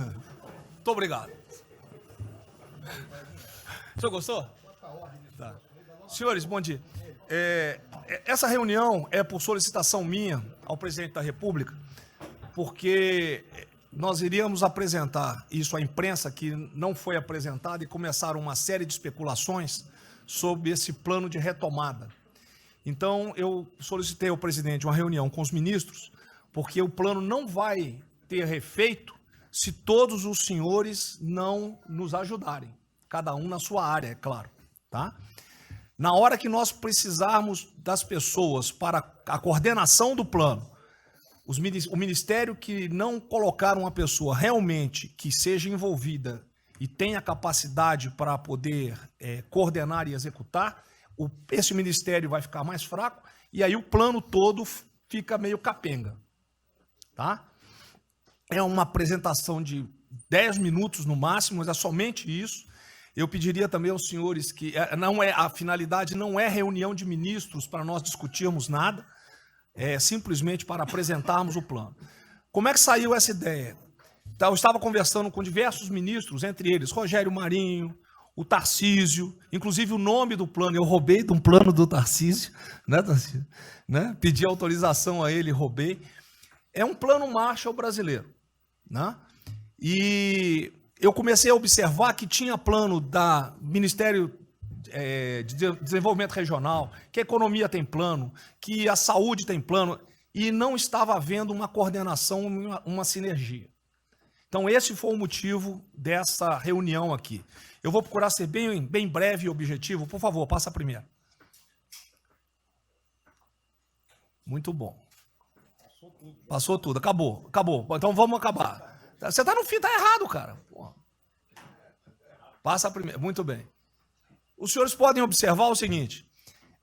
Muito obrigado. O senhor gostou? Tá. Senhores, bom dia. Essa reunião é por solicitação minha ao presidente da República, porque nós iríamos apresentar isso à imprensa, que não foi apresentada, e começaram uma série de especulações sobre esse plano de retomada. Então, eu solicitei ao presidente uma reunião com os ministros, porque o plano não vai ter efeito se todos os senhores não nos ajudarem, cada um na sua área, é claro, tá? Na hora que nós precisarmos das pessoas para a coordenação do plano, o ministério que não colocar uma pessoa realmente que seja envolvida e tenha capacidade para poder coordenar e executar, esse ministério vai ficar mais fraco e aí o plano todo fica meio capenga, tá? É uma apresentação de 10 minutos no máximo, mas é somente isso. Eu pediria também aos senhores que a finalidade não é reunião de ministros para nós discutirmos nada, é simplesmente para apresentarmos o plano. Como é que saiu essa ideia? Eu estava conversando com diversos ministros, entre eles Rogério Marinho, o Tarcísio, inclusive o nome do plano, eu roubei de um plano do Tarcísio, né, Tarcísio? Né? Pedi autorização a ele, roubei. É um plano Marshall brasileiro, né? E eu comecei a observar que tinha plano da Ministério de Desenvolvimento Regional, que a economia tem plano, que a saúde tem plano, e não estava havendo uma coordenação, uma sinergia. Então, esse foi o motivo dessa reunião aqui. Eu vou procurar ser bem breve e objetivo. Por favor, passa a primeira. Muito bom. Passou tudo. Acabou. Então, vamos acabar. Você está no fim, está errado, cara. Porra. Passa a primeira. Muito bem. Os senhores podem observar o seguinte.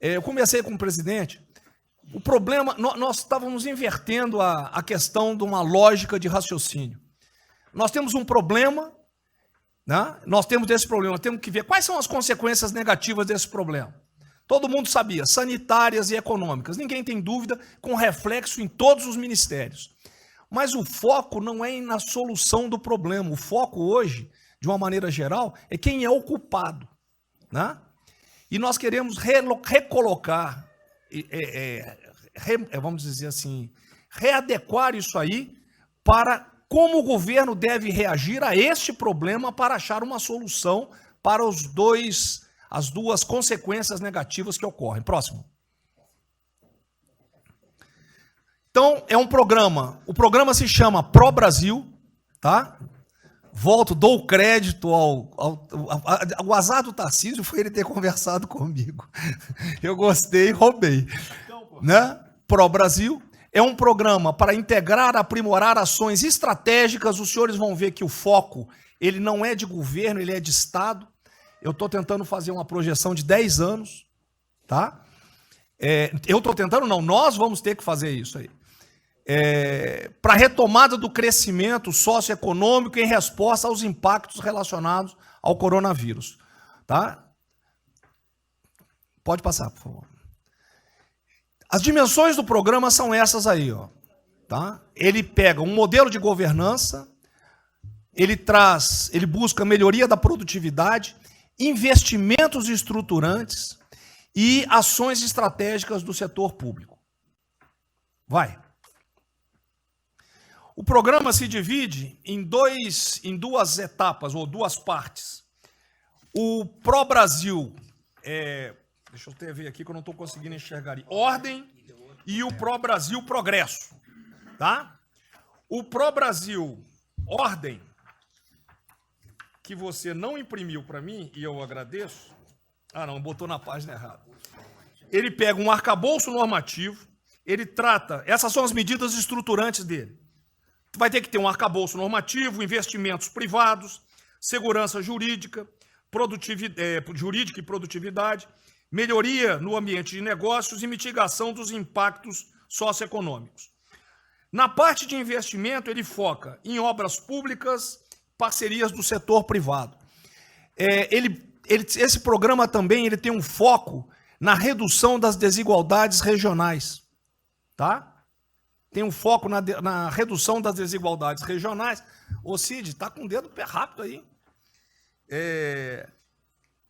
Eu conversei com o presidente. O problema, nós estávamos invertendo a questão de uma lógica de raciocínio. Nós temos um problema, né? Nós temos que ver quais são as consequências negativas desse problema. Todo mundo sabia, sanitárias e econômicas. Ninguém tem dúvida, com reflexo em todos os ministérios. Mas o foco não é na solução do problema. O foco hoje, de uma maneira geral, é quem é o culpado, né? E nós queremos recolocar, vamos dizer assim, readequar isso aí para como o governo deve reagir a este problema para achar uma solução para as duas consequências negativas que ocorrem. Próximo. Então, é um programa. O programa se chama Pro Brasil, tá? Dou o crédito o azar do Tarcísio foi ele ter conversado comigo. Eu gostei, roubei. Né? Pro Brasil. É um programa para integrar, aprimorar ações estratégicas. Os senhores vão ver que o foco, ele não é de governo, ele é de Estado. Eu estou tentando fazer uma projeção de 10 anos, tá? Eu estou tentando, não, nós vamos ter que fazer isso aí. Para a retomada do crescimento socioeconômico em resposta aos impactos relacionados ao coronavírus, tá? Pode passar, por favor. As dimensões do programa são essas aí, ó, tá? Ele pega um modelo de governança, ele busca melhoria da produtividade, investimentos estruturantes e ações estratégicas do setor público. Vai. O programa se divide em duas etapas, ou duas partes. O Pro Brasil deixa eu ver aqui que eu não estou conseguindo enxergar. Ordem e o Pro Brasil Progresso. Tá? O Pro Brasil Ordem, que você não imprimiu para mim, e eu agradeço. Ah, não, botou na página errada. Ele pega um arcabouço normativo, ele trata, essas são as medidas estruturantes dele. Vai ter que ter um arcabouço normativo, investimentos privados, segurança jurídica, jurídica e produtividade, melhoria no ambiente de negócios e mitigação dos impactos socioeconômicos. Na parte de investimento, ele foca em obras públicas, parcerias do setor privado. Esse programa também tem um foco na redução das desigualdades regionais, tá? tem um foco na redução das desigualdades regionais. Ô Cid, está com o dedo pé rápido aí.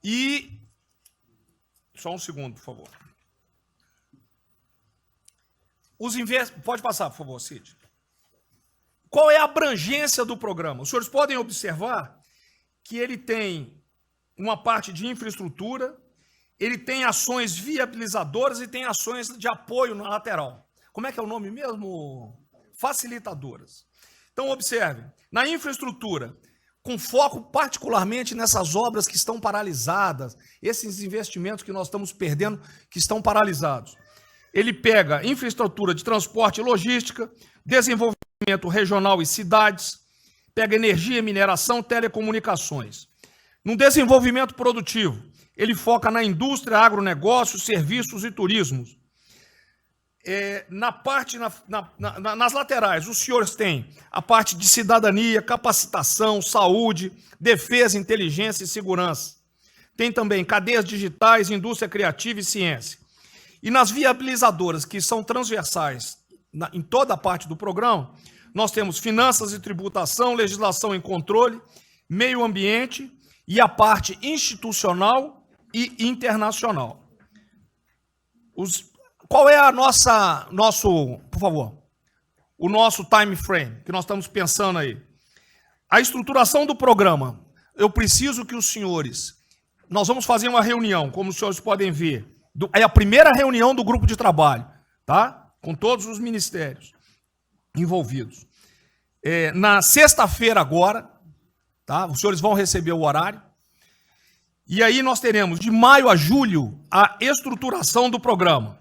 E... Só um segundo, por favor. Pode passar, por favor, Cid. Qual é a abrangência do programa? Os senhores podem observar que ele tem uma parte de infraestrutura, ele tem ações viabilizadoras e tem ações de apoio na lateral. Como é que é o nome mesmo? Facilitadoras. Então, observe, na infraestrutura, com foco particularmente nessas obras que estão paralisadas, esses investimentos que nós estamos perdendo, que estão paralisados. Ele pega infraestrutura de transporte e logística, desenvolvimento regional e cidades, pega energia, mineração, telecomunicações. No desenvolvimento produtivo, ele foca na indústria, agronegócio, serviços e turismos. Nas laterais, os senhores têm a parte de cidadania, capacitação, saúde, defesa, inteligência e segurança. Tem também cadeias digitais, indústria criativa e ciência. E nas viabilizadoras, que são transversais em toda a parte do programa, nós temos finanças e tributação, legislação e controle, meio ambiente e a parte institucional e internacional. Qual é por favor, o nosso time frame que nós estamos pensando aí? A estruturação do programa, eu preciso que os senhores, nós vamos fazer uma reunião, como os senhores podem ver, é a primeira reunião do grupo de trabalho, tá? Com todos os ministérios envolvidos. Na sexta-feira agora, tá? Os senhores vão receber o horário. E aí nós teremos, de maio a julho, a estruturação do programa.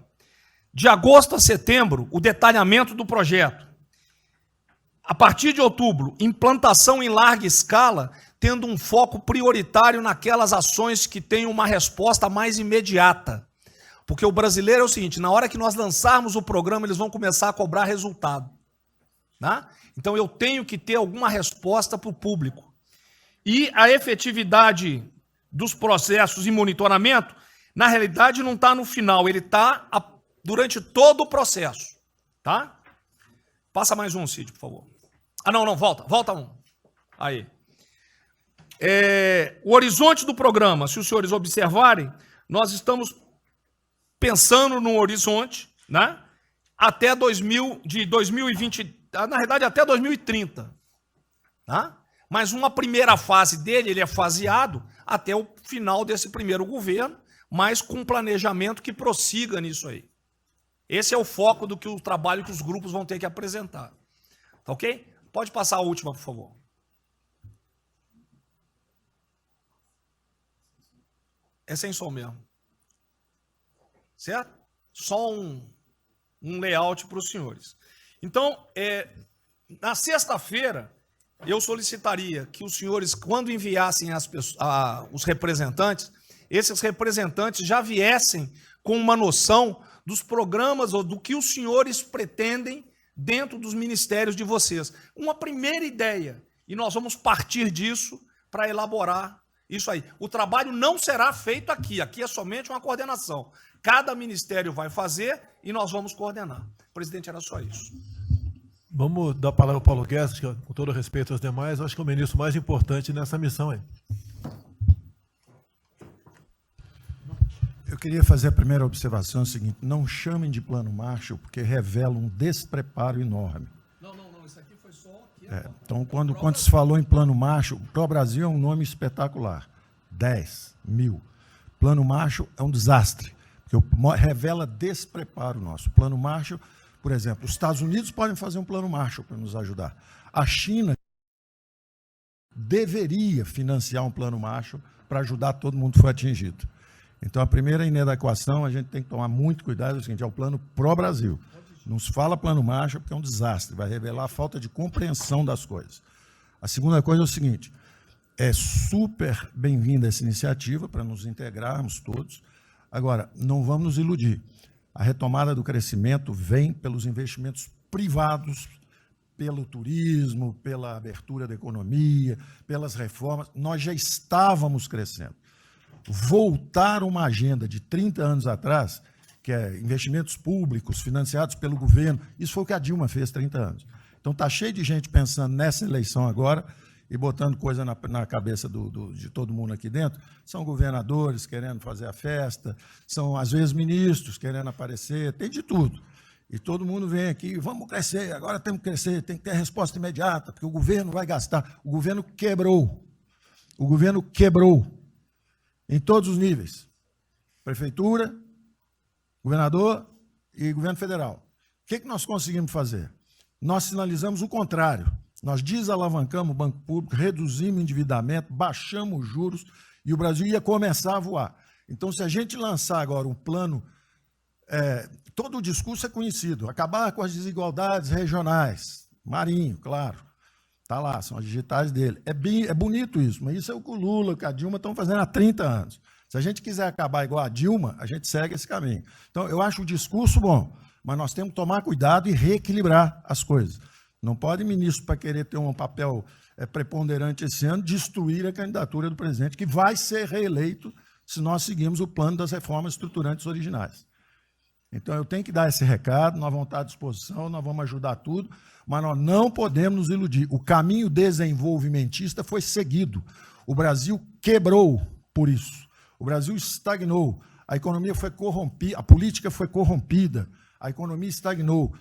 De agosto a setembro, o detalhamento do projeto. A partir de outubro, implantação em larga escala, tendo um foco prioritário naquelas ações que têm uma resposta mais imediata. Porque o brasileiro é o seguinte, na hora que nós lançarmos o programa, eles vão começar a cobrar resultado. Tá? Então eu tenho que ter alguma resposta para o público. E a efetividade dos processos e monitoramento, na realidade não está no final, ele está durante todo o processo. Tá? Passa mais um, Cid, por favor. Não, volta um. Aí. O horizonte do programa, se os senhores observarem, nós estamos pensando num horizonte, né? Até 2020, na verdade até 2030. Tá? Mas uma primeira fase dele, ele é faseado até o final desse primeiro governo, mas com um planejamento que prossiga nisso aí. Esse é o foco do trabalho que os grupos vão ter que apresentar. Tá ok? Pode passar a última, por favor. É sem som mesmo. Certo? Só um layout para os senhores. Então, na sexta-feira, eu solicitaria que os senhores, quando enviassem os representantes, esses representantes já viessem com uma noção dos programas ou do que os senhores pretendem dentro dos ministérios de vocês. Uma primeira ideia. E nós vamos partir disso para elaborar isso aí. O trabalho não será feito aqui. Aqui é somente uma coordenação. Cada ministério vai fazer e nós vamos coordenar. Presidente, era só isso. Vamos dar a palavra ao Paulo Guedes, que, com todo respeito aos demais, acho que é o ministro mais importante nessa missão aí. Eu queria fazer a primeira observação, é o seguinte, não chamem de plano Marshall, porque revela um despreparo enorme. Não, isso aqui foi só... Então, quando se falou em plano Marshall, Pro Brasil é um nome espetacular, 10.000. Plano Marshall é um desastre, porque revela despreparo nosso. Plano Marshall, por exemplo, os Estados Unidos podem fazer um plano Marshall para nos ajudar. A China deveria financiar um plano Marshall para ajudar todo mundo que foi atingido. Então, a primeira inadequação, a gente tem que tomar muito cuidado, é o seguinte, é o plano pró-Brasil. Não se fala plano Marshall porque é um desastre, vai revelar a falta de compreensão das coisas. A segunda coisa é o seguinte, é super bem-vinda essa iniciativa para nos integrarmos todos. Agora, não vamos nos iludir. A retomada do crescimento vem pelos investimentos privados, pelo turismo, pela abertura da economia, pelas reformas. Nós já estávamos crescendo. Voltar uma agenda de 30 anos atrás, que é investimentos públicos financiados pelo governo. Isso foi o que a Dilma fez 30 anos. Então está cheio de gente pensando nessa eleição agora e botando coisa na cabeça de todo mundo aqui dentro. São governadores querendo fazer a festa, são, às vezes, ministros querendo aparecer, tem de tudo. E todo mundo vem aqui, vamos crescer, agora temos que crescer, tem que ter resposta imediata, porque o governo vai gastar. O governo quebrou. O governo quebrou em todos os níveis. Prefeitura, governador e governo federal. O que nós conseguimos fazer? Nós sinalizamos o contrário. Nós desalavancamos o banco público, reduzimos o endividamento, baixamos os juros e o Brasil ia começar a voar. Então, se a gente lançar agora um plano, todo o discurso é conhecido, acabar com as desigualdades regionais, Marinho, claro, está lá, são as digitais dele. É bonito isso, mas isso é o que o Lula, o que a Dilma estão fazendo há 30 anos. Se a gente quiser acabar igual a Dilma, a gente segue esse caminho. Então, eu acho o discurso bom, mas nós temos que tomar cuidado e reequilibrar as coisas. Não pode ministro, para querer ter um papel preponderante esse ano, destruir a candidatura do presidente, que vai ser reeleito se nós seguirmos o plano das reformas estruturantes originais. Então, eu tenho que dar esse recado, nós vamos estar à disposição, nós vamos ajudar tudo, mas nós não podemos nos iludir. O caminho desenvolvimentista foi seguido. O Brasil quebrou por isso. O Brasil estagnou. A economia foi corrompida, a política foi corrompida, a economia estagnou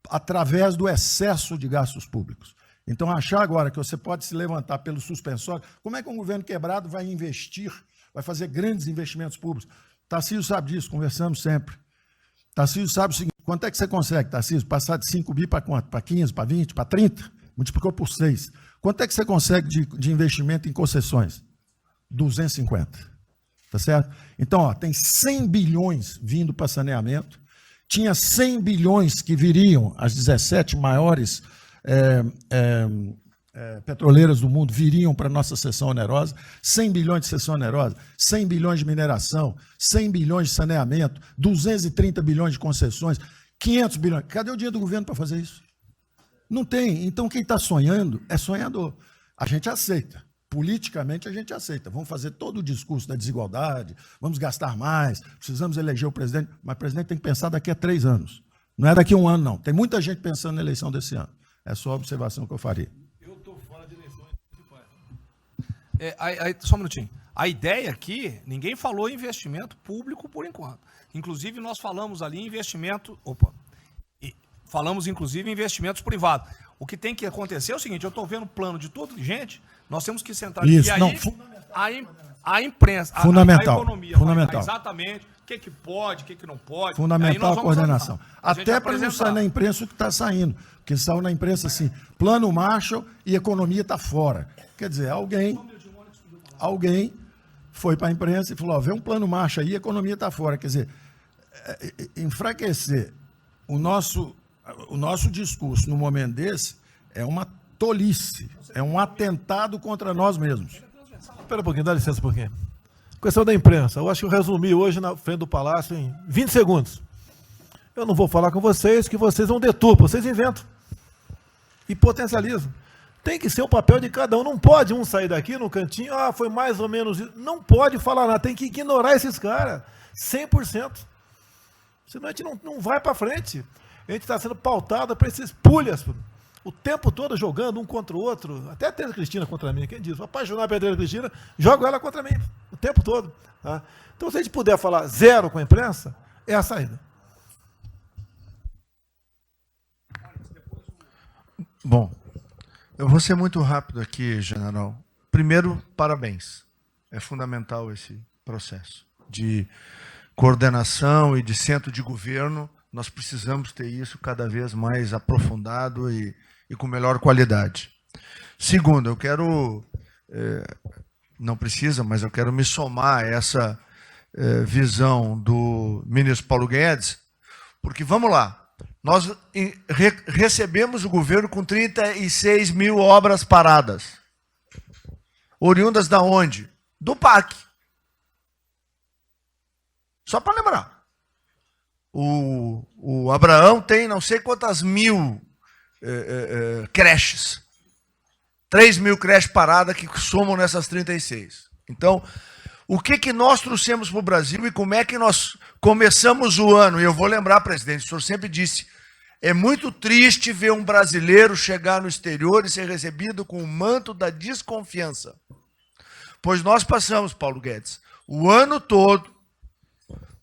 através do excesso de gastos públicos. Então, achar agora que você pode se levantar pelo suspensório, como é que um governo quebrado vai investir, vai fazer grandes investimentos públicos? Tarcísio sabe disso, conversamos sempre. Tarcísio sabe o seguinte, quanto é que você consegue, Tarcísio, passar de 5 bi para quanto? Para 15, para 20, para 30? Multiplicou por 6. Quanto é que você consegue de investimento em concessões? 250. Tá certo? Então, ó, tem 100 bilhões vindo para saneamento, tinha 100 bilhões que viriam, as 17 maiores petroleiras do mundo viriam para a nossa cessão onerosa, 100 bilhões de cessão onerosa, 100 bilhões de mineração, 100 bilhões de saneamento, 230 bilhões de concessões, 500 bilhões. Cadê o dinheiro do governo para fazer isso? Não tem. Então, quem está sonhando é sonhador. A gente aceita. Politicamente, a gente aceita. Vamos fazer todo o discurso da desigualdade, vamos gastar mais, precisamos eleger o presidente, mas o presidente tem que pensar daqui a 3 anos. Não é daqui a 1 ano, não. Tem muita gente pensando na eleição desse ano. É só a observação que eu faria. Eu estou fora de eleições municipais. Só um minutinho. A ideia aqui, ninguém falou em investimento público por enquanto. Inclusive, nós falamos ali em investimento... Falamos, inclusive, em investimentos privados. O que tem que acontecer é o seguinte, eu estou vendo plano de toda gente, nós temos que sentar... Isso, e aí, não, a imprensa, fundamental, a economia, fundamental. Exatamente o que pode, o que não pode. Fundamental a coordenação. Até para não apresentar. sair na imprensa o que está saindo. Porque saiu na imprensa assim, plano Marshall e economia está fora. Quer dizer, alguém foi para a imprensa e falou, ó, vê um plano Marshall aí e a economia está fora. Quer dizer, enfraquecer o nosso discurso no momento desse é uma tolice, é um atentado contra nós mesmos. Espera um pouquinho, dá licença um pouquinho. Questão da imprensa. Eu acho que eu resumi hoje na frente do Palácio em 20 segundos. Eu não vou falar com vocês, que vocês vão deturpar, vocês inventam e potencializam. Tem que ser o papel de cada um. Não pode um sair daqui no cantinho, foi mais ou menos isso. Não pode falar nada, tem que ignorar esses caras, 100%. Senão a gente não vai para frente. A gente está sendo pautado para esses pulhas, o tempo todo jogando um contra o outro. Até a Tereza Cristina contra mim, quem diz? Vou apaixonar pela Tereza Cristina, jogo ela contra mim, o tempo todo. Tá? Então, se a gente puder falar zero com a imprensa, é a saída. Bom, eu vou ser muito rápido aqui, general. Primeiro, parabéns. É fundamental esse processo de coordenação e de centro de governo. Nós precisamos ter isso cada vez mais aprofundado e com melhor qualidade. Segundo, eu quero, não precisa, mas eu quero me somar a essa visão do ministro Paulo Guedes, porque, vamos lá, nós recebemos o governo com 36 mil obras paradas. Oriundas da onde? Do PAC. Só para lembrar. O Abraão tem não sei quantas mil creches. 3 mil creches paradas que somam nessas 36. Então, o que nós trouxemos para o Brasil e como é que nós começamos o ano. E eu vou lembrar, presidente, o senhor sempre disse, é muito triste ver um brasileiro chegar no exterior e ser recebido com o manto da desconfiança. Pois nós passamos, Paulo Guedes, o ano todo,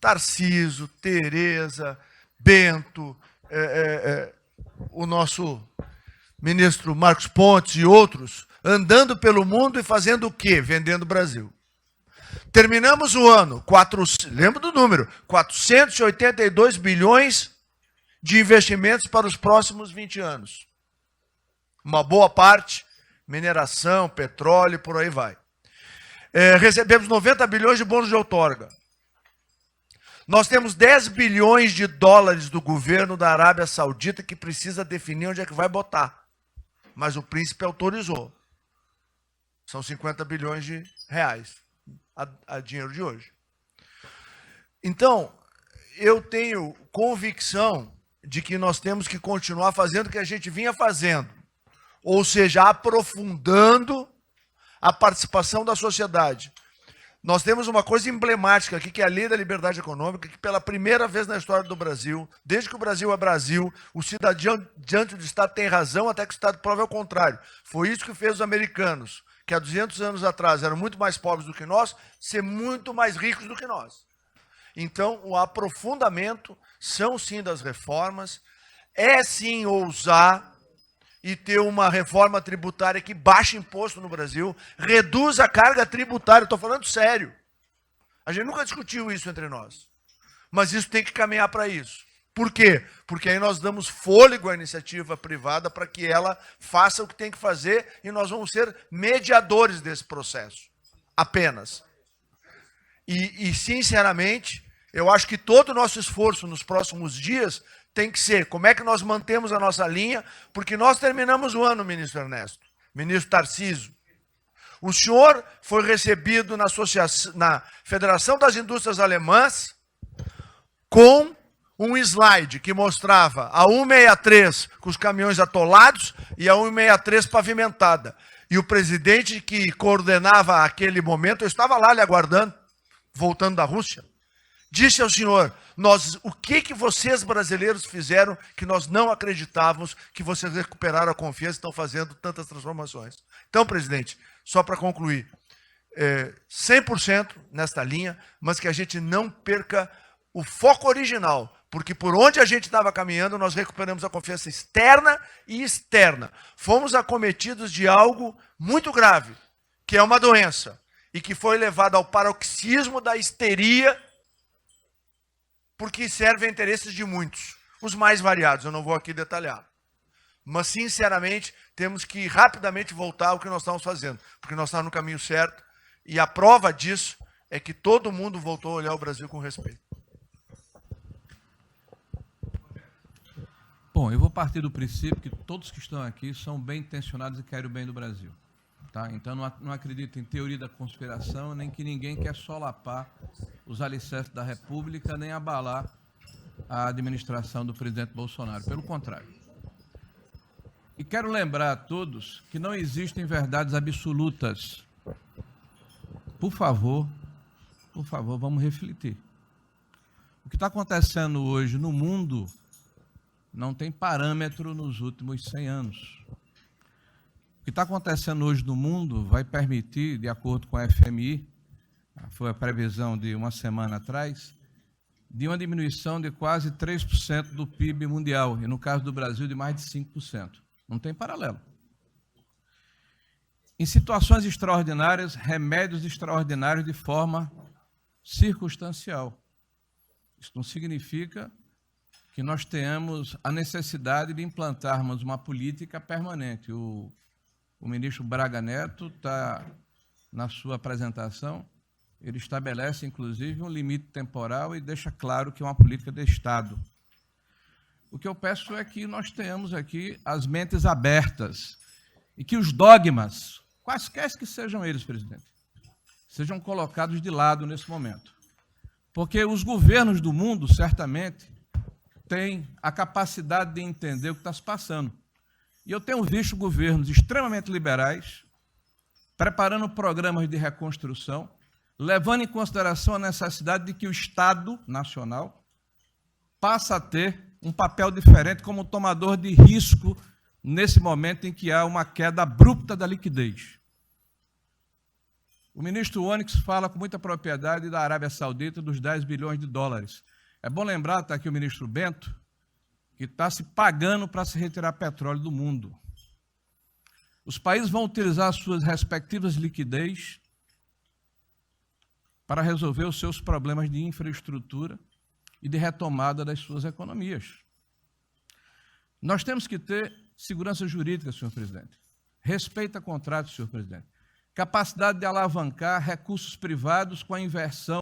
Tarcísio, Tereza, Bento, o nosso ministro Marcos Pontes e outros, andando pelo mundo e fazendo o quê? Vendendo o Brasil. Terminamos o ano, lembra do número, 482 bilhões de investimentos para os próximos 20 anos. Uma boa parte, mineração, petróleo, por aí vai. Recebemos 90 bilhões de bônus de outorga. Nós temos 10 bilhões de dólares do governo da Arábia Saudita que precisa definir onde é que vai botar. Mas o príncipe autorizou. São 50 bilhões de reais a dinheiro de hoje. Então, eu tenho convicção de que nós temos que continuar fazendo o que a gente vinha fazendo. Ou seja, aprofundando a participação da sociedade. Nós temos uma coisa emblemática aqui, que é a Lei da Liberdade Econômica, que pela primeira vez na história do Brasil, desde que o Brasil é Brasil, o cidadão diante do Estado tem razão até que o Estado prove ao contrário. Foi isso que fez os americanos, que há 200 anos atrás eram muito mais pobres do que nós, ser muito mais ricos do que nós. Então, o aprofundamento são sim das reformas, é sim ousar e ter uma reforma tributária que baixe imposto no Brasil, reduz a carga tributária, estou falando sério. A gente nunca discutiu isso entre nós, mas isso tem que caminhar para isso. Por quê? Porque aí nós damos fôlego à iniciativa privada para que ela faça o que tem que fazer e nós vamos ser mediadores desse processo, apenas. E sinceramente, eu acho que todo o nosso esforço nos próximos dias tem que ser como é que nós mantemos a nossa linha, porque nós terminamos o ano, ministro Ernesto, ministro Tarcísio. O senhor foi recebido na Federação das Indústrias Alemãs com um slide que mostrava a 163 com os caminhões atolados e a 163 pavimentada. E o presidente que coordenava aquele momento, eu estava lá lhe aguardando, voltando da Rússia, disse ao senhor, o que vocês brasileiros fizeram que nós não acreditávamos que vocês recuperaram a confiança e estão fazendo tantas transformações. Então, presidente, só para concluir, 100% nesta linha, mas que a gente não perca o foco original, porque por onde a gente estava caminhando, nós recuperamos a confiança externa e externa. Fomos acometidos de algo muito grave, que é uma doença, e que foi levado ao paroxismo da histeria, porque serve a interesses de muitos, os mais variados, eu não vou aqui detalhar. Mas, sinceramente, temos que rapidamente voltar ao que nós estamos fazendo, porque nós estamos no caminho certo, e a prova disso é que todo mundo voltou a olhar o Brasil com respeito. Bom, eu vou partir do princípio que todos que estão aqui são bem intencionados e querem o bem do Brasil. Tá? Então, não acredito em teoria da conspiração, nem que ninguém quer solapar os alicerces da República, nem abalar a administração do presidente Bolsonaro. Pelo contrário. E quero lembrar a todos que não existem verdades absolutas. Por favor, vamos refletir. O que está acontecendo hoje no mundo não tem parâmetro nos últimos 100 anos. O que está acontecendo hoje no mundo vai permitir, de acordo com a FMI, foi a previsão de uma semana atrás, de uma diminuição de quase 3% do PIB mundial, e no caso do Brasil de mais de 5%. Não tem paralelo. Em situações extraordinárias, remédios extraordinários de forma circunstancial. Isso não significa que nós tenhamos a necessidade de implantarmos uma política permanente. O ministro Braga Neto está, na sua apresentação, ele estabelece, inclusive, um limite temporal e deixa claro que é uma política de Estado. O que eu peço é que nós tenhamos aqui as mentes abertas e que os dogmas, quaisquer que sejam eles, presidente, sejam colocados de lado nesse momento. Porque os governos do mundo, certamente, têm a capacidade de entender o que está se passando. E eu tenho visto governos extremamente liberais preparando programas de reconstrução, levando em consideração a necessidade de que o Estado Nacional passe a ter um papel diferente como tomador de risco nesse momento em que há uma queda abrupta da liquidez. O ministro Onyx fala com muita propriedade da Arábia Saudita, dos 10 bilhões de dólares. É bom lembrar, está aqui o ministro Bento, que está se pagando para se retirar petróleo do mundo. Os países vão utilizar suas respectivas liquidez para resolver os seus problemas de infraestrutura e de retomada das suas economias. Nós temos que ter segurança jurídica, senhor presidente. Respeito a contratos, senhor presidente. Capacidade de alavancar recursos privados com a inversão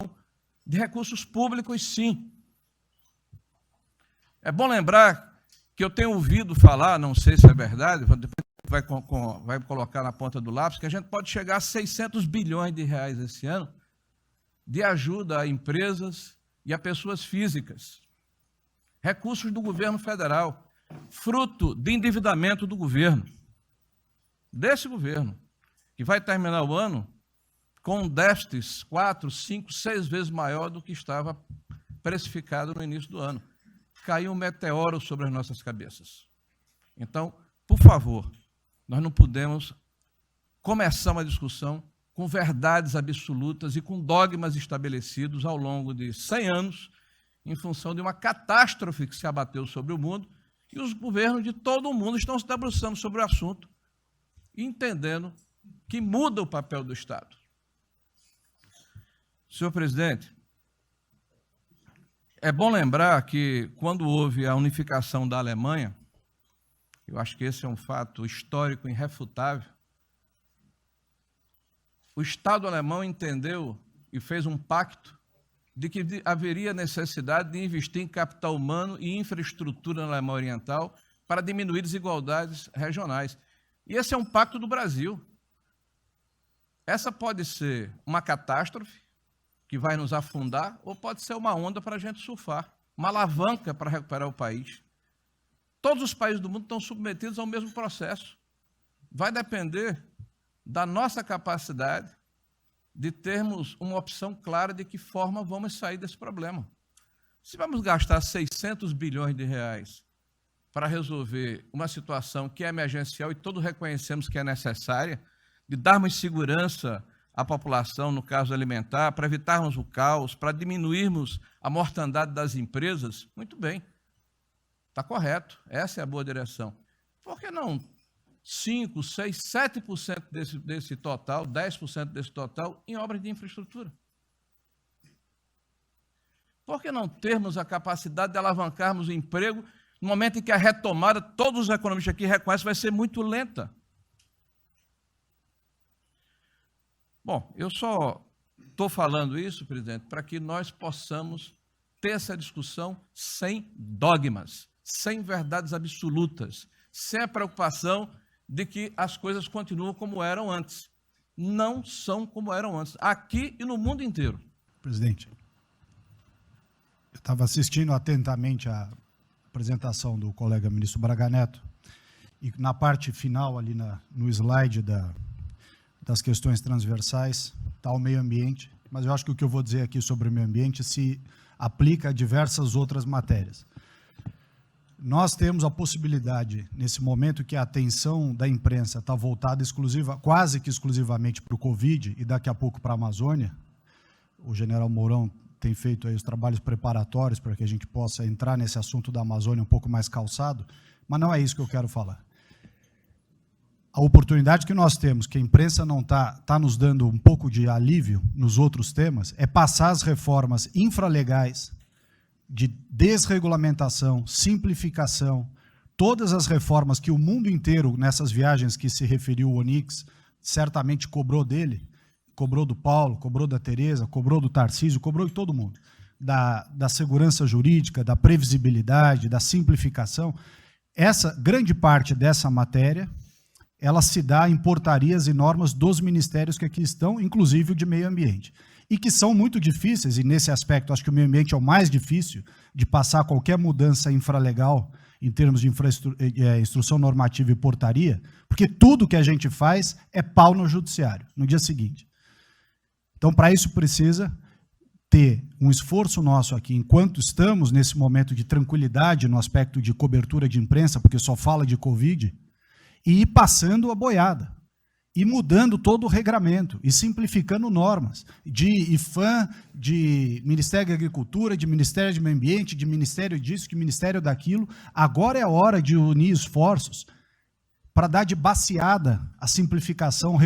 de recursos públicos, sim. É bom lembrar que eu tenho ouvido falar, não sei se é verdade, depois vai colocar na ponta do lápis, que a gente pode chegar a 600 bilhões de reais esse ano de ajuda a empresas e a pessoas físicas. Recursos do governo federal, fruto de endividamento do governo, desse governo, que vai terminar o ano com déficits 4, 5, 6 vezes maior do que estava precificado no início do ano. Caiu um meteoro sobre as nossas cabeças. Então, por favor, nós não podemos começar uma discussão com verdades absolutas e com dogmas estabelecidos ao longo de 100 anos, em função de uma catástrofe que se abateu sobre o mundo, e os governos de todo o mundo estão se debruçando sobre o assunto e entendendo que muda o papel do Estado. Senhor presidente, é bom lembrar que, quando houve a unificação da Alemanha, eu acho que esse é um fato histórico irrefutável, o Estado alemão entendeu e fez um pacto de que haveria necessidade de investir em capital humano e infraestrutura na Alemanha Oriental para diminuir desigualdades regionais. E esse é um pacto do Brasil. Essa pode ser uma catástrofe que vai nos afundar, ou pode ser uma onda para a gente surfar, uma alavanca para recuperar o país. Todos os países do mundo estão submetidos ao mesmo processo. Vai depender da nossa capacidade de termos uma opção clara de que forma vamos sair desse problema. Se vamos gastar 600 bilhões de reais para resolver uma situação que é emergencial e todos reconhecemos que é necessária, de darmos segurança à população, no caso alimentar, para evitarmos o caos, para diminuirmos a mortandade das empresas, muito bem, está correto, essa é a boa direção. Por que não 5, 6, 7% desse total, 10% desse total, em obras de infraestrutura? Por que não termos a capacidade de alavancarmos o emprego no momento em que a retomada, todos os economistas aqui reconhecem, vai ser muito lenta? Bom, eu só estou falando isso, presidente, para que nós possamos ter essa discussão sem dogmas, sem verdades absolutas, sem a preocupação de que as coisas continuam como eram antes. Não são como eram antes, aqui e no mundo inteiro. Presidente, eu estava assistindo atentamente a apresentação do colega ministro Braga Neto, e na parte final, ali no slide das questões transversais, está o meio ambiente, mas eu acho que o que eu vou dizer aqui sobre o meio ambiente se aplica a diversas outras matérias. Nós temos a possibilidade, nesse momento que a atenção da imprensa está voltada quase que exclusivamente para o Covid e daqui a pouco para a Amazônia, o general Mourão tem feito aí os trabalhos preparatórios para que a gente possa entrar nesse assunto da Amazônia um pouco mais calçado, mas não é isso que eu quero falar. A oportunidade que nós temos, que a imprensa não está nos dando um pouco de alívio nos outros temas, é passar as reformas infralegais, de desregulamentação, simplificação, todas as reformas que o mundo inteiro, nessas viagens que se referiu o Onyx, certamente cobrou dele, cobrou do Paulo, cobrou da Tereza, cobrou do Tarcísio, cobrou de todo mundo, da segurança jurídica, da previsibilidade, da simplificação. Essa grande parte dessa matéria, ela se dá em portarias e normas dos ministérios que aqui estão, inclusive o de meio ambiente, e que são muito difíceis, e nesse aspecto acho que o meio ambiente é o mais difícil de passar qualquer mudança infralegal em termos de instrução normativa e portaria, porque tudo que a gente faz é pau no judiciário, no dia seguinte. Então, Então, para isso precisa ter um esforço nosso aqui, enquanto estamos nesse momento de tranquilidade no aspecto de cobertura de imprensa, porque só fala de Covid, e ir passando a boiada, e mudando todo o regramento, e simplificando normas, de IFAM, de Ministério da Agricultura, de Ministério do Meio Ambiente, de Ministério disso, de Ministério daquilo. Agora é a hora de unir esforços para dar de baseada a simplificação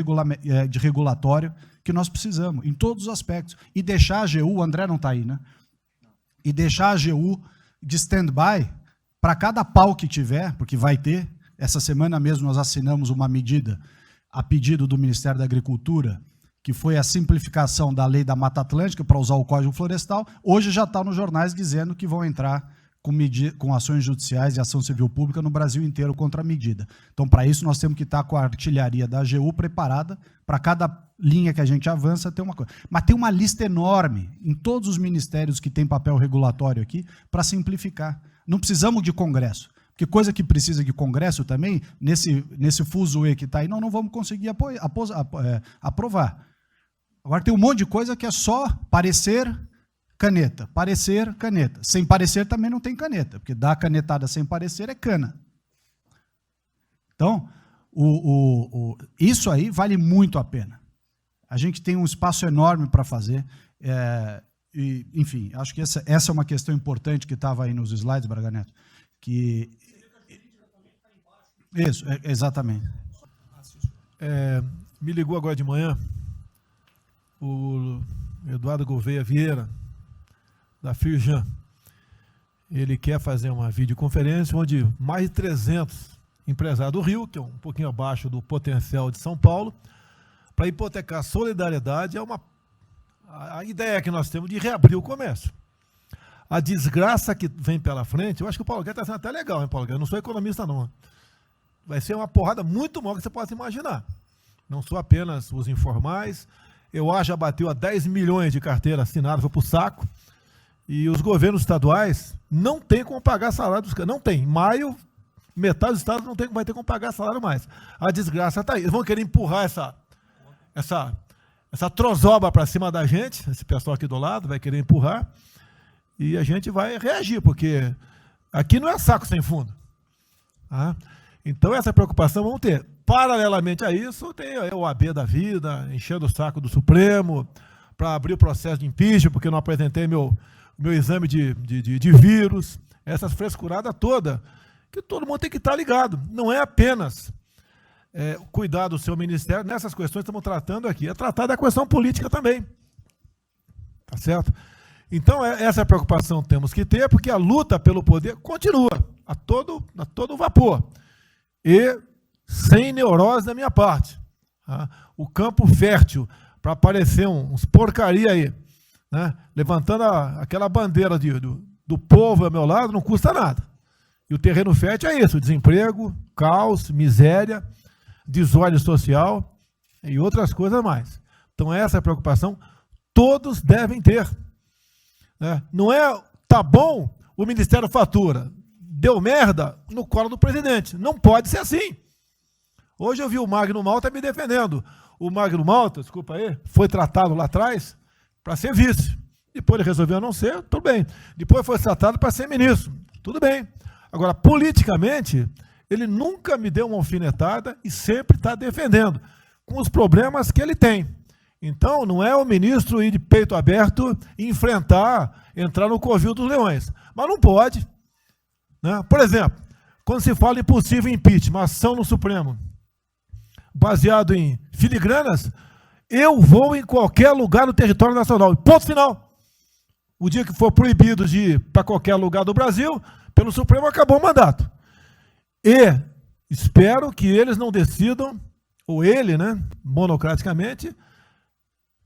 de regulatório que nós precisamos, em todos os aspectos. E deixar a AGU, o André não está aí, né? E deixar a AGU de stand-by para cada pau que tiver, porque vai ter. Essa semana mesmo nós assinamos uma medida a pedido do Ministério da Agricultura, que foi a simplificação da lei da Mata Atlântica para usar o Código Florestal. Hoje já está nos jornais dizendo que vão entrar com ações judiciais e ação civil pública no Brasil inteiro contra a medida. Então, para isso, nós temos que estar com a artilharia da AGU preparada para cada linha que a gente avança ter uma coisa. Mas tem uma lista enorme em todos os ministérios que têm papel regulatório aqui para simplificar. Não precisamos de Congresso. Porque coisa que precisa de Congresso também, nesse fuzuê que está aí, não vamos conseguir aprovar. Agora tem um monte de coisa que é só parecer, caneta. Parecer, caneta. Sem parecer também não tem caneta, porque dar canetada sem parecer é cana. Então, isso aí vale muito a pena. A gente tem um espaço enorme para fazer. E, enfim, acho que essa é uma questão importante que estava aí nos slides, Braga Neto, que... Isso, exatamente. Me ligou agora de manhã o Eduardo Gouveia Vieira, da Firjan. Ele quer fazer uma videoconferência onde mais de 300 empresários do Rio, que é um pouquinho abaixo do potencial de São Paulo, para hipotecar solidariedade. A ideia que nós temos de reabrir o comércio. A desgraça que vem pela frente, eu acho que o Paulo Guedes está sendo até legal, hein, Paulo Guedes? Eu não sou economista, não. Vai ser uma porrada muito maior que você possa imaginar. Não sou apenas os informais. Eu acho que já bateu a 10 milhões de carteira assinada, foi para o saco. E os governos estaduais não têm como pagar salário dos caras. Não tem. Em maio, metade dos estados vai ter como pagar salário mais. A desgraça está aí. Eles vão querer empurrar essa trozoba para cima da gente. Esse pessoal aqui do lado vai querer empurrar. E a gente vai reagir, porque aqui não é saco sem fundo. Tá? Então, essa preocupação vamos ter. Paralelamente a isso, tem o AB da vida, enchendo o saco do Supremo, para abrir o processo de impeachment, porque eu não apresentei meu exame de vírus, essas frescuradas todas, que todo mundo tem que estar ligado. Não é apenas cuidar do seu ministério, nessas questões que estamos tratando aqui, é tratar da questão política também. Tá certo? Então, essa preocupação temos que ter, porque a luta pelo poder continua, a todo vapor. E sem neurose da minha parte. Tá? O campo fértil para aparecer uns porcaria aí, né? Levantando aquela bandeira do povo ao meu lado, não custa nada. E o terreno fértil é isso, desemprego, caos, miséria, desordem social e outras coisas mais. Então essa preocupação todos devem ter. Né? Não é, tá bom, o Ministério fatura, deu merda no colo do presidente. Não pode ser assim. Hoje eu vi o Magno Malta me defendendo. O Magno Malta, desculpa aí, foi tratado lá atrás para ser vice. Depois ele resolveu não ser, tudo bem. Depois foi tratado para ser ministro, tudo bem. Agora, politicamente, ele nunca me deu uma alfinetada e sempre está defendendo, com os problemas que ele tem. Então, não é o ministro ir de peito aberto e entrar no covil dos leões. Mas não pode. Né? Por exemplo, quando se fala em possível impeachment, ação no Supremo, baseado em filigranas, eu vou em qualquer lugar no território nacional. Ponto final. O dia que for proibido de ir para qualquer lugar do Brasil, pelo Supremo acabou o mandato. E espero que eles não decidam, ou ele, né, monocraticamente,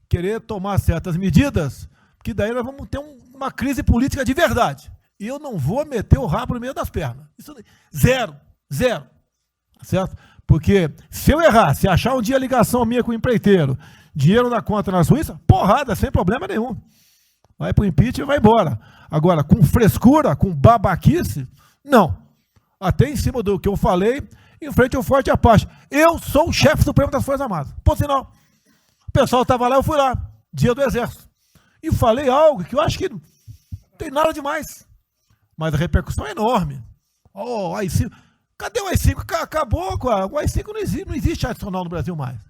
querer tomar certas medidas, que daí nós vamos ter uma crise política de verdade. E eu não vou meter o rabo no meio das pernas. Isso, zero. Certo? Porque se eu errar, se achar um dia ligação minha com o empreiteiro, dinheiro na conta na Suíça, porrada, sem problema nenhum. Vai para o impeachment e vai embora. Agora, com frescura, com babaquice, não. Até em cima do que eu falei, em frente ao Forte Apache. Eu sou o chefe supremo das Forças Armadas. Ponto final. O pessoal estava lá, eu fui lá. Dia do Exército. E falei algo que eu acho que não tem nada demais. Mas a repercussão é enorme. Oh, AI-5. Cadê o AI-5? Acabou com o AI-5, não existe adicional no Brasil mais.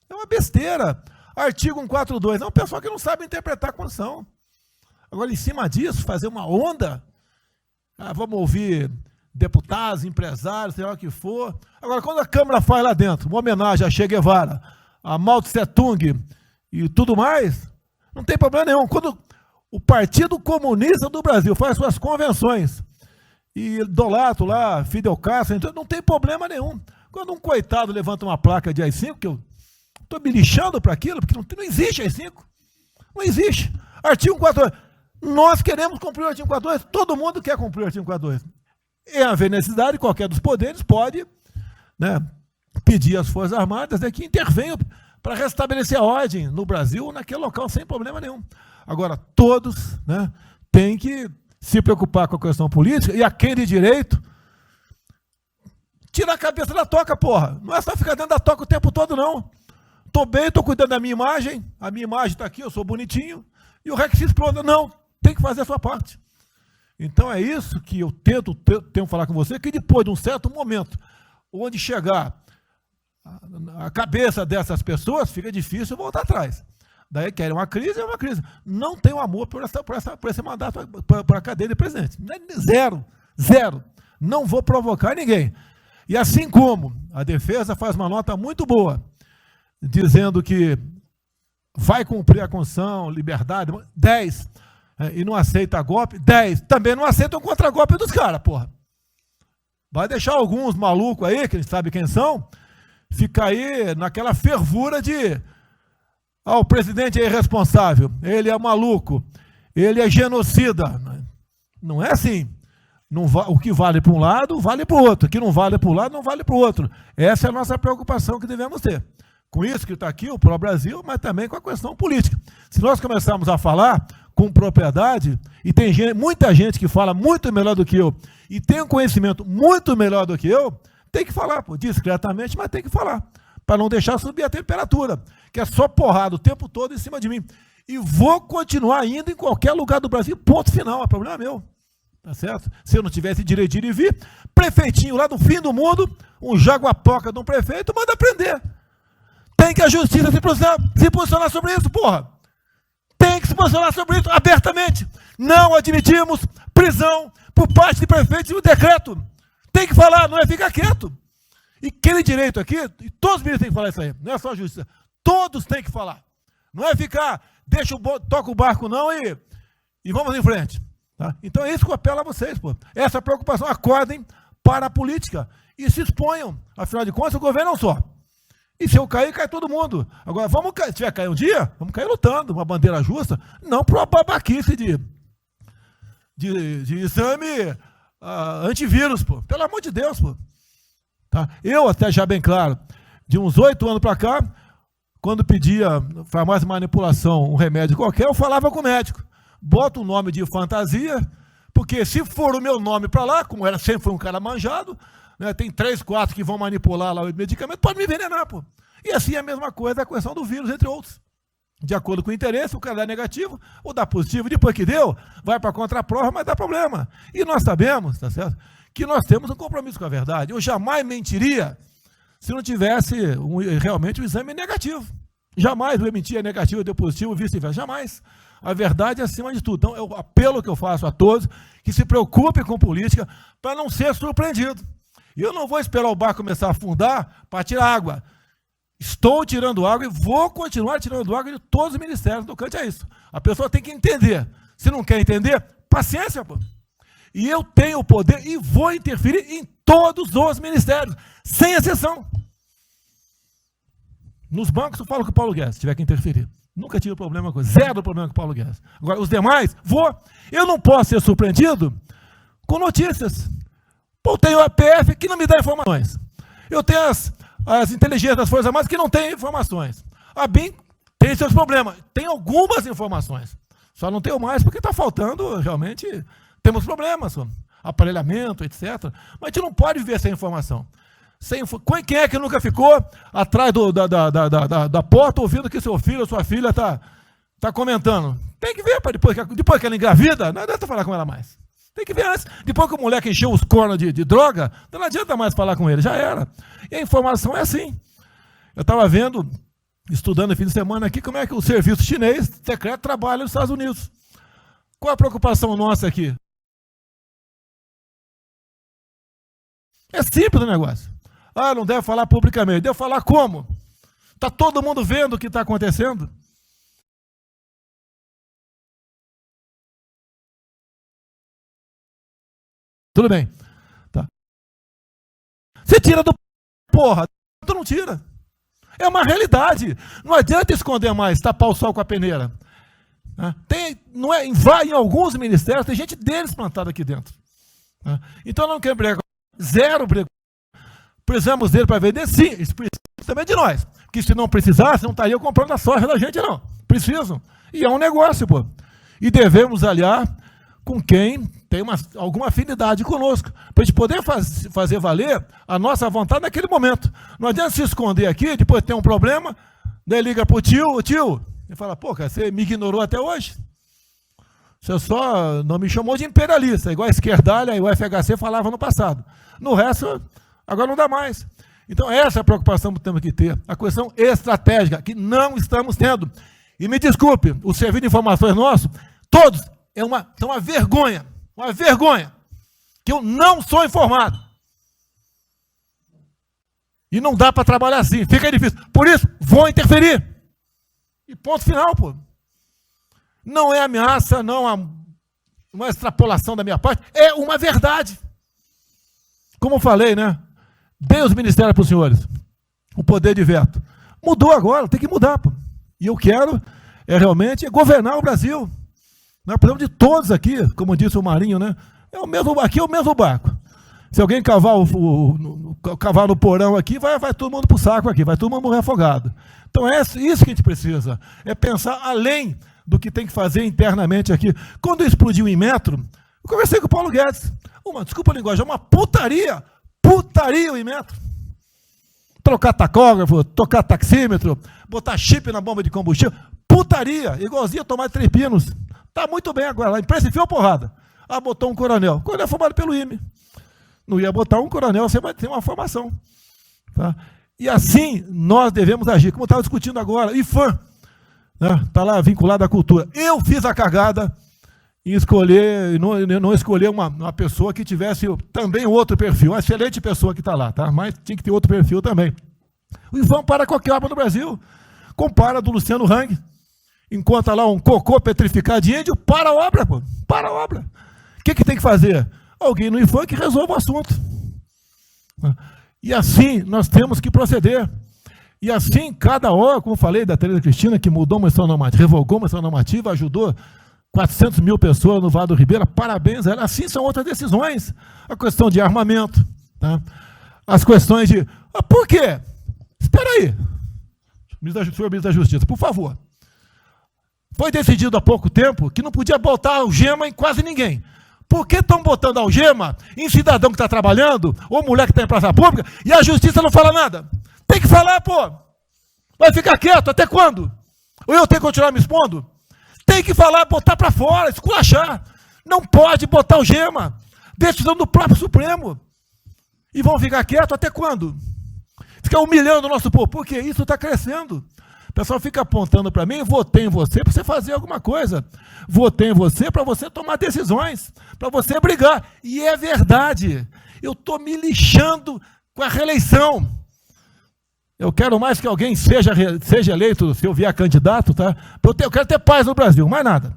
É uma besteira. Artigo 142. É um pessoal que não sabe interpretar a Constituição. Agora, em cima disso, fazer uma onda. Vamos ouvir deputados, empresários, sei lá o que for. Agora, quando a Câmara faz lá dentro uma homenagem a Che Guevara, a Mao Tse Tung e tudo mais, não tem problema nenhum. Quando o Partido Comunista do Brasil faz suas convenções e idolatra lá Fidel Castro, então não tem problema nenhum. Quando um coitado levanta uma placa de AI-5, que eu estou me lixando para aquilo, porque não existe AI-5. Não existe. Artigo 142. Nós queremos cumprir o artigo 142, todo mundo quer cumprir o artigo 142. Em haver necessidade, qualquer dos poderes pode, né, pedir às Forças Armadas, né, que intervenham para restabelecer a ordem no Brasil, naquele local, sem problema nenhum. Agora, todos, né, têm que se preocupar com a questão política, e a quem de direito, tira a cabeça da toca, porra. Não é só ficar dentro da toca o tempo todo, não. Estou bem, estou cuidando da minha imagem, a minha imagem está aqui, eu sou bonitinho, e o resto se exploda. Não, tem que fazer a sua parte. Então é isso que eu tento falar com você, que depois de um certo momento, onde chegar a cabeça dessas pessoas, fica difícil voltar atrás. Daí querem uma crise, é uma crise. Não tenho amor por esse mandato, por a cadeia de presidente. Zero, zero. Não vou provocar ninguém. E assim como a defesa faz uma nota muito boa, dizendo que vai cumprir a Constituição, liberdade, 10, e não aceita golpe, 10, também não aceitam o contragolpe dos caras, porra. Vai deixar alguns malucos aí, que a gente sabe quem são, ficar aí naquela fervura de o presidente é irresponsável, ele é maluco, ele é genocida. Não é assim. Não o que vale para um lado, vale para o outro. O que não vale para um lado, não vale para o outro. Essa é a nossa preocupação que devemos ter. Com isso que está aqui, o pró-Brasil, mas também com a questão política. Se nós começarmos a falar com propriedade, e tem muita gente que fala muito melhor do que eu, e tem um conhecimento muito melhor do que eu, tem que falar, pô, discretamente, mas tem que falar, para não deixar subir a temperatura, que é só porrada o tempo todo em cima de mim. E vou continuar indo em qualquer lugar do Brasil, ponto final, é problema meu. Tá certo? Se eu não tivesse direito de ir e vir, prefeitinho lá do fim do mundo, um jaguapoca de um prefeito, manda prender. Tem que a justiça se posicionar sobre isso, porra. Tem que se posicionar sobre isso abertamente. Não admitimos prisão por parte de prefeitos e o decreto. Tem que falar, não é ficar quieto. E aquele direito aqui, e todos os ministros têm que falar isso aí, não é só a justiça. Todos têm que falar. Não é ficar, toca o barco não e vamos em frente. Tá? Então é isso que eu apelo a vocês, pô. Essa preocupação, acordem para a política e se exponham. Afinal de contas, o governo não só. E se eu cair, cai todo mundo. Agora, se tiver cair um dia, vamos cair lutando, uma bandeira justa, não para uma babaquice de exame antivírus, pô. Pelo amor de Deus, pô. Tá? Eu, até já bem claro, de uns 8 anos para cá, quando pedia farmácia de manipulação, um remédio qualquer, eu falava com o médico. Bota um nome de fantasia, porque se for o meu nome para lá, como sempre foi um cara manjado, né, tem 3, 4 que vão manipular lá o medicamento, pode me envenenar, pô. E assim é a mesma coisa a questão do vírus, entre outros. De acordo com o interesse, o cara dá negativo, ou dá positivo, depois que deu, vai para a contraprova, mas dá problema. E nós sabemos, tá certo, que nós temos um compromisso com a verdade. Eu jamais mentiria se não tivesse realmente um exame negativo. Jamais eu mentia negativo, deu positivo, vice-versa, jamais. A verdade é acima de tudo. Então, é o apelo que eu faço a todos que se preocupem com política para não ser surpreendido. E eu não vou esperar o barco começar a afundar para tirar água. Estou tirando água e vou continuar tirando água de todos os ministérios. No cante é isso. A pessoa tem que entender. Se não quer entender, paciência, pô. E eu tenho o poder e vou interferir em todos os ministérios, sem exceção. Nos bancos eu falo com o Paulo Guedes, se tiver que interferir. Nunca tive problema com zero problema com o Paulo Guedes. Agora, os demais, eu não posso ser surpreendido com notícias. Pô, eu tenho a PF que não me dá informações. Eu tenho as inteligências das Forças Armadas que não têm informações. A BIM tem seus problemas. Tem algumas informações. Só não tenho mais porque está faltando, realmente, temos problemas. Aparelhamento, etc. Mas a gente não pode viver sem informação. Quem é que nunca ficou atrás da porta ouvindo que seu filho ou sua filha está está comentando. Tem que ver, para depois que ela engravida, não adianta falar com ela mais. Tem que ver antes. Depois que o moleque encheu os cornos de droga, não adianta mais falar com ele, já era. E a informação é assim. Eu estava vendo, estudando no fim de semana aqui, como é que o serviço chinês secreto trabalha nos Estados Unidos. Qual a preocupação nossa aqui? É simples o negócio. Ah, não deve falar publicamente. Deve falar como? Está todo mundo vendo o que está acontecendo? Tudo bem. Tá. Você tira do porra, tu não tira. É uma realidade. Não adianta esconder mais, tapar o sol com a peneira. Vai em alguns ministérios, tem gente deles plantada aqui dentro. Então não quer brigar. Zero briga. Precisamos dele para vender? Sim, eles precisam também de nós. Porque se não precisasse, não estariam comprando a soja da gente, não. Precisam. E é um negócio, pô. E devemos aliar com quem tem alguma afinidade conosco, para a gente poder fazer valer a nossa vontade naquele momento. Não adianta se esconder aqui, depois tem um problema, daí liga para o tio, e fala, pô, cara, você me ignorou até hoje? Você só não me chamou de imperialista, igual a esquerdalha e o FHC falava no passado. No resto, agora não dá mais. Então, essa é a preocupação que temos que ter, a questão estratégica, que não estamos tendo. E me desculpe, o serviço de informações nosso, todos, são uma vergonha, que eu não sou informado. E não dá para trabalhar assim, fica difícil. Por isso, vou interferir. E ponto final, pô. Não é ameaça, não é uma extrapolação da minha parte, é uma verdade. Como eu falei, né? Dei os ministérios para os senhores, o poder de veto. Mudou agora, tem que mudar, pô. E eu quero realmente governar o Brasil. Nós precisamos de todos aqui, como disse o Marinho, né? Aqui é o mesmo barco. Se alguém cavar no porão aqui, vai todo mundo para o saco aqui, vai todo mundo morrer afogado. Então é isso que a gente precisa, é pensar além do que tem que fazer internamente aqui. Quando explodiu em Metro, eu conversei com o Paulo Guedes. Desculpa a linguagem, é uma putaria o Inmetro. Trocar tacógrafo, trocar taxímetro, botar chip na bomba de combustível, putaria, igualzinho a tomar 3 pinos. Está muito bem agora, a imprensa enfiou porrada. Botou um coronel. O coronel é formado pelo IME. Não ia botar um coronel sem uma formação. Tá? E assim nós devemos agir, como eu estava discutindo agora. IFAM, está lá vinculado à cultura. Eu fiz a cagada em escolher, não escolher uma pessoa que tivesse também outro perfil. Uma excelente pessoa que está lá, tá? Mas tinha que ter outro perfil também. O IFAM para qualquer obra no Brasil. Compara do Luciano Hang. Encontra lá um cocô petrificado de índio, para a obra, pô. Para a obra. O que tem que fazer? Alguém no IFAM que resolva o assunto. E assim nós temos que proceder. E assim, cada hora, como eu falei da Tereza Cristina, que mudou uma instituição normativa, revogou uma instituição normativa, ajudou 400 mil pessoas no Vale do Ribeira, parabéns a ela. Assim são outras decisões. A questão de armamento, tá? As questões de... por quê? Espera aí. Senhor ministro da Justiça, por favor. Foi decidido há pouco tempo que não podia botar algema em quase ninguém. Por que estão botando algema em cidadão que está trabalhando, ou mulher que está em praça pública, e a justiça não fala nada? Tem que falar, pô. Vai ficar quieto, até quando? Ou eu tenho que continuar me expondo? Tem que falar, botar para fora, esculachar. Não pode botar algema. Decisão do próprio Supremo. E vão ficar quietos até quando? Ficar humilhando o nosso povo. Porque isso está crescendo. O pessoal fica apontando para mim, votei em você para você fazer alguma coisa. Votei em você para você tomar decisões, para você brigar. E é verdade. Eu estou me lixando com a reeleição. Eu quero mais que alguém seja eleito, se eu vier candidato, tá? Eu quero ter paz no Brasil, mais nada.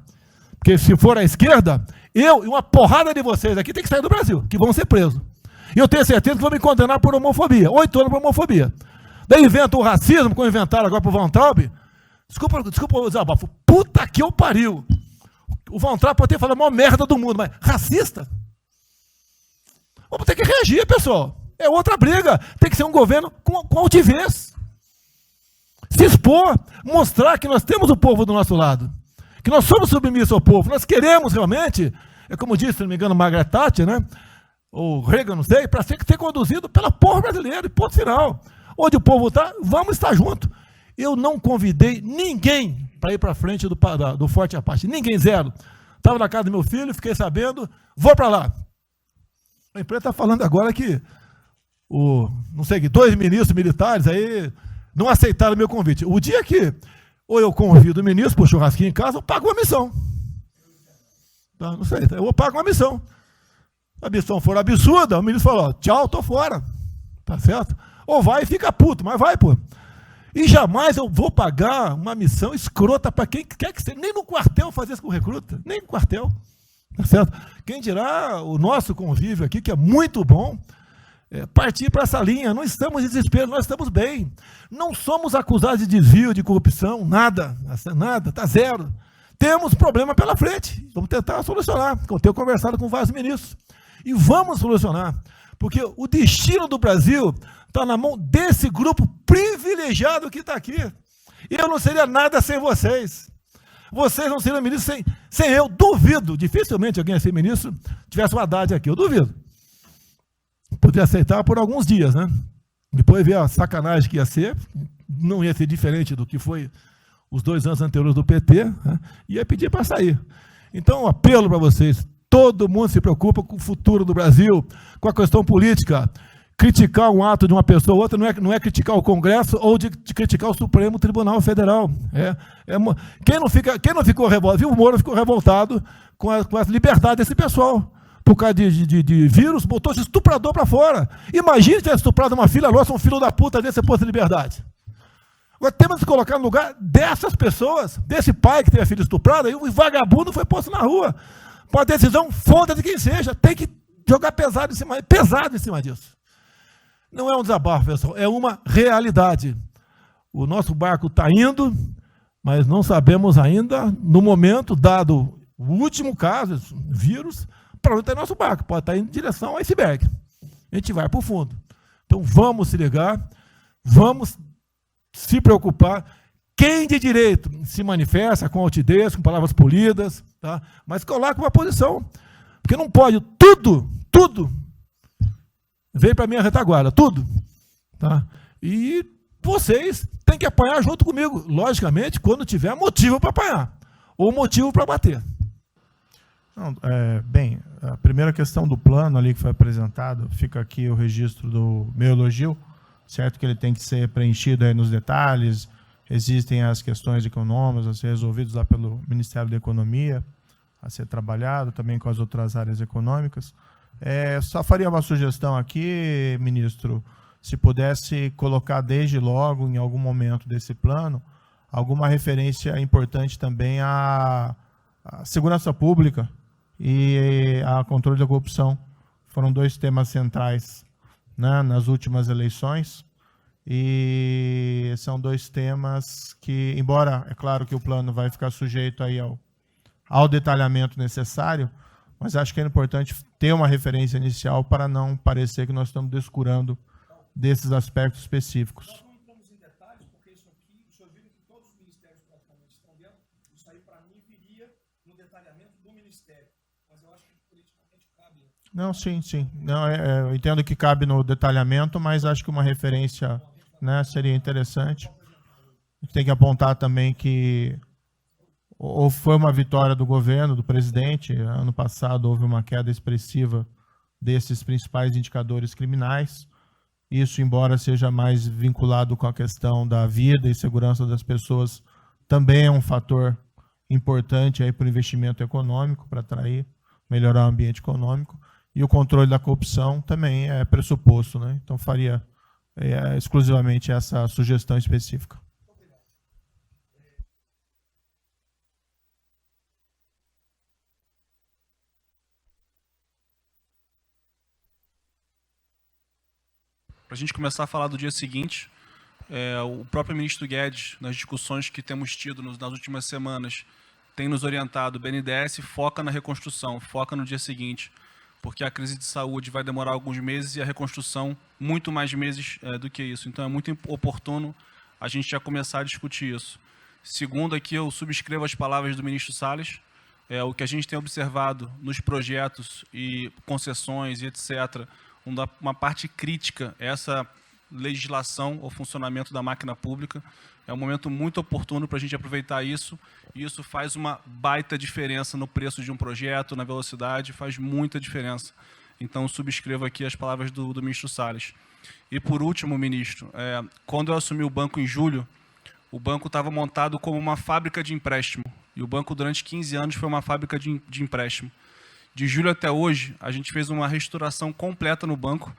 Porque se for a esquerda, eu e uma porrada de vocês aqui tem que sair do Brasil, que vão ser presos. E eu tenho certeza que vão me condenar por homofobia. 8 anos por homofobia. Daí inventam o racismo, como inventaram agora para o Von Traub. Desculpa o desabafo. Puta que eu pariu. O Von Traub pode ter falado a maior merda do mundo, mas racista? Vamos ter que reagir, pessoal. É outra briga. Tem que ser um governo com altivez. Se expor, mostrar que nós temos o povo do nosso lado. Que nós somos submissos ao povo. Nós queremos realmente, é como disse, se não me engano, Margaret Thatcher, né? Ou Reagan, não sei, para ser conduzido pela povo brasileiro, e ponto final. Onde o povo está, vamos estar junto. Eu não convidei ninguém para ir para frente do Forte Apache. Ninguém, zero. Estava na casa do meu filho, fiquei sabendo, vou para lá. A imprensa está falando agora que não sei que 2 ministros militares aí não aceitaram o meu convite. O dia que ou eu convido o ministro para o churrasquinho em casa, eu pago uma missão. Tá? Não sei, eu pago uma missão. Se a missão for absurda, o ministro falou, tchau, tô fora. Tá certo? Ou vai e fica puto, mas vai, pô. E jamais eu vou pagar uma missão escrota para quem quer que seja. Nem no quartel fazer isso com recruta. Nem no quartel. Tá certo? Quem dirá o nosso convívio aqui, que é muito bom, partir para essa linha. Não estamos em desespero, nós estamos bem. Não somos acusados de desvio, de corrupção, nada. Nada, está zero. Temos problema pela frente. Vamos tentar solucionar. Eu tenho conversado com vários ministros. E vamos solucionar. Porque o destino do Brasil está na mão desse grupo privilegiado que está aqui. E eu não seria nada sem vocês. Vocês não seriam ministros sem eu. Duvido. Dificilmente alguém ia ser ministro tivesse uma Haddad aqui. Eu duvido. Poderia aceitar por alguns dias, né? Depois ver a sacanagem que ia ser. Não ia ser diferente do que foi os 2 anos anteriores do PT. Né? Ia pedir para sair. Então, um apelo para vocês. Todo mundo se preocupa com o futuro do Brasil, com a questão política. Criticar um ato de uma pessoa ou outra não é criticar o Congresso ou de criticar o Supremo Tribunal Federal. Quem não ficou revoltado, viu? O Moro ficou revoltado com a liberdade desse pessoal. Por causa de vírus, botou esse estuprador para fora. Imagine ter estuprado uma filha nossa, um filho da puta desse posto de liberdade. Agora temos que colocar no lugar dessas pessoas, desse pai que teve a filha estuprada, e o vagabundo foi posto na rua. Uma decisão foda de quem seja, tem que jogar pesado em cima disso. Não é um desabafo, pessoal, é uma realidade. O nosso barco está indo, mas não sabemos ainda, no momento, dado o último caso, vírus, para onde está nosso barco. Pode estar indo em direção ao iceberg. A gente vai para o fundo. Então vamos se ligar, vamos se preocupar. Quem de direito se manifesta com altidez, com palavras polidas, tá? Mas coloca uma posição. Porque não pode, tudo veio para a minha retaguarda, tudo. Tá? E vocês têm que apanhar junto comigo, logicamente, quando tiver motivo para apanhar, ou motivo para bater. Não, bem, a primeira questão do plano ali que foi apresentado, fica aqui o registro do meu elogio, certo que ele tem que ser preenchido aí nos detalhes, existem as questões econômicas a ser resolvidas lá pelo Ministério da Economia, a ser trabalhado também com as outras áreas econômicas. Só faria uma sugestão aqui, ministro, se pudesse colocar desde logo, em algum momento desse plano, alguma referência importante também à segurança pública e a controle da corrupção. Foram 2 temas centrais, né, nas últimas eleições, e são 2 temas que, embora é claro que o plano vai ficar sujeito aí ao detalhamento necessário, mas acho que é importante ter uma referência inicial para não parecer que nós estamos descurando desses aspectos específicos. Nós não entramos em detalhes, porque isso aqui, o senhor viu que todos os ministérios praticamente estão dentro, isso aí para mim viria no detalhamento do ministério, mas eu acho que politicamente cabe. Não, sim. Não, eu entendo que cabe no detalhamento, mas acho que uma referência, né, seria interessante. A gente tem que apontar também que foi uma vitória do governo, do presidente. Ano passado houve uma queda expressiva desses principais indicadores criminais. Isso, embora seja mais vinculado com a questão da vida e segurança das pessoas, também é um fator importante para o investimento econômico, para atrair, melhorar o ambiente econômico. E o controle da corrupção também é pressuposto, né? Então faria exclusivamente essa sugestão específica. Para a gente começar a falar do dia seguinte, o próprio ministro Guedes, nas discussões que temos tido nas últimas semanas, tem nos orientado: o BNDES foca na reconstrução, foca no dia seguinte, porque a crise de saúde vai demorar alguns meses e a reconstrução muito mais meses do que isso. Então é muito oportuno a gente já começar a discutir isso. Segundo, aqui eu subscrevo as palavras do ministro Salles. O que a gente tem observado nos projetos e concessões e etc., uma parte crítica, essa legislação ou funcionamento da máquina pública. É um momento muito oportuno para a gente aproveitar isso, e isso faz uma baita diferença no preço de um projeto, na velocidade, faz muita diferença. Então, subscrevo aqui as palavras do ministro Salles. E, por último, ministro, quando eu assumi o banco em julho, o banco estava montado como uma fábrica de empréstimo, e o banco, durante 15 anos, foi uma fábrica de empréstimo. De julho até hoje, a gente fez uma reestruturação completa no banco,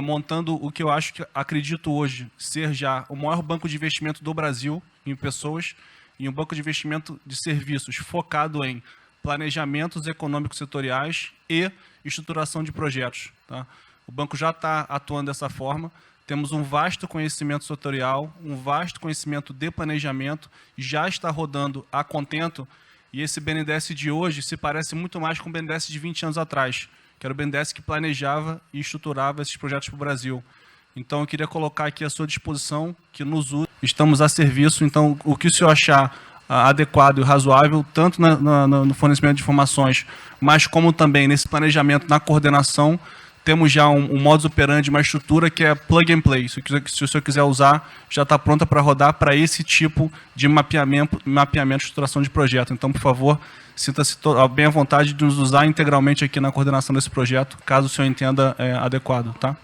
montando o que eu acredito hoje ser já o maior banco de investimento do Brasil em pessoas, e um banco de investimento de serviços focado em planejamentos econômicos setoriais e estruturação de projetos. Tá? O banco já está atuando dessa forma, temos um vasto conhecimento setorial, um vasto conhecimento de planejamento, já está rodando a contento, e esse BNDES de hoje se parece muito mais com o BNDES de 20 anos atrás, que era o BNDES que planejava e estruturava esses projetos para o Brasil. Então, eu queria colocar aqui à sua disposição, que nos usa, estamos a serviço. Então, o que o senhor achar adequado e razoável, tanto no fornecimento de informações, mas como também nesse planejamento, na coordenação, temos já um modus operandi, uma estrutura que é plug and play. Se o senhor quiser usar, já está pronta para rodar para esse tipo de mapeamento e estruturação de projeto. Então, por favor, sinta-se bem à vontade de nos usar integralmente aqui na coordenação desse projeto, caso o senhor entenda adequado. Tá?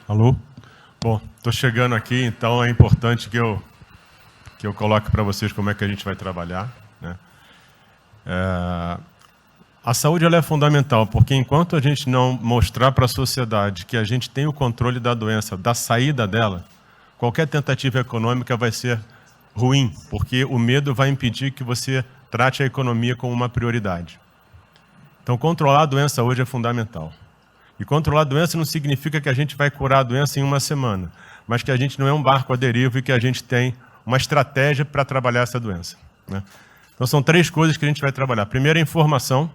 Alô? Bom, estou chegando aqui, então é importante que eu coloque para vocês como é que a gente vai trabalhar. Né? A saúde ela é fundamental, porque enquanto a gente não mostrar para a sociedade que a gente tem o controle da doença, da saída dela, qualquer tentativa econômica vai ser ruim, porque o medo vai impedir que você trate a economia como uma prioridade. Então, controlar a doença hoje é fundamental. E controlar a doença não significa que a gente vai curar a doença em uma semana, mas que a gente não é um barco à deriva e que a gente tem uma estratégia para trabalhar essa doença. Né? Então, são 3 coisas que a gente vai trabalhar. Primeiro, a informação,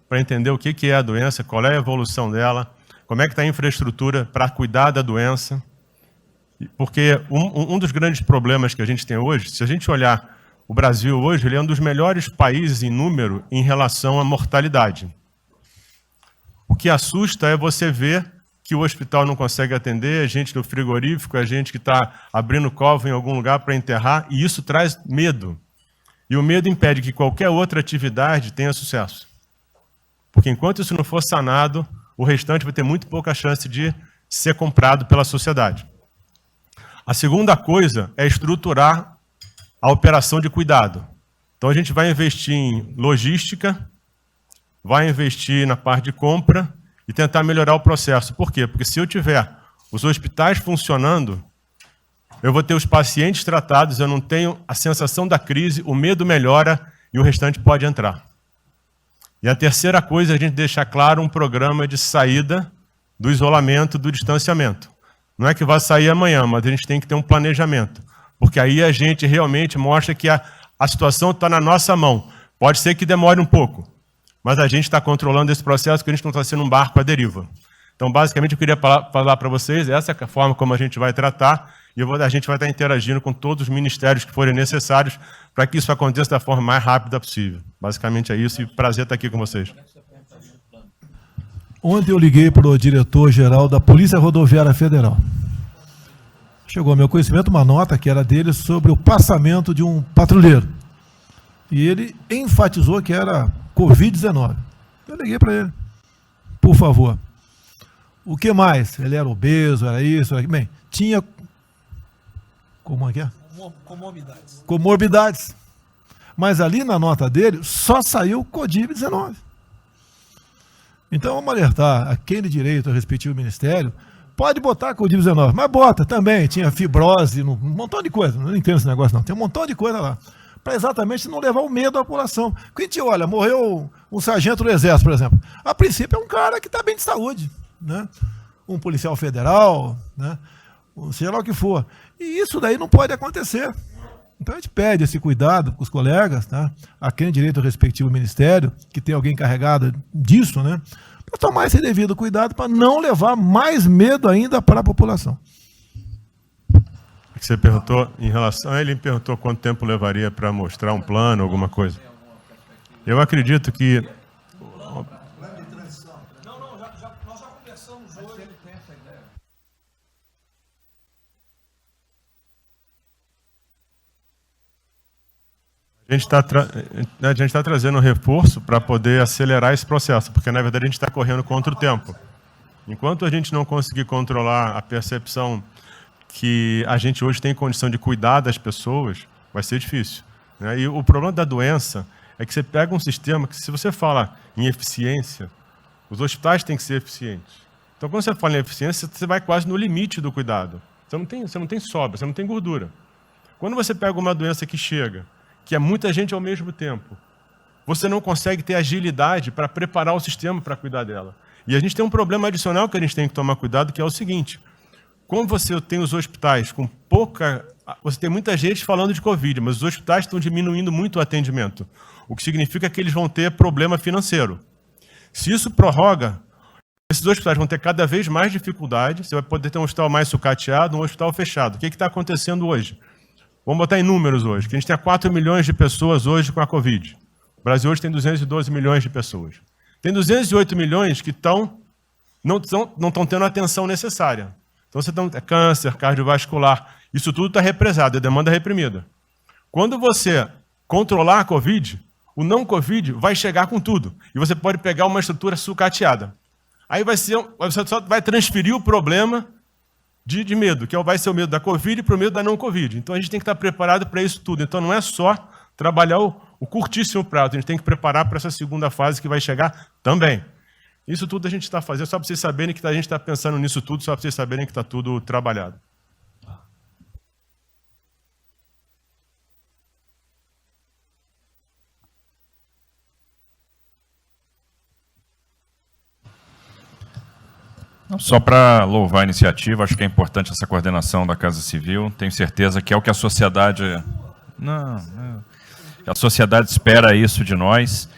para entender o que é a doença, qual é a evolução dela, como é que está a infraestrutura para cuidar da doença. Porque um dos grandes problemas que a gente tem hoje, se a gente olhar o Brasil hoje, ele é um dos melhores países em número em relação à mortalidade. O que assusta é você ver que o hospital não consegue atender, a gente do frigorífico, a gente que está abrindo cova em algum lugar para enterrar, e isso traz medo. E o medo impede que qualquer outra atividade tenha sucesso. Porque enquanto isso não for sanado, o restante vai ter muito pouca chance de ser comprado pela sociedade. A segunda coisa é estruturar a operação de cuidado. Então a gente vai investir em logística, vai investir na parte de compra e tentar melhorar o processo. Por quê? Porque se eu tiver os hospitais funcionando, eu vou ter os pacientes tratados, eu não tenho a sensação da crise, o medo melhora e o restante pode entrar. E a terceira coisa é a gente deixar claro um programa de saída do isolamento, do distanciamento. Não é que vai sair amanhã, mas a gente tem que ter um planejamento. Porque aí a gente realmente mostra que a situação está na nossa mão. Pode ser que demore um pouco, mas a gente está controlando esse processo, que a gente não está sendo um barco à deriva. Então, basicamente, eu queria falar para vocês, essa é a forma como a gente vai tratar, e a gente vai estar interagindo com todos os ministérios que forem necessários para que isso aconteça da forma mais rápida possível. Basicamente é isso, e prazer estar aqui com vocês. Ontem eu liguei para o diretor-geral da Polícia Rodoviária Federal. Chegou ao meu conhecimento uma nota que era dele sobre o passamento de um patrulheiro. E ele enfatizou que era Covid-19. Eu liguei para ele. Por favor. O que mais? Ele era obeso, era isso, era... Bem, tinha... Como é que é? Comorbidades. Comorbidades. Mas ali na nota dele só saiu Covid-19. Então vamos alertar a quem de direito ao respectivo ministério, pode botar Covid-19, mas bota também, tinha fibrose, um montão de coisa, não entendo esse negócio não, tem um montão de coisa lá, para exatamente não levar o medo à população. Porque a gente olha, morreu um sargento do Exército, por exemplo, a princípio é um cara que está bem de saúde, né? Um policial federal, né? Seja lá o que for. E isso daí não pode acontecer. Então a gente pede esse cuidado com os colegas, tá? A quem direito ao respectivo ministério, que tem alguém encarregado disso, né? Para tomar esse devido cuidado, para não levar mais medo ainda para a população. Você perguntou em relação... Ele me perguntou quanto tempo levaria para mostrar um plano, alguma coisa. Eu acredito que A gente está trazendo um reforço para poder acelerar esse processo, porque, na verdade, a gente está correndo contra o tempo. Enquanto a gente não conseguir controlar a percepção que a gente hoje tem condição de cuidar das pessoas, vai ser difícil, né? E o problema da doença é que você pega um sistema que, se você fala em eficiência, os hospitais têm que ser eficientes. Então, quando você fala em eficiência, você vai quase no limite do cuidado. Você não tem sobra, você não tem gordura. Quando você pega uma doença que chega, que é muita gente ao mesmo tempo, você não consegue ter agilidade para preparar o sistema para cuidar dela. E a gente tem um problema adicional que a gente tem que tomar cuidado, que é o seguinte: como você tem os hospitais com pouca... Você tem muita gente falando de Covid, mas os hospitais estão diminuindo muito o atendimento, o que significa que eles vão ter problema financeiro. Se isso prorroga, esses hospitais vão ter cada vez mais dificuldade, você vai poder ter um hospital mais sucateado, um hospital fechado. O que está acontecendo hoje? Vamos botar em números hoje, que a gente tem 4 milhões de pessoas hoje com a Covid. O Brasil hoje tem 212 milhões de pessoas. Tem 208 milhões que não estão tendo a atenção necessária. Então você tem câncer, cardiovascular, isso tudo está represado, é demanda reprimida. Quando você controlar a Covid, o não Covid vai chegar com tudo. E você pode pegar uma estrutura sucateada. Aí você só vai transferir o problema de medo, que vai ser o medo da Covid para o medo da não Covid. Então a gente tem que estar preparado para isso tudo. Então não é só trabalhar o curtíssimo prazo, a gente tem que preparar para essa segunda fase que vai chegar também. Isso tudo a gente está fazendo, só para vocês saberem que a gente está pensando nisso tudo, só para vocês saberem que está tudo trabalhado. Só para louvar a iniciativa, acho que é importante essa coordenação da Casa Civil. Tenho certeza que é o que a sociedade... A sociedade espera isso de nós.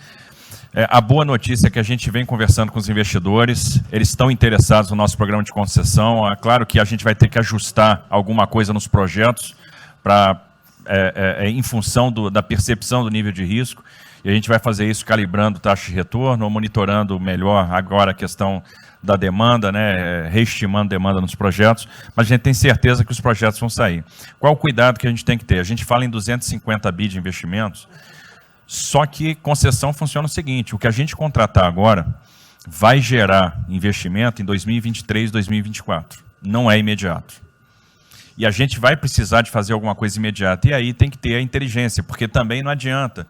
A boa notícia é que a gente vem conversando com os investidores, eles estão interessados no nosso programa de concessão. É claro que a gente vai ter que ajustar alguma coisa nos projetos em função da percepção do nível de risco, e a gente vai fazer isso calibrando taxa de retorno, monitorando melhor agora a questão da demanda, né, reestimando demanda nos projetos, mas a gente tem certeza que os projetos vão sair. Qual o cuidado que a gente tem que ter? A gente fala em 250 bi de investimentos, só que concessão funciona o seguinte: o que a gente contratar agora vai gerar investimento em 2023, 2024. Não é imediato. E a gente vai precisar de fazer alguma coisa imediata. E aí tem que ter a inteligência, porque também não adianta.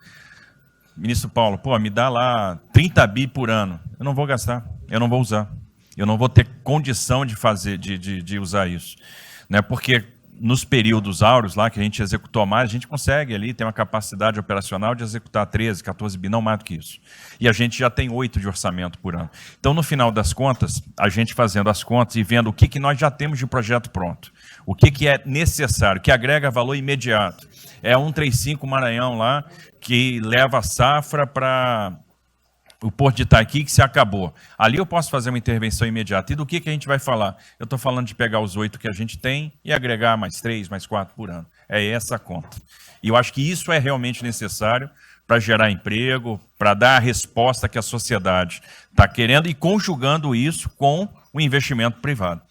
Ministro Paulo, me dá lá 30 bi por ano. Eu não vou gastar, eu não vou usar. Eu não vou ter condição de fazer, de usar isso. Né? Porque nos períodos áureos lá, que a gente executou mais, a gente consegue ali ter uma capacidade operacional de executar 13, 14 bi, não mais do que isso. E a gente já tem 8 de orçamento por ano. Então, no final das contas, a gente fazendo as contas e vendo o que nós já temos de projeto pronto, o que é necessário, que agrega valor imediato. É 135 Maranhão lá, que leva a safra para o Porto de Itaqui, que se acabou. Ali eu posso fazer uma intervenção imediata. E do que a gente vai falar? Eu estou falando de pegar os 8 que a gente tem e agregar mais 3, mais 4 por ano. É essa a conta. E eu acho que isso é realmente necessário para gerar emprego, para dar a resposta que a sociedade está querendo e conjugando isso com o investimento privado.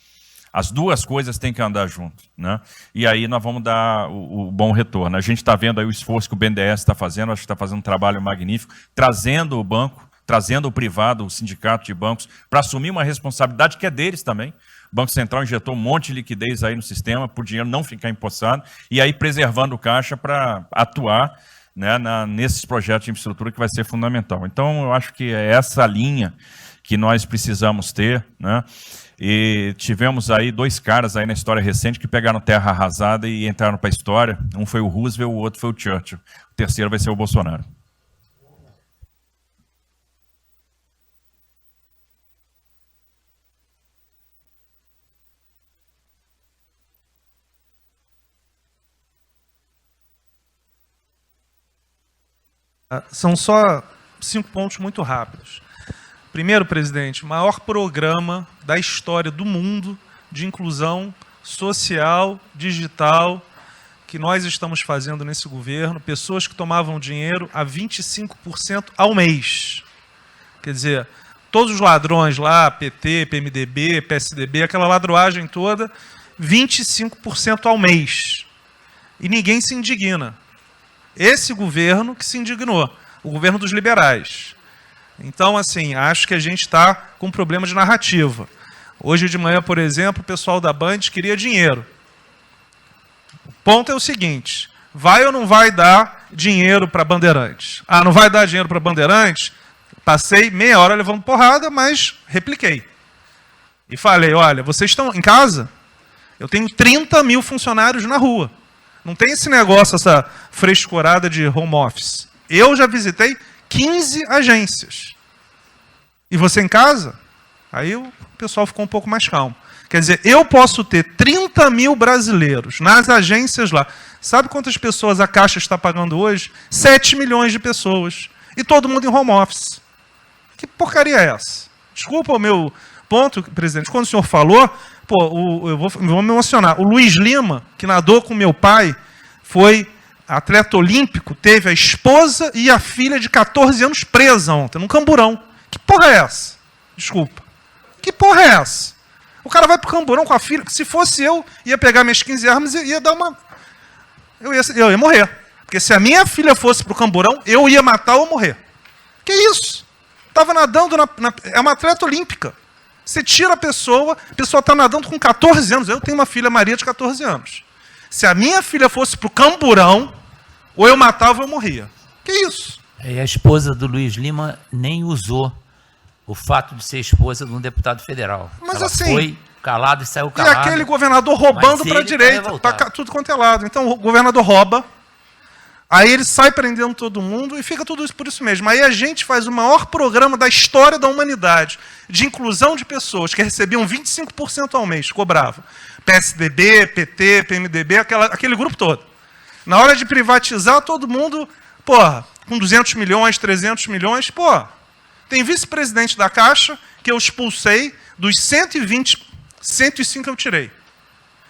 As duas coisas têm que andar junto, né? E aí nós vamos dar o bom retorno. A gente está vendo aí o esforço que o BNDES está fazendo, acho que está fazendo um trabalho magnífico, trazendo o banco, trazendo o privado, o sindicato de bancos, para assumir uma responsabilidade que é deles também. O Banco Central injetou um monte de liquidez aí no sistema, para o dinheiro não ficar empossado, e aí preservando o caixa para atuar, né, nesses projetos de infraestrutura que vai ser fundamental. Então, eu acho que é essa linha que nós precisamos ter, né? E tivemos aí 2 caras aí na história recente que pegaram terra arrasada e entraram para a história. Um foi o Roosevelt, o outro foi o Churchill. O terceiro vai ser o Bolsonaro. São só 5 pontos muito rápidos. Primeiro, presidente, o maior programa da história do mundo de inclusão social, digital, que nós estamos fazendo nesse governo, pessoas que tomavam dinheiro a 25% ao mês. Quer dizer, todos os ladrões lá, PT, PMDB, PSDB, aquela ladroagem toda, 25% ao mês. E ninguém se indigna. Esse governo que se indignou, o governo dos liberais. Então, assim, acho que a gente está com um problema de narrativa. Hoje de manhã, por exemplo, o pessoal da Band queria dinheiro. O ponto é o seguinte, vai ou não vai dar dinheiro para Bandeirantes? Ah, não vai dar dinheiro para Bandeirantes? Passei meia hora levando porrada, mas repliquei. E falei, olha, vocês estão em casa? Eu tenho 30 mil funcionários na rua. Não tem esse negócio, essa frescurada de home office. Eu já visitei 15 agências. E você em casa? Aí o pessoal ficou um pouco mais calmo. Quer dizer, eu posso ter 30 mil brasileiros nas agências lá. Sabe quantas pessoas a Caixa está pagando hoje? 7 milhões de pessoas. E todo mundo em home office. Que porcaria é essa? Desculpa o meu ponto, presidente. Quando o senhor falou, pô, eu vou me emocionar. O Luiz Lima, que nadou com meu pai, foi atleta olímpico, teve a esposa e a filha de 14 anos presa ontem, num camburão. Que porra é essa? Desculpa. Que porra é essa? O cara vai pro camburão com a filha. Se fosse eu, ia pegar minhas 15 armas e ia dar uma... Eu ia morrer. Porque se a minha filha fosse pro camburão, eu ia matar ou morrer. Que isso? Estava nadando, é uma atleta olímpica. Você tira a pessoa está nadando com 14 anos. Eu tenho uma filha, Maria, de 14 anos. Se a minha filha fosse pro camburão, ou eu matava ou eu morria. Que isso? E a esposa do Luiz Lima nem usou o fato de ser esposa de um deputado federal. Mas ela assim... foi calado e saiu calado. E aquele governador roubando para a direita, para tudo quanto é lado. Então o governador rouba, aí ele sai prendendo todo mundo e fica tudo isso por isso mesmo. Aí a gente faz o maior programa da história da humanidade de inclusão de pessoas que recebiam 25% ao mês, cobravam. PSDB, PT, PMDB, aquele grupo todo. Na hora de privatizar, todo mundo, porra, com 200 milhões, 300 milhões, porra. Tem vice-presidente da Caixa que eu expulsei, dos 120, 105 eu tirei.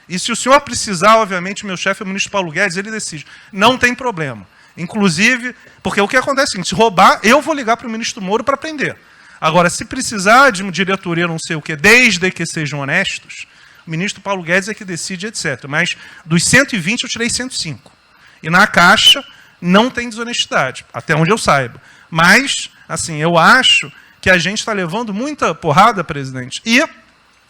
E se o senhor precisar, obviamente, o meu chefe é o ministro Paulo Guedes, ele decide. Não tem problema. Inclusive, porque o que acontece é o seguinte, se roubar, eu vou ligar para o ministro Moro para prender. Agora, se precisar de uma diretoria, não sei o quê, desde que sejam honestos, o ministro Paulo Guedes é que decide, etc. Mas dos 120 eu tirei 105. E na Caixa não tem desonestidade, até onde eu saiba. Mas, assim, eu acho que a gente está levando muita porrada, presidente. E,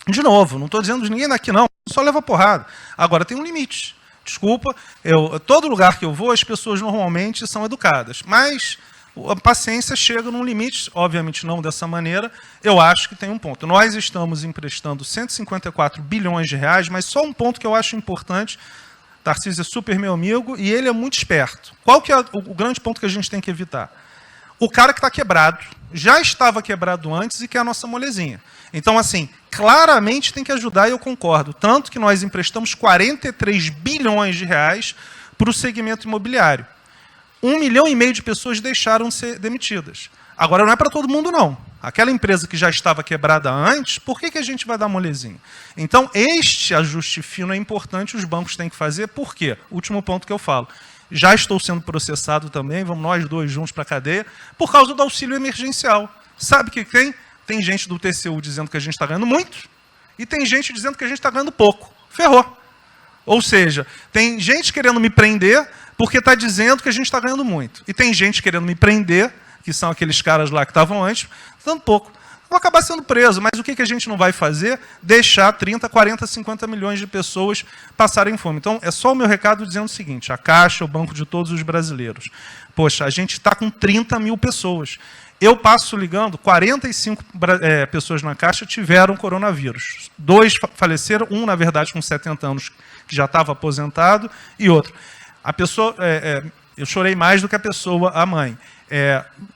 de novo, não estou dizendo de ninguém daqui, não. Só leva porrada. Agora, tem um limite. Desculpa, todo lugar que eu vou, as pessoas normalmente são educadas. Mas a paciência chega num limite, obviamente não dessa maneira. Eu acho que tem um ponto. Nós estamos emprestando 154 bilhões de reais, mas só um ponto que eu acho importante. Tarcísio é super meu amigo e ele é muito esperto. Qual que é o grande ponto que a gente tem que evitar? O cara que está quebrado, já estava quebrado antes e quer a nossa molezinha. Então, assim, claramente tem que ajudar e eu concordo. Tanto que nós emprestamos 43 bilhões de reais para o segmento imobiliário. 1,5 milhão de pessoas deixaram de ser demitidas. Agora, não é para todo mundo, não. Aquela empresa que já estava quebrada antes, por que a gente vai dar molezinha? Então, este ajuste fino é importante, os bancos têm que fazer. Por quê? Último ponto que eu falo. Já estou sendo processado também, vamos nós dois juntos para a cadeia, por causa do auxílio emergencial. Sabe o que tem? Tem gente do TCU dizendo que a gente está ganhando muito, e tem gente dizendo que a gente está ganhando pouco. Ferrou. Ou seja, tem gente querendo me prender porque está dizendo que a gente está ganhando muito. E tem gente querendo me prender, que são aqueles caras lá que estavam antes, dando pouco. Vou acabar sendo preso, mas o que a gente não vai fazer? Deixar 30, 40, 50 milhões de pessoas passarem fome. Então, é só o meu recado dizendo o seguinte, a Caixa, o banco de todos os brasileiros. Poxa, a gente está com 30 mil pessoas. Eu passo ligando, 45 pessoas na Caixa tiveram coronavírus. 2 faleceram, um, na verdade, com 70 anos, que já estava aposentado, e outro. A pessoa, eu chorei mais do que a pessoa, a mãe.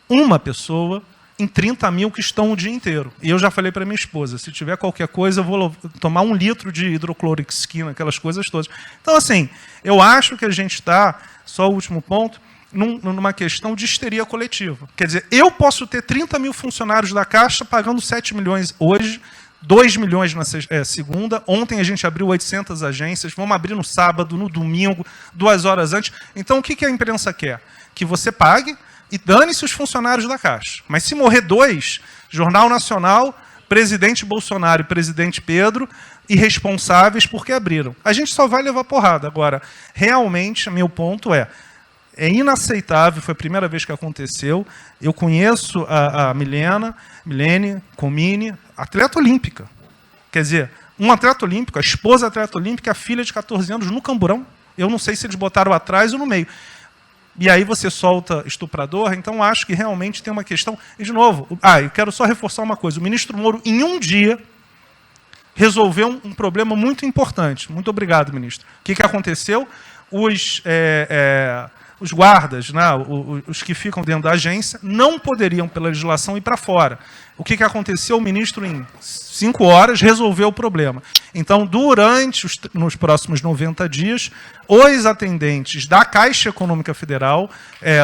Uma pessoa em 30 mil que estão o dia inteiro. E eu já falei para minha esposa, se tiver qualquer coisa, eu vou tomar 1 litro de hidrocloroquina, aquelas coisas todas. Então, assim, eu acho que a gente está, só o último ponto, numa questão de histeria coletiva. Quer dizer, eu posso ter 30 mil funcionários da Caixa pagando 7 milhões hoje, 2 milhões na segunda, ontem a gente abriu 800 agências, vamos abrir no sábado, no domingo, 2 horas antes. Então, o que a imprensa quer? Que você pague, E dane-se os funcionários da Caixa. Mas se morrer 2, Jornal Nacional, presidente Bolsonaro e presidente Pedro, irresponsáveis porque abriram. A gente só vai levar porrada. Agora, realmente, meu ponto é inaceitável, foi a primeira vez que aconteceu. Eu conheço a Milene Comini, atleta olímpica. Quer dizer, um atleta olímpico, a esposa atleta olímpica, a filha de 14 anos no camburão. Eu não sei se eles botaram atrás ou no meio. E aí você solta estuprador, então acho que realmente tem uma questão. E, de novo, eu quero só reforçar uma coisa. O ministro Moro, em um dia, resolveu um problema muito importante. Muito obrigado, ministro. O que aconteceu? Os guardas, né, os que ficam dentro da agência, não poderiam, pela legislação, ir para fora. O que aconteceu? O ministro, em 5 horas, resolveu o problema. Então, nos próximos 90 dias, os atendentes da Caixa Econômica Federal,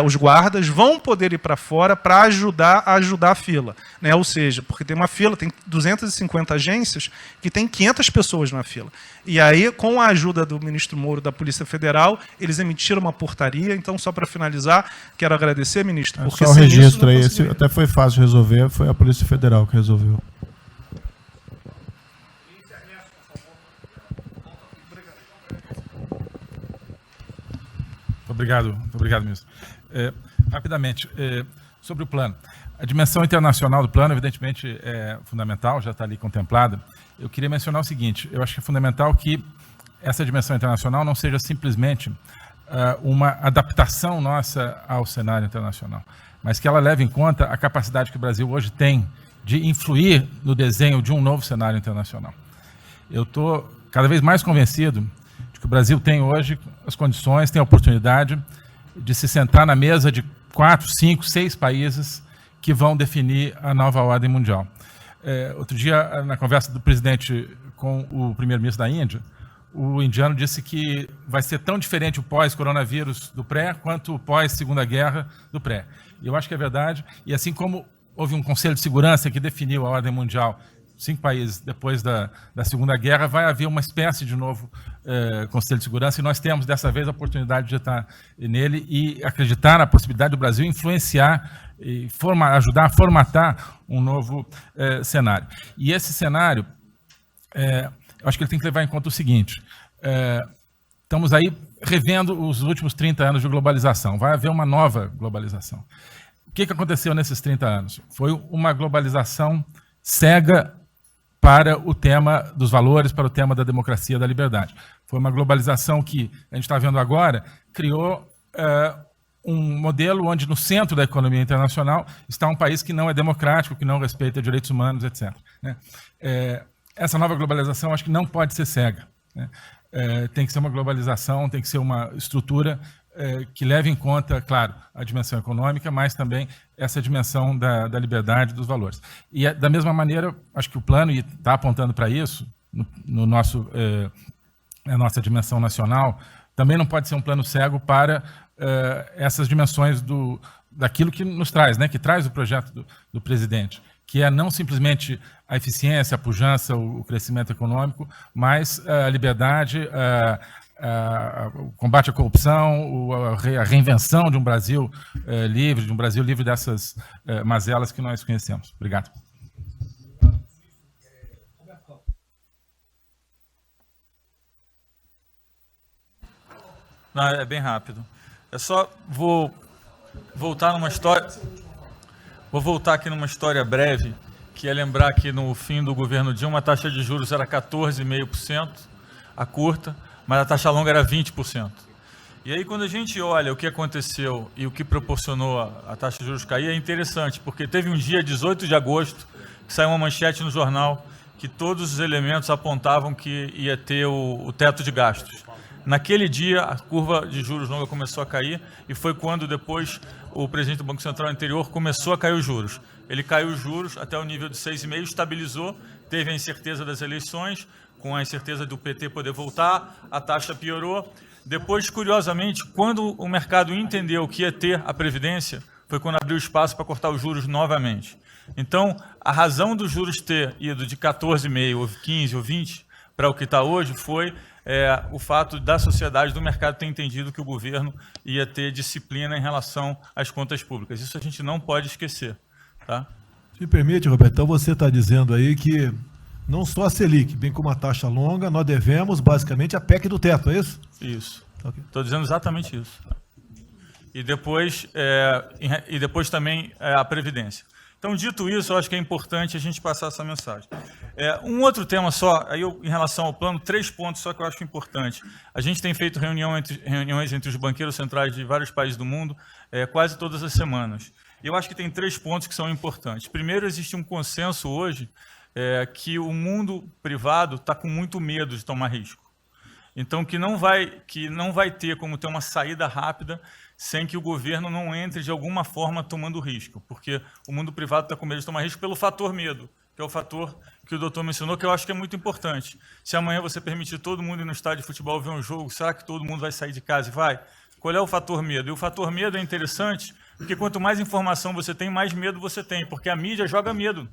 os guardas, vão poder ir para fora para ajudar a fila. Né? Ou seja, porque tem uma fila, tem 250 agências que tem 500 pessoas na fila. E aí, com a ajuda do ministro Moro da Polícia Federal, eles emitiram uma portaria. Então, só para finalizar, quero agradecer, ministro. Porque só o registro aí, esse até foi fácil de resolver, foi a Polícia Federal que resolveu. Muito obrigado, ministro. Rapidamente, sobre o plano. A dimensão internacional do plano, evidentemente, é fundamental, já está ali contemplada. Eu queria mencionar o seguinte, eu acho que é fundamental que essa dimensão internacional não seja simplesmente uma adaptação nossa ao cenário internacional, mas que ela leve em conta a capacidade que o Brasil hoje tem de influir no desenho de um novo cenário internacional. Eu estou cada vez mais convencido de que o Brasil tem hoje as condições, tem a oportunidade de se sentar na mesa de 4, 5, 6 países que vão definir a nova ordem mundial. Outro dia, na conversa do presidente com o primeiro-ministro da Índia, o indiano disse que vai ser tão diferente o pós-coronavírus do pré quanto o pós-Segunda Guerra do pré. E eu acho que é verdade. E assim como houve um Conselho de Segurança que definiu a ordem mundial, 5 países depois da Segunda Guerra, vai haver uma espécie de novo Conselho de Segurança, e nós temos, dessa vez, a oportunidade de estar nele e acreditar na possibilidade do Brasil influenciar e ajudar a formatar um novo cenário. E esse cenário, eu acho que ele tem que levar em conta o seguinte, estamos aí revendo os últimos 30 anos de globalização, vai haver uma nova globalização. O que aconteceu nesses 30 anos? Foi uma globalização cega para o tema dos valores, para o tema da democracia e da liberdade. Foi uma globalização que, a gente está vendo agora, criou um modelo onde no centro da economia internacional está um país que não é democrático, que não respeita direitos humanos, etc. Né? Essa nova globalização acho que não pode ser cega. Né? Tem que ser uma globalização, tem que ser uma estrutura que leve em conta, claro, a dimensão econômica, mas também essa dimensão da liberdade, dos valores. E da mesma maneira, acho que o plano está apontando para isso, na nossa dimensão nacional, também não pode ser um plano cego para essas dimensões daquilo que nos traz, né, que traz o projeto do presidente, que é não simplesmente a eficiência, a pujança, o crescimento econômico, mas a liberdade, o combate à corrupção, a reinvenção de um Brasil livre, de um Brasil livre dessas mazelas que nós conhecemos. Obrigado. Não, é bem rápido. Eu só vou voltar numa história. Vou voltar aqui numa história breve, que é lembrar que no fim do governo Dilma a taxa de juros era 14,5%, a curta, mas a taxa longa era 20%. E aí, quando a gente olha o que aconteceu e o que proporcionou a taxa de juros cair, é interessante, porque teve um dia, 18 de agosto, que saiu uma manchete no jornal que todos os elementos apontavam que ia ter o teto de gastos. Naquele dia, a curva de juros longa começou a cair e foi quando depois o presidente do Banco Central anterior começou a cair os juros. Ele caiu os juros até o nível de 6,5%, estabilizou, teve a incerteza das eleições, com a incerteza do PT poder voltar, a taxa piorou. Depois, curiosamente, quando o mercado entendeu que ia ter a Previdência, foi quando abriu espaço para cortar os juros novamente. Então, a razão dos juros ter ido de 14,5% ou 15% ou 20% para o que está hoje foi o fato da sociedade, do mercado ter entendido que o governo ia ter disciplina em relação às contas públicas. Isso a gente não pode esquecer. Tá? Se me permite, Roberto, então você está dizendo aí que não só a Selic, bem como a taxa longa, nós devemos basicamente a PEC do teto, é isso? Isso. Okay. Estou dizendo exatamente isso. E depois também a Previdência. Então, dito isso, eu acho que é importante a gente passar essa mensagem. Um outro tema só, em relação ao plano, 3 pontos só que eu acho importante. A gente tem feito reuniões entre os banqueiros centrais de vários países do mundo quase todas as semanas. E eu acho que tem 3 pontos que são importantes. Primeiro, existe um consenso hoje que o mundo privado está com muito medo de tomar risco. Então, que não vai ter como ter uma saída rápida sem que o governo não entre de alguma forma tomando risco, porque o mundo privado está com medo de tomar risco pelo fator medo, que é o fator que o doutor mencionou, que eu acho que é muito importante. Se amanhã você permitir todo mundo ir no estádio de futebol ver um jogo, será que todo mundo vai sair de casa e vai? Qual é o fator medo? E o fator medo é interessante, porque quanto mais informação você tem, mais medo você tem, porque a mídia joga medo.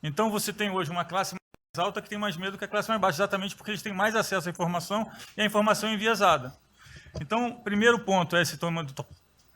Então você tem hoje uma classe mais alta que tem mais medo que a classe mais baixa, exatamente porque eles têm mais acesso à informação e a informação é enviesada. Então, o primeiro ponto é esse tema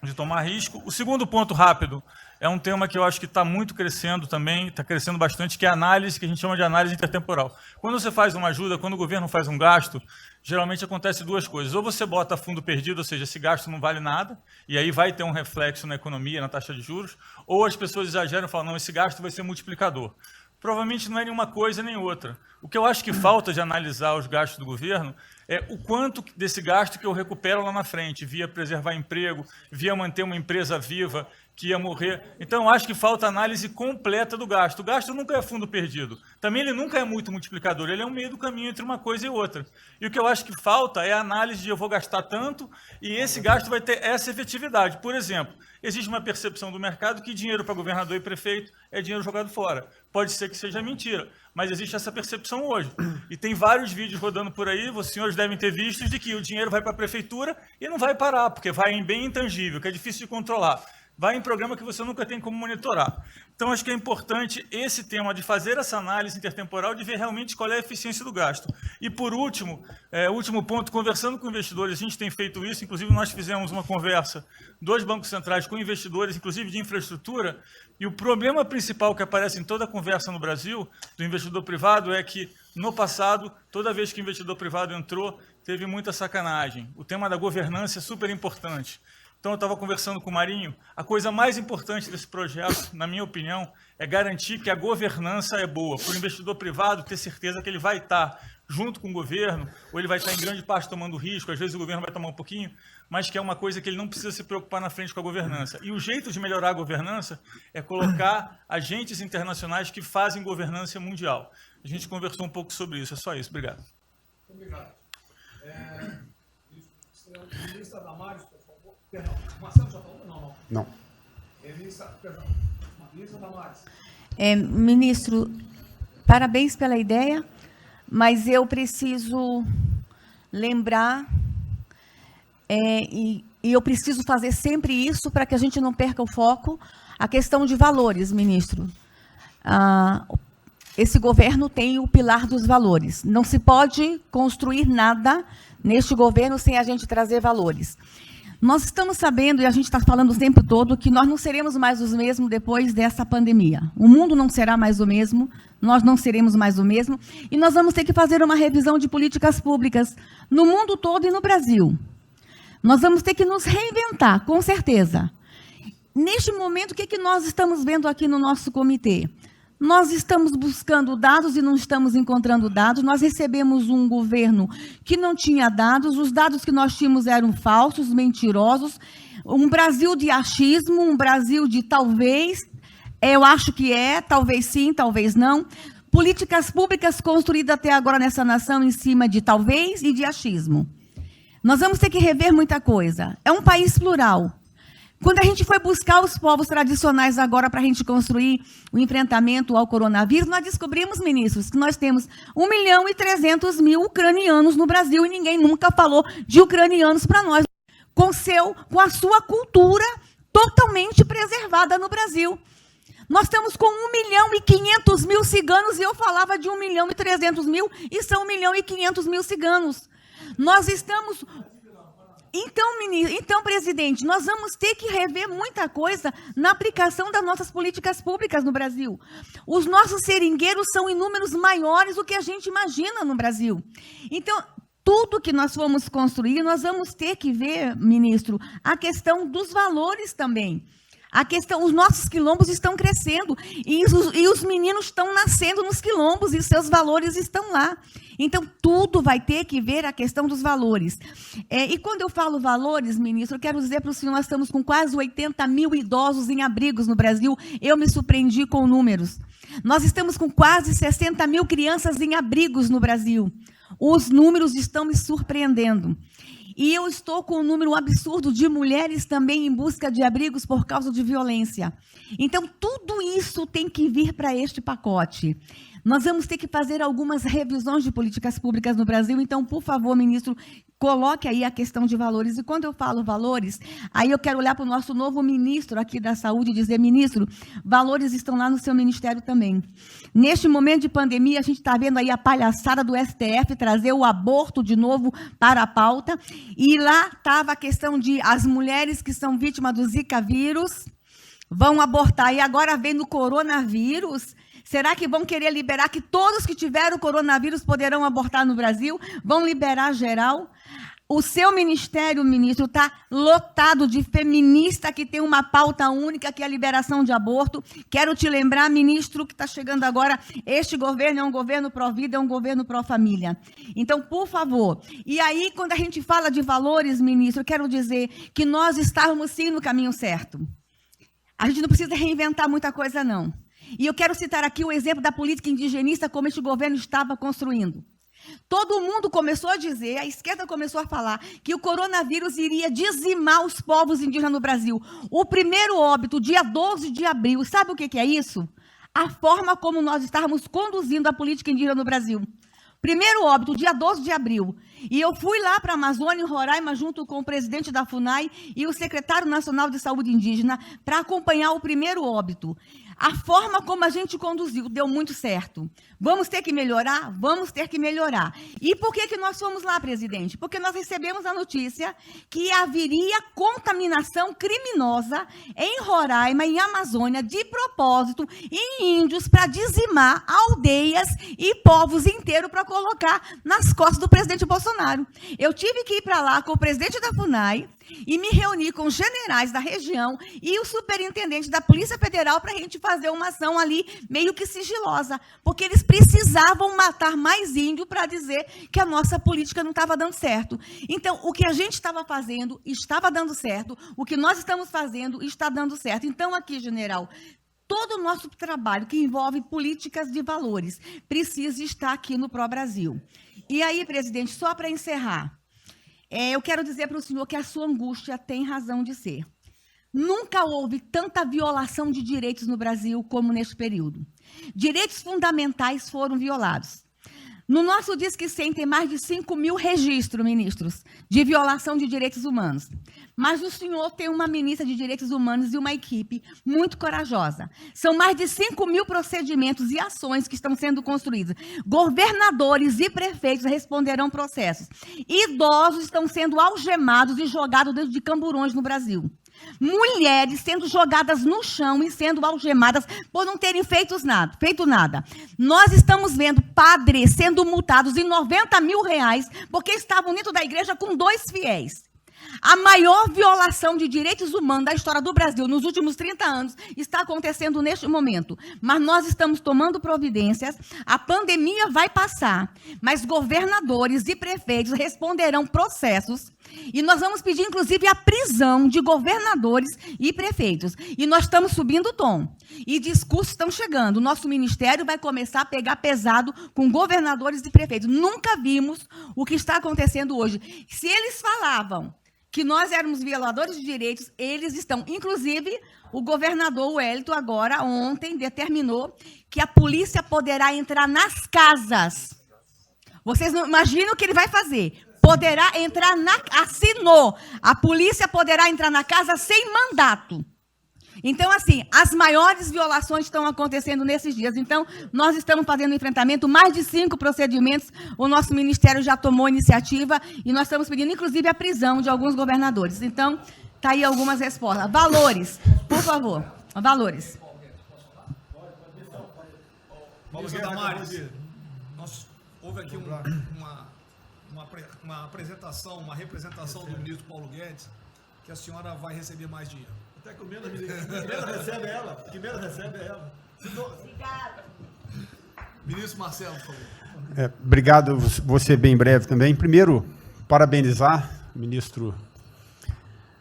de tomar risco. O segundo ponto rápido é um tema que eu acho que está muito crescendo também, está crescendo bastante, que é a análise, que a gente chama de análise intertemporal. Quando você faz uma ajuda, quando o governo faz um gasto, geralmente acontece 2 coisas. Ou você bota fundo perdido, ou seja, esse gasto não vale nada, e aí vai ter um reflexo na economia, na taxa de juros, ou as pessoas exageram e falam, não, esse gasto vai ser multiplicador. Provavelmente não é nenhuma coisa nem outra. O que eu acho que falta de analisar os gastos do governo é o quanto desse gasto que eu recupero lá na frente, via preservar emprego, via manter uma empresa viva que ia morrer. Então, eu acho que falta análise completa do gasto. O gasto nunca é fundo perdido. Também ele nunca é muito multiplicador, ele é um meio do caminho entre uma coisa e outra. E o que eu acho que falta é a análise de eu vou gastar tanto e esse gasto vai ter essa efetividade. Por exemplo, existe uma percepção do mercado que dinheiro para governador e prefeito é dinheiro jogado fora. Pode ser que seja mentira, mas existe essa percepção hoje. E tem vários vídeos rodando por aí, os senhores devem ter visto, de que o dinheiro vai para a prefeitura e não vai parar, porque vai em bem intangível, que é difícil de controlar. Vai em programa que você nunca tem como monitorar. Então, acho que é importante esse tema de fazer essa análise intertemporal, de ver realmente qual é a eficiência do gasto. E, por último, último ponto, conversando com investidores, a gente tem feito isso, inclusive nós fizemos uma conversa, 2 bancos centrais com investidores, inclusive de infraestrutura, e o problema principal que aparece em toda a conversa no Brasil, do investidor privado, é que, no passado, toda vez que o investidor privado entrou, teve muita sacanagem. O tema da governança é super importante. Então, eu estava conversando com o Marinho, a coisa mais importante desse projeto, na minha opinião, é garantir que a governança é boa, para o investidor privado ter certeza que ele vai estar junto com o governo, ou ele vai estar em grande parte tomando risco, às vezes o governo vai tomar um pouquinho, mas que é uma coisa que ele não precisa se preocupar na frente com a governança. E o jeito de melhorar a governança é colocar agentes internacionais que fazem governança mundial. A gente conversou um pouco sobre isso, é só isso. Obrigado. Obrigado. Ministra Damares, por favor. Perdão, Marcelo já falou? Não. Não. Ministra Damares. Ministro, parabéns pela ideia, mas eu preciso lembrar, e eu preciso fazer sempre isso para que a gente não perca o foco, a questão de valores, ministro. Esse governo tem o pilar dos valores. Não se pode construir nada neste governo sem a gente trazer valores. Nós estamos sabendo, e a gente está falando o tempo todo, que nós não seremos mais os mesmos depois dessa pandemia. O mundo não será mais o mesmo, nós não seremos mais o mesmo, e nós vamos ter que fazer uma revisão de políticas públicas no mundo todo e no Brasil. Nós vamos ter que nos reinventar, com certeza. Neste momento, o que nós estamos vendo aqui no nosso comitê? Nós estamos buscando dados e não estamos encontrando dados. Nós recebemos um governo que não tinha dados. Os dados que nós tínhamos eram falsos, mentirosos. Um Brasil de achismo, um Brasil de talvez, eu acho que talvez sim, talvez não. Políticas públicas construídas até agora nessa nação em cima de talvez e de achismo. Nós vamos ter que rever muita coisa. É um país plural. Quando a gente foi buscar os povos tradicionais agora para a gente construir o enfrentamento ao coronavírus, nós descobrimos, ministros, que nós temos 1.300.000 ucranianos no Brasil e ninguém nunca falou de ucranianos para nós, com a sua cultura totalmente preservada no Brasil. Nós estamos com 1.500.000 ciganos, e eu falava de 1.300.000, e são 1.500.000 ciganos. Nós estamos... Então, presidente, nós vamos ter que rever muita coisa na aplicação das nossas políticas públicas no Brasil. Os nossos seringueiros são em números maiores do que a gente imagina no Brasil. Então, tudo que nós formos construir, nós vamos ter que ver, ministro, a questão dos valores também. Os nossos quilombos estão crescendo e os meninos estão nascendo nos quilombos e seus valores estão lá. Então, tudo vai ter que ver a questão dos valores. E quando eu falo valores, ministro, eu quero dizer para o senhor, nós estamos com quase 80.000 idosos em abrigos no Brasil. Eu me surpreendi com números. Nós estamos com quase 60.000 crianças em abrigos no Brasil. Os números estão me surpreendendo. E eu estou com um número absurdo de mulheres também em busca de abrigos por causa de violência. Então, tudo isso tem que vir para este pacote. Nós vamos ter que fazer algumas revisões de políticas públicas no Brasil. Então, por favor, ministro, coloque aí a questão de valores. E quando eu falo valores, aí eu quero olhar para o nosso novo ministro aqui da Saúde e dizer, ministro, valores estão lá no seu ministério também. Neste momento de pandemia, a gente está vendo aí a palhaçada do STF trazer o aborto de novo para a pauta. E lá estava a questão de as mulheres que são vítimas do Zika vírus vão abortar. E agora vem no coronavírus. Será que vão querer liberar que todos que tiveram coronavírus poderão abortar no Brasil? Vão liberar geral? O seu ministério, ministro, está lotado de feminista que tem uma pauta única, que é a liberação de aborto. Quero te lembrar, ministro, que está chegando agora, este governo é um governo pró-vida, é um governo pró-família. Então, por favor. E aí, quando a gente fala de valores, ministro, eu quero dizer que nós estávamos, sim, no caminho certo. A gente não precisa reinventar muita coisa, não. E eu quero citar aqui o exemplo da política indigenista, como este governo estava construindo. Todo mundo começou a dizer, a esquerda começou a falar, que o coronavírus iria dizimar os povos indígenas no Brasil. O primeiro óbito, dia 12 de abril, sabe o que é isso? A forma como nós estávamos conduzindo a política indígena no Brasil. Primeiro óbito, dia 12 de abril. E eu fui lá para a Amazônia, em Roraima, junto com o presidente da FUNAI e o secretário nacional de saúde indígena, para acompanhar o primeiro óbito. A forma como a gente conduziu deu muito certo. Vamos ter que melhorar? Vamos ter que melhorar. E por que nós fomos lá, presidente? Porque nós recebemos a notícia que haveria contaminação criminosa em Roraima, em Amazônia, de propósito, em índios, para dizimar aldeias e povos inteiros para colocar nas costas do presidente Bolsonaro. Eu tive que ir para lá com o presidente da FUNAI e me reuni com os generais da região e o superintendente da Polícia Federal para a gente fazer uma ação ali meio que sigilosa, porque eles precisavam matar mais índio para dizer que a nossa política não estava dando certo. Então, o que a gente estava fazendo estava dando certo, o que nós estamos fazendo está dando certo. Então, aqui, general, todo o nosso trabalho que envolve políticas de valores precisa estar aqui no Pró-Brasil. E aí, presidente, só para encerrar, eu quero dizer para o senhor que a sua angústia tem razão de ser. Nunca houve tanta violação de direitos no Brasil como neste período. Direitos fundamentais foram violados. No nosso Disque 100 tem mais de 5.000 registros, ministros, de violação de direitos humanos. Mas o senhor tem uma ministra de Direitos Humanos e uma equipe muito corajosa. São mais de 5.000 procedimentos e ações que estão sendo construídos. Governadores e prefeitos responderão processos. Idosos estão sendo algemados e jogados dentro de camburões no Brasil. Mulheres sendo jogadas no chão e sendo algemadas por não terem feito nada. Nós estamos vendo padres sendo multados em R$90 mil porque estavam dentro da igreja com 2 fiéis. A maior violação de direitos humanos da história do Brasil nos últimos 30 anos está acontecendo neste momento. Mas nós estamos tomando providências, a pandemia vai passar, mas governadores e prefeitos responderão processos e nós vamos pedir, inclusive, a prisão de governadores e prefeitos. E nós estamos subindo o tom. E discursos estão chegando. O nosso ministério vai começar a pegar pesado com governadores e prefeitos. Nunca vimos o que está acontecendo hoje. Se eles falavam que nós éramos violadores de direitos, eles estão. Inclusive, o governador Wellington, agora, ontem, determinou que a polícia poderá entrar nas casas. Vocês não imaginam o que ele vai fazer. Poderá entrar assinou. A polícia poderá entrar na casa sem mandato. Então, assim, as maiores violações estão acontecendo nesses dias. Então, nós estamos fazendo um enfrentamento, mais de 5 procedimentos, o nosso Ministério já tomou iniciativa e nós estamos pedindo, inclusive, a prisão de alguns governadores. Então, está aí algumas respostas. Valores, por favor, valores. Ministra Damares, houve aqui uma apresentação, uma representação do ministro Paulo Guedes, que a senhora vai receber mais dinheiro. Até que o menos recebe ela. Que menos recebe é ela. Ministro Marcelo, por favor. Obrigado, vou ser bem breve também. Primeiro, parabenizar o ministro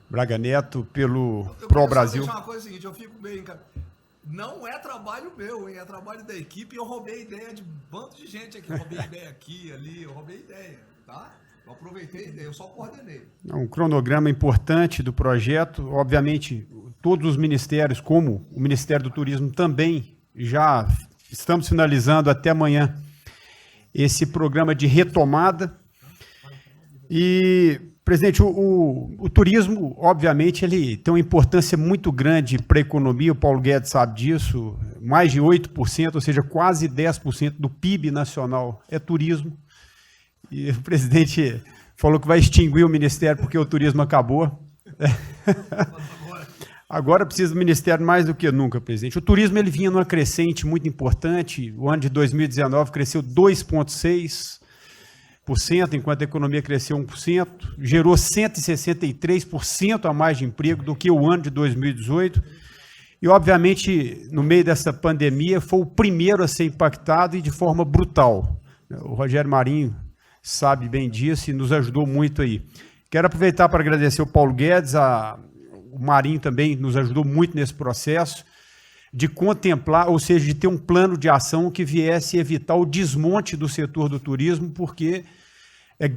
Braga Neto pelo Pro Brasil. Eu quero uma coisa seguinte, eu fico bem, cara. Não é trabalho meu, hein? É trabalho da equipe. Eu roubei ideia de um bando de gente aqui. Eu roubei ideia aqui, ali, eu roubei ideia, tá? Eu aproveitei a ideia, eu só coordenei. Um cronograma importante do projeto. Obviamente, todos os ministérios, como o Ministério do Turismo também, já estamos finalizando até amanhã esse programa de retomada. E, presidente, o turismo, obviamente, ele tem uma importância muito grande para a economia, o Paulo Guedes sabe disso, mais de 8%, ou seja, quase 10% do PIB nacional é turismo. E o presidente falou que vai extinguir o ministério porque o turismo acabou. Agora precisa do ministério mais do que nunca, presidente. O turismo ele vinha numa crescente muito importante. O ano de 2019 cresceu 2,6%, enquanto a economia cresceu 1%. Gerou 163% a mais de emprego do que o ano de 2018. E, obviamente, no meio dessa pandemia, foi o primeiro a ser impactado e de forma brutal. O Rogério Marinho sabe bem disso e nos ajudou muito aí. Quero aproveitar para agradecer o Paulo Guedes, o Marinho também nos ajudou muito nesse processo, de contemplar, ou seja, de ter um plano de ação que viesse evitar o desmonte do setor do turismo, porque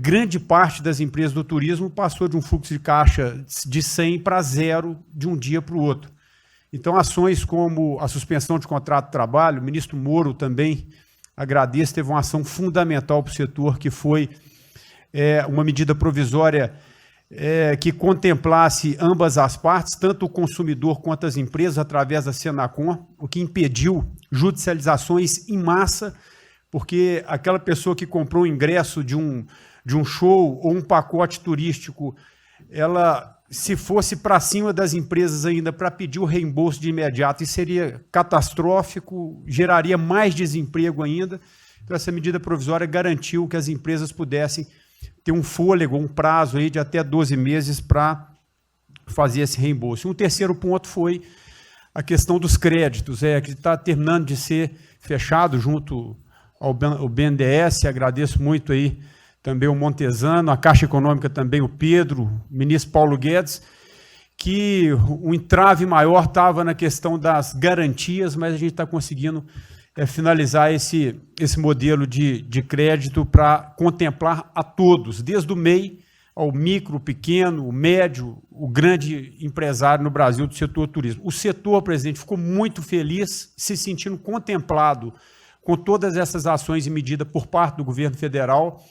grande parte das empresas do turismo passou de um fluxo de caixa de 100 para 0 de um dia para o outro. Então, ações como a suspensão de contrato de trabalho, o ministro Moro também, agradeço, teve uma ação fundamental para o setor, que foi uma medida provisória que contemplasse ambas as partes, tanto o consumidor quanto as empresas, através da Senacom, o que impediu judicializações em massa, porque aquela pessoa que comprou o ingresso de um show ou um pacote turístico, ela, se fosse para cima das empresas ainda para pedir o reembolso de imediato, isso seria catastrófico, geraria mais desemprego ainda. Então, essa medida provisória garantiu que as empresas pudessem ter um fôlego, um prazo aí de até 12 meses para fazer esse reembolso. Um terceiro ponto foi a questão dos créditos, que está terminando de ser fechado junto ao BNDES. Agradeço muito aí também o Montesano, a Caixa Econômica também, o Pedro, o ministro Paulo Guedes, que o entrave maior estava na questão das garantias, mas a gente está conseguindo finalizar esse modelo de crédito para contemplar a todos, desde o MEI ao micro, pequeno, o médio, o grande empresário no Brasil do setor turismo. O setor, presidente, ficou muito feliz, se sentindo contemplado com todas essas ações e medidas por parte do governo federal.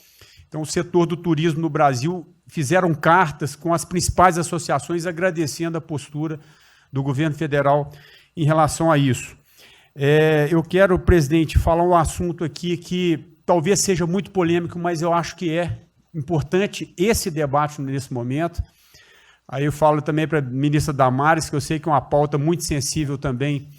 Então, o setor do turismo no Brasil fizeram cartas com as principais associações agradecendo a postura do governo federal em relação a isso. Eu quero, presidente, falar um assunto aqui que talvez seja muito polêmico, mas eu acho que é importante esse debate nesse momento. Aí eu falo também para a ministra Damares, que eu sei que é uma pauta muito sensível também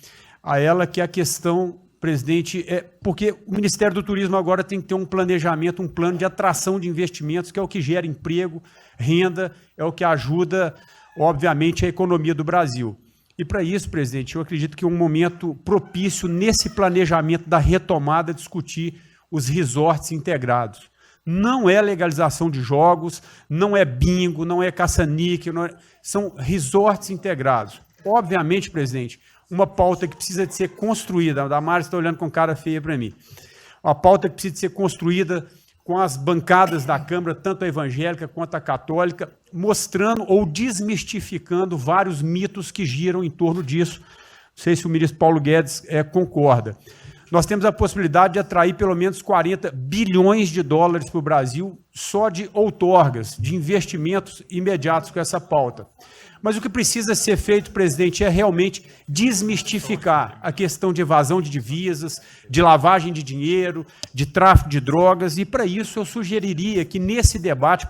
a ela, que é a questão, presidente, porque o Ministério do Turismo agora tem que ter um planejamento, um plano de atração de investimentos, que é o que gera emprego, renda, é o que ajuda, obviamente, a economia do Brasil. E para isso, presidente, eu acredito que é um momento propício nesse planejamento da retomada discutir os resorts integrados. Não é legalização de jogos, não é bingo, não é caça-níquel, são resorts integrados. Obviamente, presidente, uma pauta que precisa de ser construída, a Damares está olhando com cara feia para mim, uma pauta que precisa de ser construída com as bancadas da Câmara, tanto a evangélica quanto a católica, mostrando ou desmistificando vários mitos que giram em torno disso. Não sei se o ministro Paulo Guedes concorda. nós temos a possibilidade de atrair pelo menos 40 bilhões de dólares para o Brasil só de outorgas, de investimentos imediatos com essa pauta. Mas o que precisa ser feito, presidente, é realmente desmistificar a questão de evasão de divisas, de lavagem de dinheiro, de tráfico de drogas, e para isso eu sugeriria que nesse debate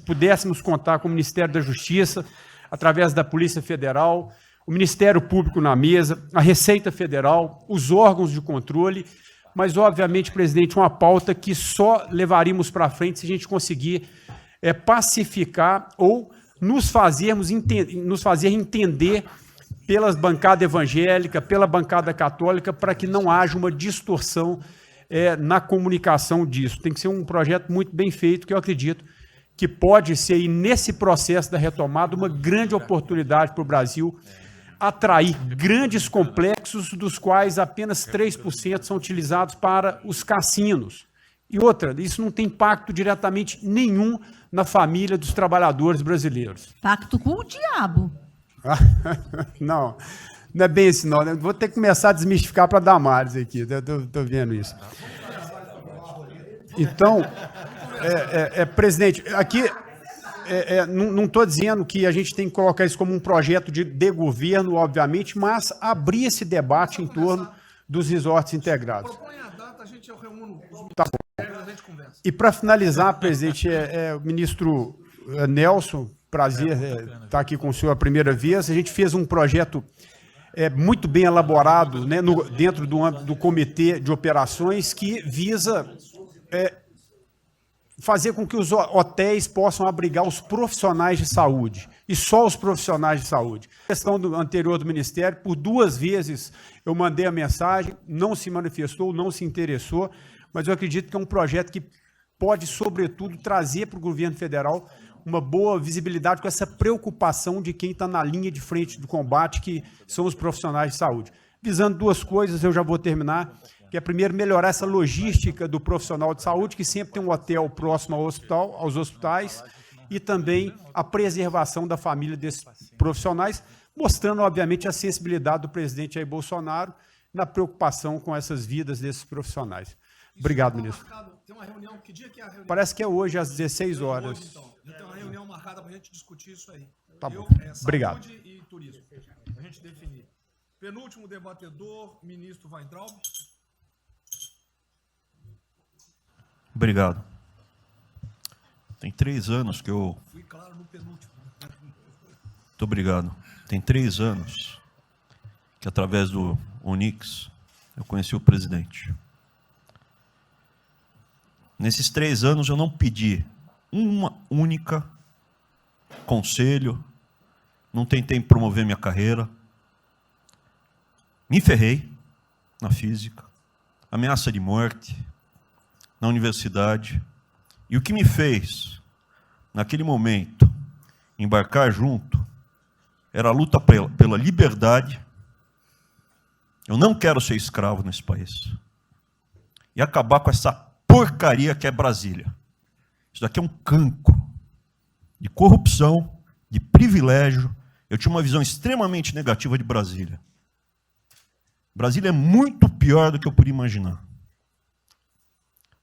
pudéssemos contar com o Ministério da Justiça, através da Polícia Federal, o Ministério Público na mesa, a Receita Federal, os órgãos de controle, mas, obviamente, presidente, uma pauta que só levaríamos para frente se a gente conseguir pacificar ou nos fazer entender pelas bancadas evangélicas, pela bancada católica, para que não haja uma distorção na comunicação disso. Tem que ser um projeto muito bem feito, que eu acredito que pode ser, e nesse processo da retomada, uma grande oportunidade para o Brasil atrair grandes complexos, dos quais apenas 3% são utilizados para os cassinos. E outra, isso não tem impacto diretamente nenhum na família dos trabalhadores brasileiros. Pacto com o diabo. Não, não é bem assim, não. Vou ter que começar a desmistificar para Damares aqui, estou vendo isso. Então, presidente, aqui não estou dizendo que a gente tem que colocar isso como um projeto de governo, obviamente, mas abrir esse debate em torno dos resorts integrados. Propõe a data, a gente reúne os Tá bom. a gente conversa. E para finalizar, presidente, o ministro Nelson, prazer estar aqui com o senhor a primeira vez. A gente fez um projeto muito bem elaborado, né, dentro do comitê de operações, que visa fazer com que os hotéis possam abrigar os profissionais de saúde, e só os profissionais de saúde. A questão anterior do Ministério, por 2 vezes eu mandei a mensagem, não se manifestou, não se interessou, mas eu acredito que é um projeto que pode, sobretudo, trazer para o governo federal uma boa visibilidade com essa preocupação de quem está na linha de frente do combate, que são os profissionais de saúde. Visando 2 coisas, eu já vou terminar, que é, primeiro, melhorar essa logística do profissional de saúde, que sempre tem um hotel próximo ao hospital, aos hospitais, e também a preservação da família desses profissionais, mostrando, obviamente, a sensibilidade do presidente Jair Bolsonaro na preocupação com essas vidas desses profissionais. Obrigado, ministro. Tem uma reunião, que dia que é a reunião? Parece que é hoje, às 16 horas. Hoje, então. Já tem uma reunião marcada para a gente discutir isso aí. Tá bom. Obrigado. Obrigado. E turismo, a gente definir. Penúltimo debatedor, ministro Weintraub. Obrigado. Tem 3 anos que eu... Fui claro no penúltimo. Muito obrigado. Tem 3 anos que, através do Onix, eu conheci o presidente. Nesses 3 anos, eu não pedi uma única conselho, não tentei promover minha carreira, me ferrei na física, ameaça de morte na universidade, e o que me fez, naquele momento, embarcar junto, era a luta pela liberdade. Eu não quero ser escravo nesse país. E acabar com essa porcaria que é Brasília. Isso daqui é um cancro de corrupção, de privilégio. Eu tinha uma visão extremamente negativa de Brasília. Brasília é muito pior do que eu podia imaginar.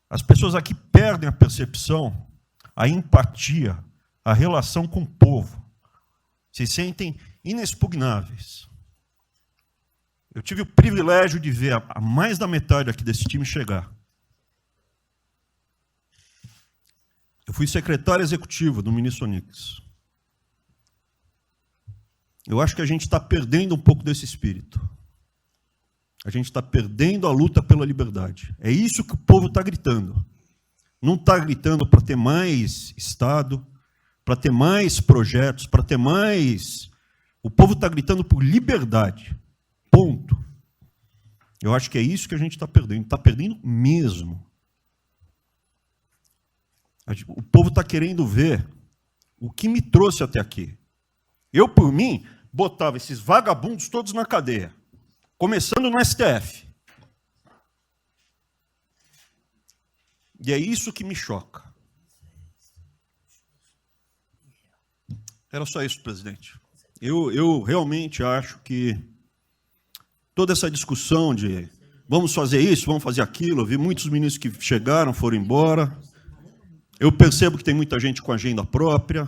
As pessoas aqui perdem a percepção, a empatia, a relação com o povo. Se sentem inexpugnáveis. Eu tive o privilégio de ver a mais da metade aqui desse time chegar. Eu fui secretário executivo do ministro Onix. Eu acho que a gente está perdendo um pouco desse espírito. A gente está perdendo a luta pela liberdade. É isso que o povo está gritando. Não está gritando para ter mais Estado, para ter mais projetos, para ter mais... O povo está gritando por liberdade. Ponto. Eu acho que é isso que a gente está perdendo. Está perdendo mesmo. O povo está querendo ver o que me trouxe até aqui. Eu, por mim, botava esses vagabundos todos na cadeia. Começando no STF. E é isso que me choca. Era só isso, presidente. Eu realmente acho que toda essa discussão de Vamos fazer isso, vamos fazer aquilo. Eu vi muitos ministros que chegaram, foram embora. Eu percebo que tem muita gente com agenda própria.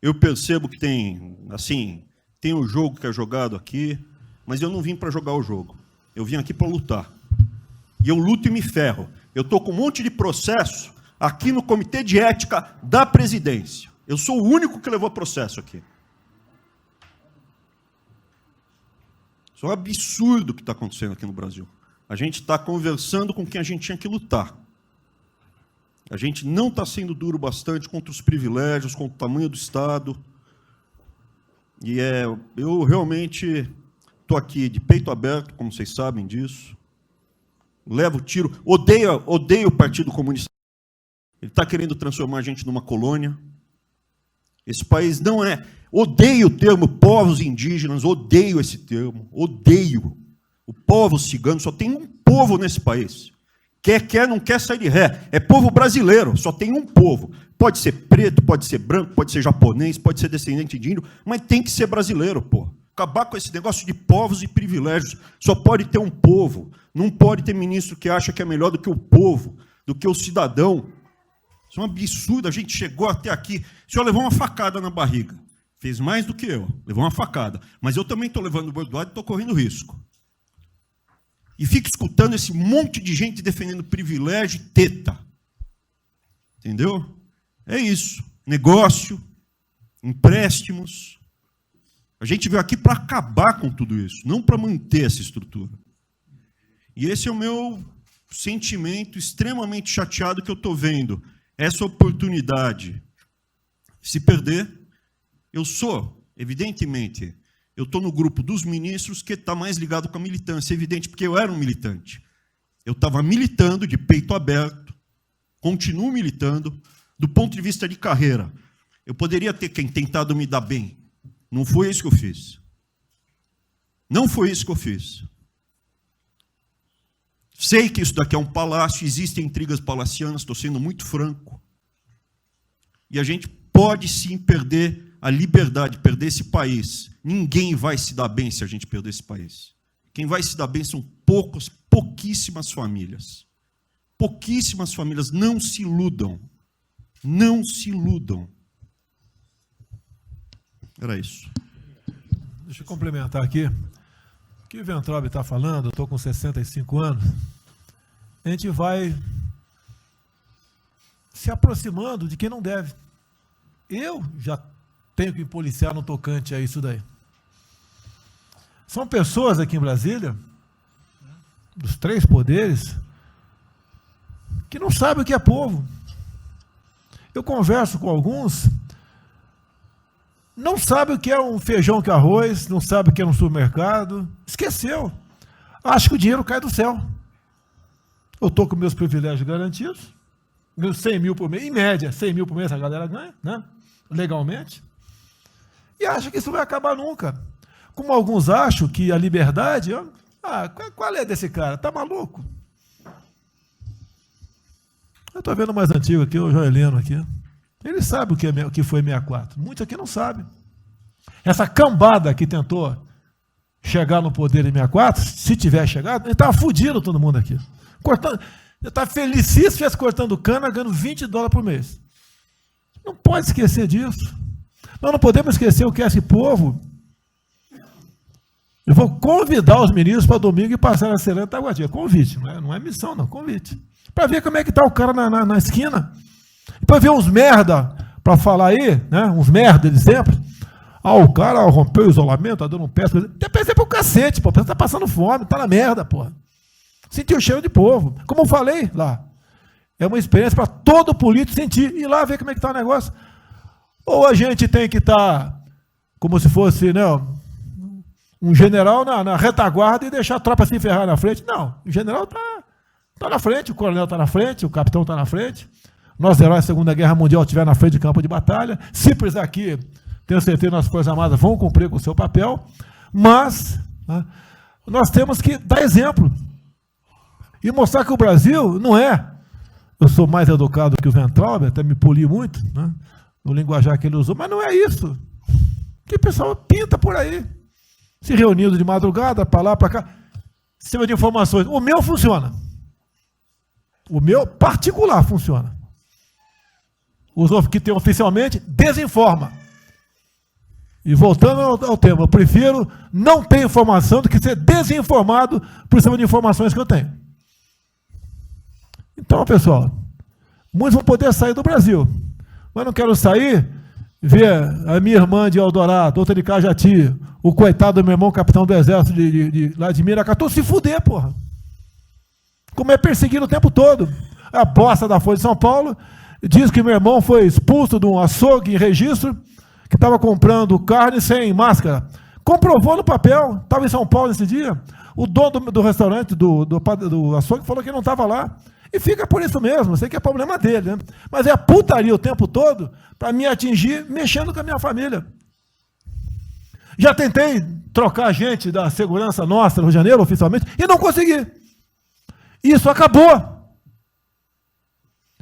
Eu percebo que tem o jogo que é jogado aqui, mas eu não vim para jogar o jogo. Eu vim aqui para lutar. E eu luto e me ferro. Eu estou com um monte de processo aqui no Comitê de Ética da Presidência. Eu sou o único que levou processo aqui. Isso é um absurdo o que está acontecendo aqui no Brasil. A gente está conversando com quem a gente tinha que lutar. A gente não está sendo duro bastante contra os privilégios, contra o tamanho do Estado. E eu realmente estou aqui de peito aberto, como vocês sabem disso. Levo tiro. Odeio o Partido Comunista. Ele está querendo transformar a gente numa colônia. Esse país não é... Odeio o termo povos indígenas, odeio esse termo, odeio. O povo cigano, só tem um povo nesse país. Quer, não quer sair de ré. É povo brasileiro, só tem um povo. Pode ser preto, pode ser branco, pode ser japonês, pode ser descendente de índio, mas tem que ser brasileiro, pô. Acabar com esse negócio de povos e privilégios. Só pode ter um povo. Não pode ter ministro que acha que é melhor do que o povo, do que o cidadão. Isso é um absurdo. A gente chegou até aqui. O senhor levou uma facada na barriga. Fez mais do que eu. Levou uma facada. Mas eu também estou levando o bordoado e estou correndo risco. E fica escutando esse monte de gente defendendo privilégio e teta. Entendeu? É isso. Negócio, empréstimos. A gente veio aqui para acabar com tudo isso, não para manter essa estrutura. E esse é o meu sentimento extremamente chateado que eu estou vendo. Essa oportunidade se perder. Eu sou, evidentemente... Eu estou no grupo dos ministros que está mais ligado com a militância, evidente, porque eu era um militante. Eu estava militando de peito aberto, continuo militando, do ponto de vista de carreira. Eu poderia ter tentado me dar bem. Não foi isso que eu fiz. Não foi isso que eu fiz. Sei que isso daqui é um palácio, existem intrigas palacianas, estou sendo muito franco. E a gente pode sim perder a liberdade, perder esse país. Ninguém vai se dar bem se a gente perder esse país. Quem vai se dar bem são pouquíssimas famílias. Pouquíssimas famílias. Não se iludam. Não se iludam. Era isso. Deixa eu complementar aqui. O que o Weintraub está falando, eu estou com 65 anos, a gente vai se aproximando de quem não deve. Eu já tenho que me policiar no tocante a isso daí. São pessoas aqui em Brasília, dos 3 poderes, que não sabem o que é povo. Eu converso com alguns, não sabem o que é um feijão com arroz, não sabem o que é um supermercado, esqueceu. Acha que o dinheiro cai do céu. Eu estou com meus privilégios garantidos, meus 100 mil por mês, em média, 100 mil por mês a galera ganha, né? Legalmente, e acha que isso vai acabar nunca. Como alguns acham que a liberdade... qual é desse cara? Está maluco? Eu estou vendo o mais antigo aqui, o Joelino aqui. Ele sabe o que foi 64. Muitos aqui não sabem. Essa cambada que tentou chegar no poder em 64, se tiver chegado, ele estava fudido todo mundo aqui. Cortando, eu estava felicíssimo se estivesse cortando cana, ganhando $20 por mês. Não pode esquecer disso. Nós não podemos esquecer o que é esse povo. Eu vou convidar os ministros para domingo e passar na Serena Taguatinga. Convite, não é missão, não, convite. Para ver como é que está o cara na esquina. Para ver uns merda, para falar aí, né, uns merda de sempre. O cara rompeu o isolamento, está dando um pé. Tem pé pro cacete, pô. Você está passando fome, está na merda, pô. Sentiu o cheiro de povo. Como eu falei lá, é uma experiência para todo político sentir. Ir lá ver como é que está o negócio. Ou a gente tem que estar como se fosse, né, um general na retaguarda e deixar a tropa se ferrar na frente. Não, o general está na frente, o coronel está na frente, o capitão está na frente. Nossos heróis da Segunda Guerra Mundial estiveram na frente do campo de batalha. Se precisar aqui, tenho certeza que nossas Forças Armadas vão cumprir com o seu papel, mas, né, nós temos que dar exemplo e mostrar que o Brasil não é... Eu sou mais educado que o Weintraub, até me poli muito, né, no linguajar que ele usou, mas não é isso. Que o pessoal pinta por aí, se reunindo de madrugada, para lá, para cá. sistema de informações. O meu funciona. O meu particular funciona. Os que tem oficialmente, desinforma. E voltando ao tema, eu prefiro não ter informação do que ser desinformado por cima de informações que eu tenho. Então, pessoal, muitos vão poder sair do Brasil, mas não quero sair, ver a minha irmã de Eldorado, outra de Cajati, o coitado do meu irmão, capitão do exército lá de Miracatu, se fuder, porra. Como é perseguido o tempo todo. A bosta da Folha de São Paulo diz que meu irmão foi expulso de um açougue em registro, que estava comprando carne sem máscara. Comprovou no papel, estava em São Paulo nesse dia, o dono do restaurante, do açougue, falou que não estava lá. E fica por isso mesmo, sei que é problema dele, né? Mas é a putaria o tempo todo para me atingir, mexendo com a minha família. Já tentei trocar gente da segurança nossa no Rio de Janeiro, oficialmente, e não consegui. Isso acabou.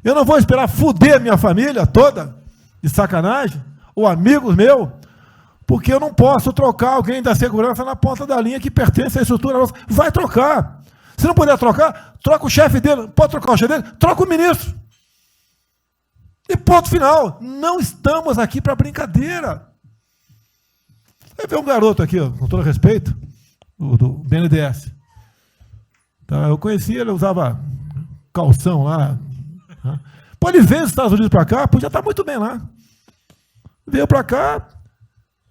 Eu não vou esperar fuder minha família toda, de sacanagem, ou amigos meus, porque eu não posso trocar alguém da segurança na ponta da linha que pertence à estrutura nossa. Vai trocar. Se não puder trocar, troca o chefe dele. Pode trocar o chefe dele? Troca o ministro. E ponto final. Não estamos aqui para brincadeira. Vai ver um garoto aqui, ó, com todo respeito, do BNDES. Tá, eu conheci ele, usava calção lá. Tá? Pô, ele veio dos Estados Unidos para cá, podia estar muito bem lá. Veio para cá,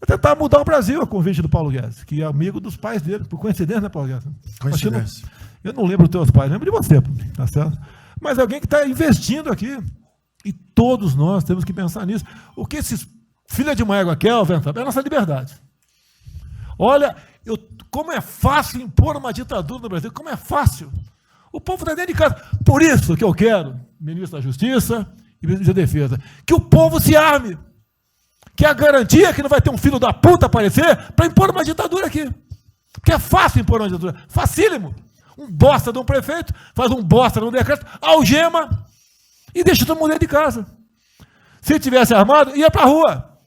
vai tentar mudar o Brasil, a convite do Paulo Guedes, que é amigo dos pais dele, por coincidência, né, Paulo Guedes? Coincidência. Eu não lembro dos teus pais, lembro de você, tá certo? Mas alguém que está investindo aqui. E todos nós temos que pensar nisso. O que esses filha de uma égua querem, é a nossa liberdade. Olha, como é fácil impor uma ditadura no Brasil, como é fácil. O povo está dentro de casa. Por isso que eu quero, ministro da Justiça e ministro da Defesa, que o povo se arme. Que é a garantia que não vai ter um filho da puta aparecer para impor uma ditadura aqui. Porque é fácil impor uma ditadura. Facílimo. Um bosta de um prefeito, faz um bosta de um decreto, algema e deixa todo mundo dentro de casa. Se tivesse armado, ia para a rua.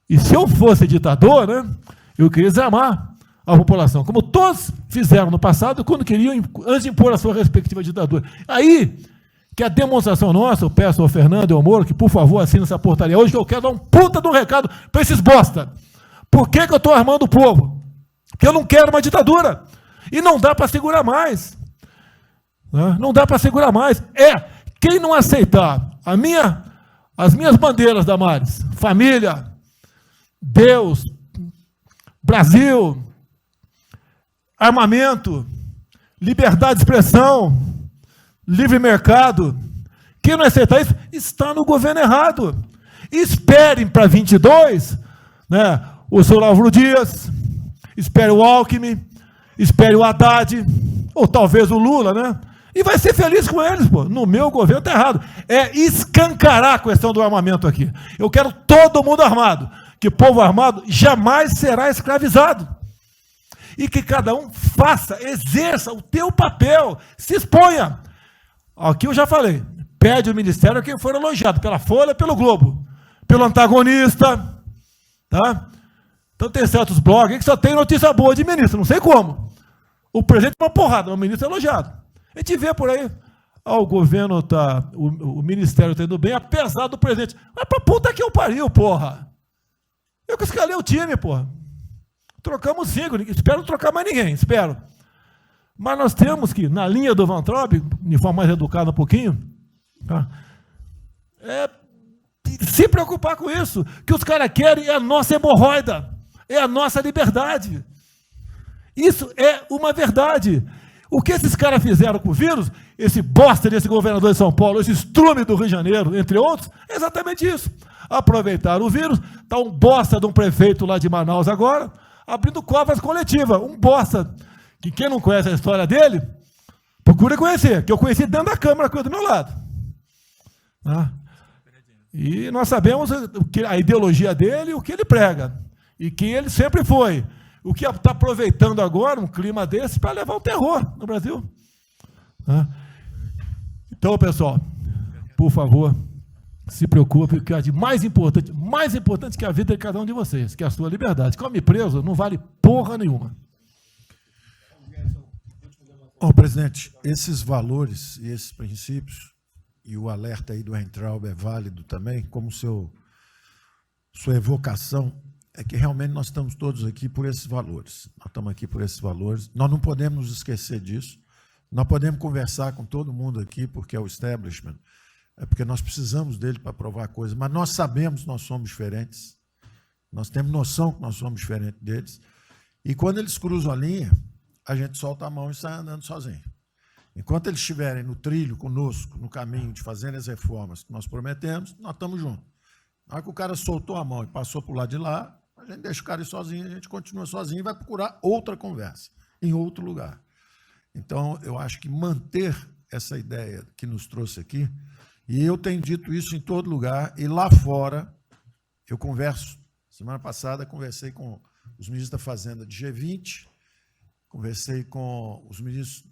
E se eu fosse ditador, né, eu queria desarmar a população, como todos fizeram no passado, quando queriam, antes de impor a sua respectiva ditadura. Aí, que a demonstração nossa, eu peço ao Fernando e ao Moro, que por favor assine essa portaria hoje, que eu quero dar um puta de um recado para esses bosta. Por que eu estou armando o povo? Porque eu não quero uma ditadura. E não dá para segurar mais. Não dá para segurar mais. Quem não aceitar as minhas bandeiras, Damares, família, Deus, Brasil, armamento, liberdade de expressão, livre mercado, quem não aceitar isso está no governo errado. Esperem para 22, né, o senhor Álvaro Dias, espere o Alckmin, espere o Haddad, ou talvez o Lula, né? E vai ser feliz com eles, pô. No meu governo está errado. É escancarar a questão do armamento aqui. Eu quero todo mundo armado. Que povo armado jamais será escravizado. E que cada um faça, exerça o teu papel, se exponha. Aqui eu já falei. Pede o ministério a quem for elogiado, pela Folha, pelo Globo, pelo antagonista, tá? Então tem certos blogs que só tem notícia boa de ministro, não sei como. O presidente é uma porrada, o ministro é elogiado. A gente vê por aí, o governo tá, o ministério está indo bem, apesar do presidente. Mas pra puta que eu pariu, porra. Eu que escalei o time, porra. Trocamos 5, espero não trocar mais ninguém, espero. Mas nós temos que, na linha do Van Traub, de forma mais educada um pouquinho, tá? Se preocupar com isso. O que os caras querem é a nossa hemorroida, é a nossa liberdade. Isso é uma verdade. O que esses caras fizeram com o vírus, esse bosta desse governador de São Paulo, esse estrume do Rio de Janeiro, entre outros, é exatamente isso. Aproveitaram o vírus, está um bosta de um prefeito lá de Manaus agora, abrindo covas coletivas. Um bosta, que quem não conhece a história dele, procura conhecer, que eu conheci dentro da Câmara, do meu lado. Tá? E nós sabemos a ideologia dele, o que ele prega, e quem ele sempre foi. O que está aproveitando agora um clima desse para levar o terror no Brasil. Então, pessoal, por favor, se preocupe, que é de mais importante que a vida de cada um de vocês, que é a sua liberdade. Come preso não vale porra nenhuma. Bom, presidente, esses valores e esses princípios, e o alerta aí do Weintraub é válido também, como sua evocação, é que realmente nós estamos todos aqui por esses valores. Nós estamos aqui por esses valores. Nós não podemos nos esquecer disso. Nós podemos conversar com todo mundo aqui, porque é o establishment, é porque nós precisamos dele para provar coisas, mas nós sabemos que nós somos diferentes. Nós temos noção que nós somos diferentes deles. E quando eles cruzam a linha, a gente solta a mão e sai andando sozinho. Enquanto eles estiverem no trilho conosco, no caminho de fazer as reformas que nós prometemos, nós estamos juntos. Na hora que o cara soltou a mão e passou para o lado de lá, a gente deixa o cara ir sozinho, a gente continua sozinho e vai procurar outra conversa, em outro lugar. Então, eu acho que manter essa ideia que nos trouxe aqui, e eu tenho dito isso em todo lugar, e lá fora, eu converso. Semana passada, conversei com os ministros da Fazenda de G20, conversei com os ministros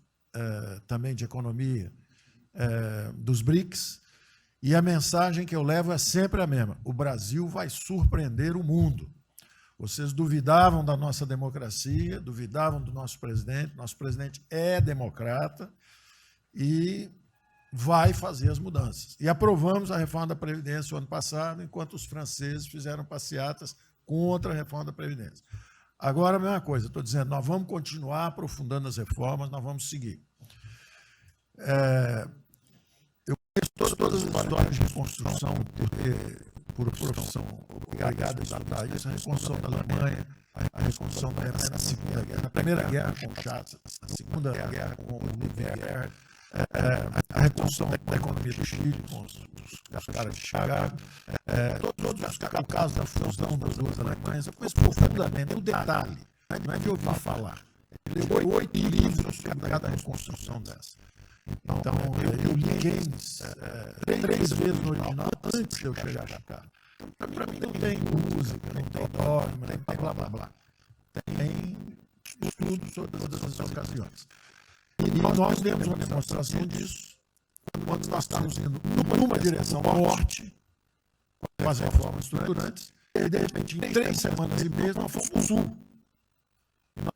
também de Economia dos BRICS, e a mensagem que eu levo é sempre a mesma: o Brasil vai surpreender o mundo. Vocês duvidavam da nossa democracia, duvidavam do nosso presidente é democrata e vai fazer as mudanças. E aprovamos a reforma da Previdência o ano passado, enquanto os franceses fizeram passeatas contra a reforma da Previdência. Agora, a mesma coisa, estou dizendo, nós vamos continuar aprofundando as reformas, nós vamos seguir. Eu conheço todas as histórias de reconstrução, por profissão, obrigado a estudar isso, a reconstrução da Alemanha, a reconstrução da Segunda Guerra, a Primeira Guerra com o Chávez, a Segunda Guerra com o Oliver, a reconstrução da economia do Chile, com os caras de Chicago, o caso da fusão das duas Alemanhas. Eu conheço profundamente o detalhe, não é de ouvir falar. Ele leu 8 livros sobre cada reconstrução dessa. Então, eu li Keynes 3 vezes no original antes de eu chegar a Chicago. Então, para mim, não tem música, não tem dogma, não tem blá blá blá. Tem estudo sobre todas as ocasiões. E nós demos uma demonstração disso quando nós estávamos indo numa direção norte, com as reformas estruturantes, e de repente, em 3 semanas e meia, nós fomos para o sul.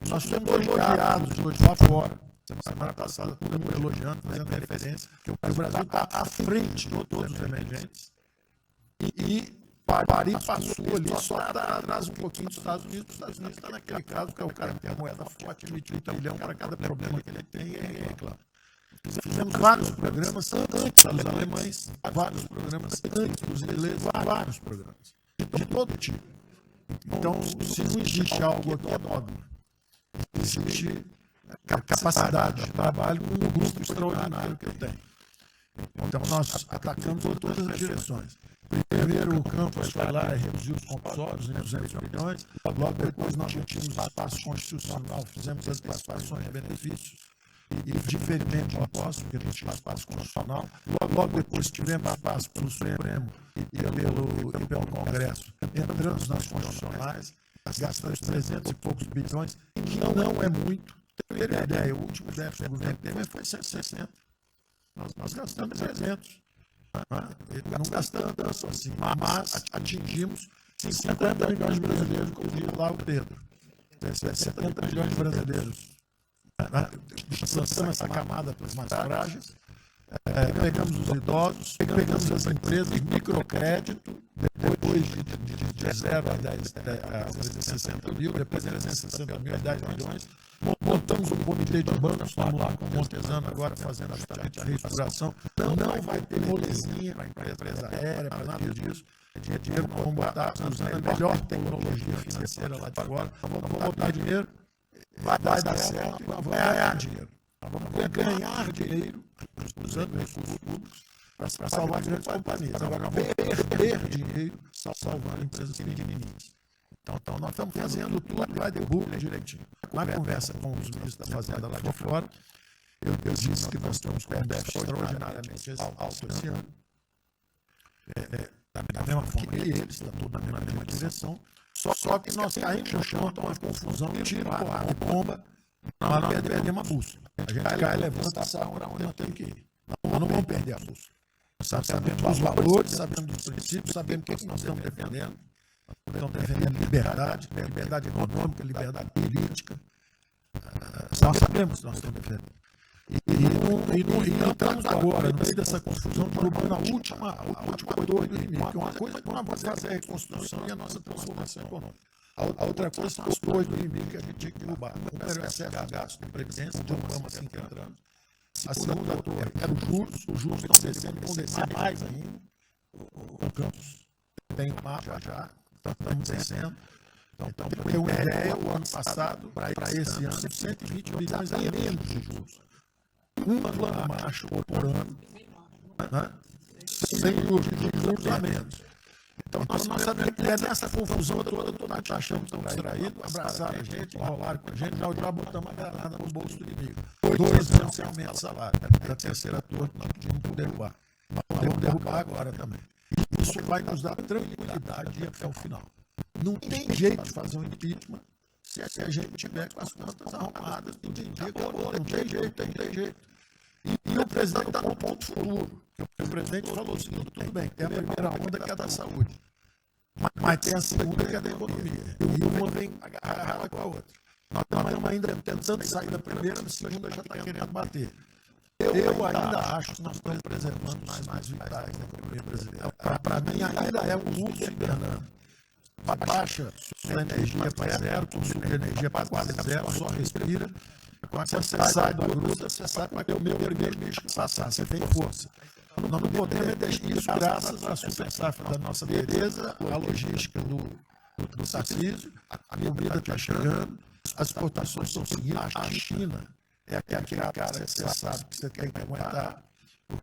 Nós fomos elogiados hoje lá fora. Semana passada, todo mundo elogiando, fazendo referência, que o Brasil está à frente de todos os emergentes. E Paris passou ali, só atrás um pouquinho dos Estados Unidos. Os Estados Unidos está naquele caso, que é o cara que tem a moeda forte, emite $1 trilhão para cada problema que ele tem, e ele reclama. Fizemos vários programas antes dos alemães, vários programas antes dos ingleses, vários programas, de todo tipo. Então, se não existe algo aqui, é dogma. Existe capacidade de trabalho com um grupo extraordinário que eu tenho. Então, nós atacamos por todas as direções. Primeiro, o Campos foi lá e reduziu os compulsórios em 200 milhões. Logo depois, nós já tínhamos espaço constitucional, fizemos as participações de benefícios e diferimento de impostos, porque não tinha espaço constitucional. Logo depois, tivemos espaço pelo Supremo e pelo Congresso. Entramos nas constitucionais, gastamos 300 e poucos bilhões, que não é muito. Ter a ideia, o último déficit do governo Temer foi 160. Nós gastamos 300. Não gastamos tanto assim, mas atingimos 50 milhões de brasileiros, como diz lá o Pedro. 70 milhões de brasileiros. Lançamos essa camada para os mais frágeis. Pegamos os idosos, pegamos as empresas de microcrédito, depois de 0 a 60 mil, depois de 360 mil a 10 milhões. Montamos um comitê de bancos, estamos lá com o Montesano agora fazendo justamente a reestruturação. Não vai ter molezinha para a empresa aérea, para nada disso. É dinheiro que vamos botar usando a melhor tecnologia financeira lá de fora. Vamos botar dinheiro, vai dar certo, vamos ganhar dinheiro. Vamos ganhar dinheiro usando recursos públicos para salvar grandes companhias. Agora, não perder dinheiro salvando empresas pequenininhas. Então, nós estamos fazendo tudo lá de boca direitinho. Na conversa com os ministros da Fazenda lá de fora, eu disse que nós estamos com um déficit extraordinariamente alto esse ano. Da mesma forma que eles, está tudo na mesma direção. Só que nós caímos no chão, então uma confusão, tiro, porrada, bomba, nós não perdemos a bússola. A gente cai, levanta, sabe para onde nós temos que ir. Nós não vamos perder a bússola. Sabemos dos valores, sabemos dos princípios, sabemos o que nós estamos defendendo. Estão defendendo liberdade econômica, liberdade política. Nós sabemos que nós estamos defendendo. E não estamos agora, no meio dessa confusão, derrubando a última torre do inimigo, que é uma coisa que nós vamos fazer a reconstrução e a nossa transformação econômica. A outra coisa são as torres do inimigo que a gente tinha que derrubar. Uma era o excesso de gasto de previdência, derrubamos assim que entramos. A segunda torre era os juros estão descendo, vão descer mais ainda. O campus tem mapa já, estamos descendo. Então, para ter uma ideia, o ano passado, para esse ano, 120 bilhões a menos de juros. Um plano macho por ano, né? Sem juros a menos. Então, nós sabemos que é nessa confusão toda, nós achamos que estão distraídos, abraçaram a gente, enrolaram com a gente, já botamos a granada no bolso do inimigo. 2 anos sem aumento de salário. Da terceira torre, nós podíamos derrubar. Nós podemos derrubar agora também. Isso vai nos dar tranquilidade até o final. Não tem jeito de fazer um impeachment se a gente tiver com as contas arrumadas do dia agora. Não tem jeito. E o presidente está no ponto futuro. O presidente falou o seguinte: tudo bem, tem a primeira onda que é da saúde, mas tem a segunda que é da economia. E uma vem agarrada com a outra. Nós estamos ainda tentando sair da primeira, a segunda já está querendo bater. Eu ainda acho que nós estamos preservando mais vitais da economia brasileira. Para mim, ainda é um uso hibernando. Baixa sua energia para zero, consumo de energia para quase zero, só respira. Quando você sai da gruta, você sabe que é o meu primeiro bicho que passar, você tem força. Nós não podemos deixar isso graças à super safra da nossa beleza, a logística do Tarcísio, a comida está chegando, as exportações estão seguindo. A China é aquele cara que você sabe que você tem que aguentar.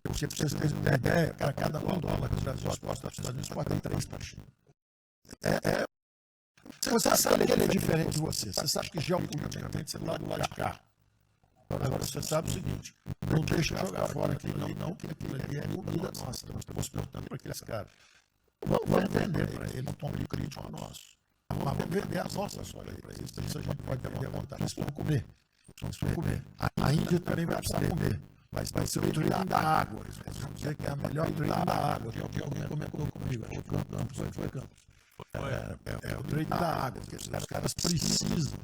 Porque, para vocês terem uma ideia, cada $1 que o Brasil exporta, os Estados Unidos exportam 3 para a China. Você sabe que ele é diferente de você. Você sabe que geopoliticamente você está do lado de cá. Agora você sabe o seguinte: não deixa jogar fora aquilo, não, que aquilo ali é comida nossa. Nós estamos exportando para aqueles caras. Vamos vender para ele um tom de crítico nosso. Mas vamos vender as nossas para eles. Isso a gente pode ter à vontade. Eles vão comer. A Índia também vai precisar comer. Vai ser o trading da água. Eles vão dizer que é a melhor trading da água. Que alguém comentou comigo. Acho que foi Campos. É o trading da água. Porque os caras precisam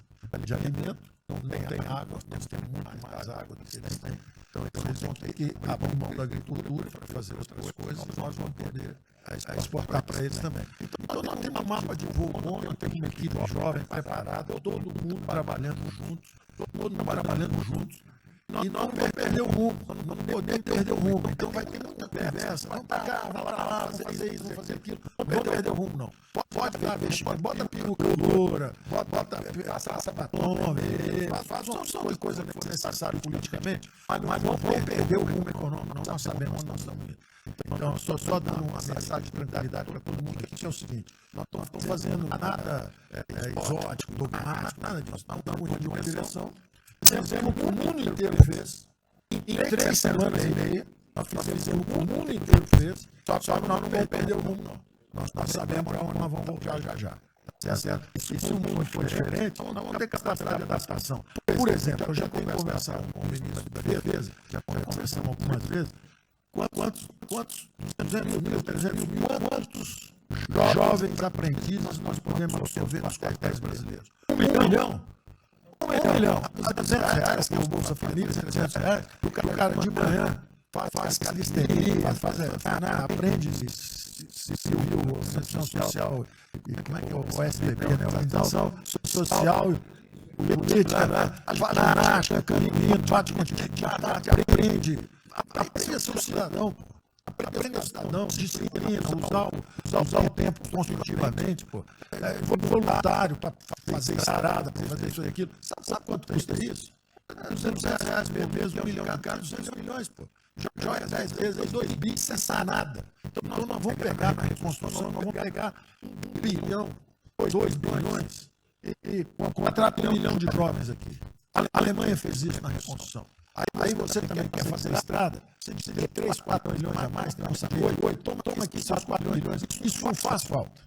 de alimento. Não tem água, nós temos muito mais água do que eles têm. Então eles vão ter que abrir mão da agricultura para fazer outras coisas e nós vamos poder exportar para eles também. Então nós temos um mapa de voo bom, nós temos uma equipe jovem preparada, todo mundo trabalhando juntos. E nós não vamos perder o rumo, não podemos perder o rumo. Então vai ter muita conversa, vamos para cá, vai lá, fazer isso, fazer aquilo. Não vamos perder o rumo, não. Pode dar investimento, bota peruca loura, bota batom, faz uma coisa necessária politicamente, mas não vamos perder o rumo econômico, nós sabemos onde nós estamos indo. Então, só dando uma mensagem de tranquilidade para todo mundo aqui, que é o seguinte: nós não estamos fazendo nada exótico, dogmático, nada disso. Nós estamos indo de uma direção. Fizemos o que o mundo inteiro fez. Em 3 semanas e meia, nós fizemos o que o mundo inteiro fez. Só que nós não vamos perder o rumo, não. Nós sabemos para onde nós vamos voltar já. Certo? E se o mundo for diferente, nós vamos ter capacidade de adaptação. Por exemplo, eu já tenho conversado com o ministro da Defesa, já conversamos algumas vezes. Quantos 300 mil, quantos jovens aprendizes nós podemos absorver nos quartéis brasileiros? 1 milhão. R$1 milhão, R$200, que é o Bolsa Família, R$200, o cara de manhã faz calistenia, aprende ciência social, e como é que é o SBP, né? Organização social, política, ginástica, caminho, bate aprende a ser um cidadão, aprende a ser cidadão, disciplina, usar o tempo construtivamente, voluntário para fazer sarada, para fazer isso e aquilo. Sabe quanto custa isso? R$200 mesmo, R$1 milhão, cara, 200 milhões, pô. Joga 10 vezes, 2 bi, sem sarada. Então nós vamos pegar na reconstrução, nós vamos pegar 1 bilhão, 2 bilhões e contrata 1 milhão de jovens aqui. A Alemanha fez isso na reconstrução. Aí você também quer fazer estrada, você diz que 3, 4 milhões a mais, tem uns 8, toma aqui seus 4 milhões. Isso não faz falta.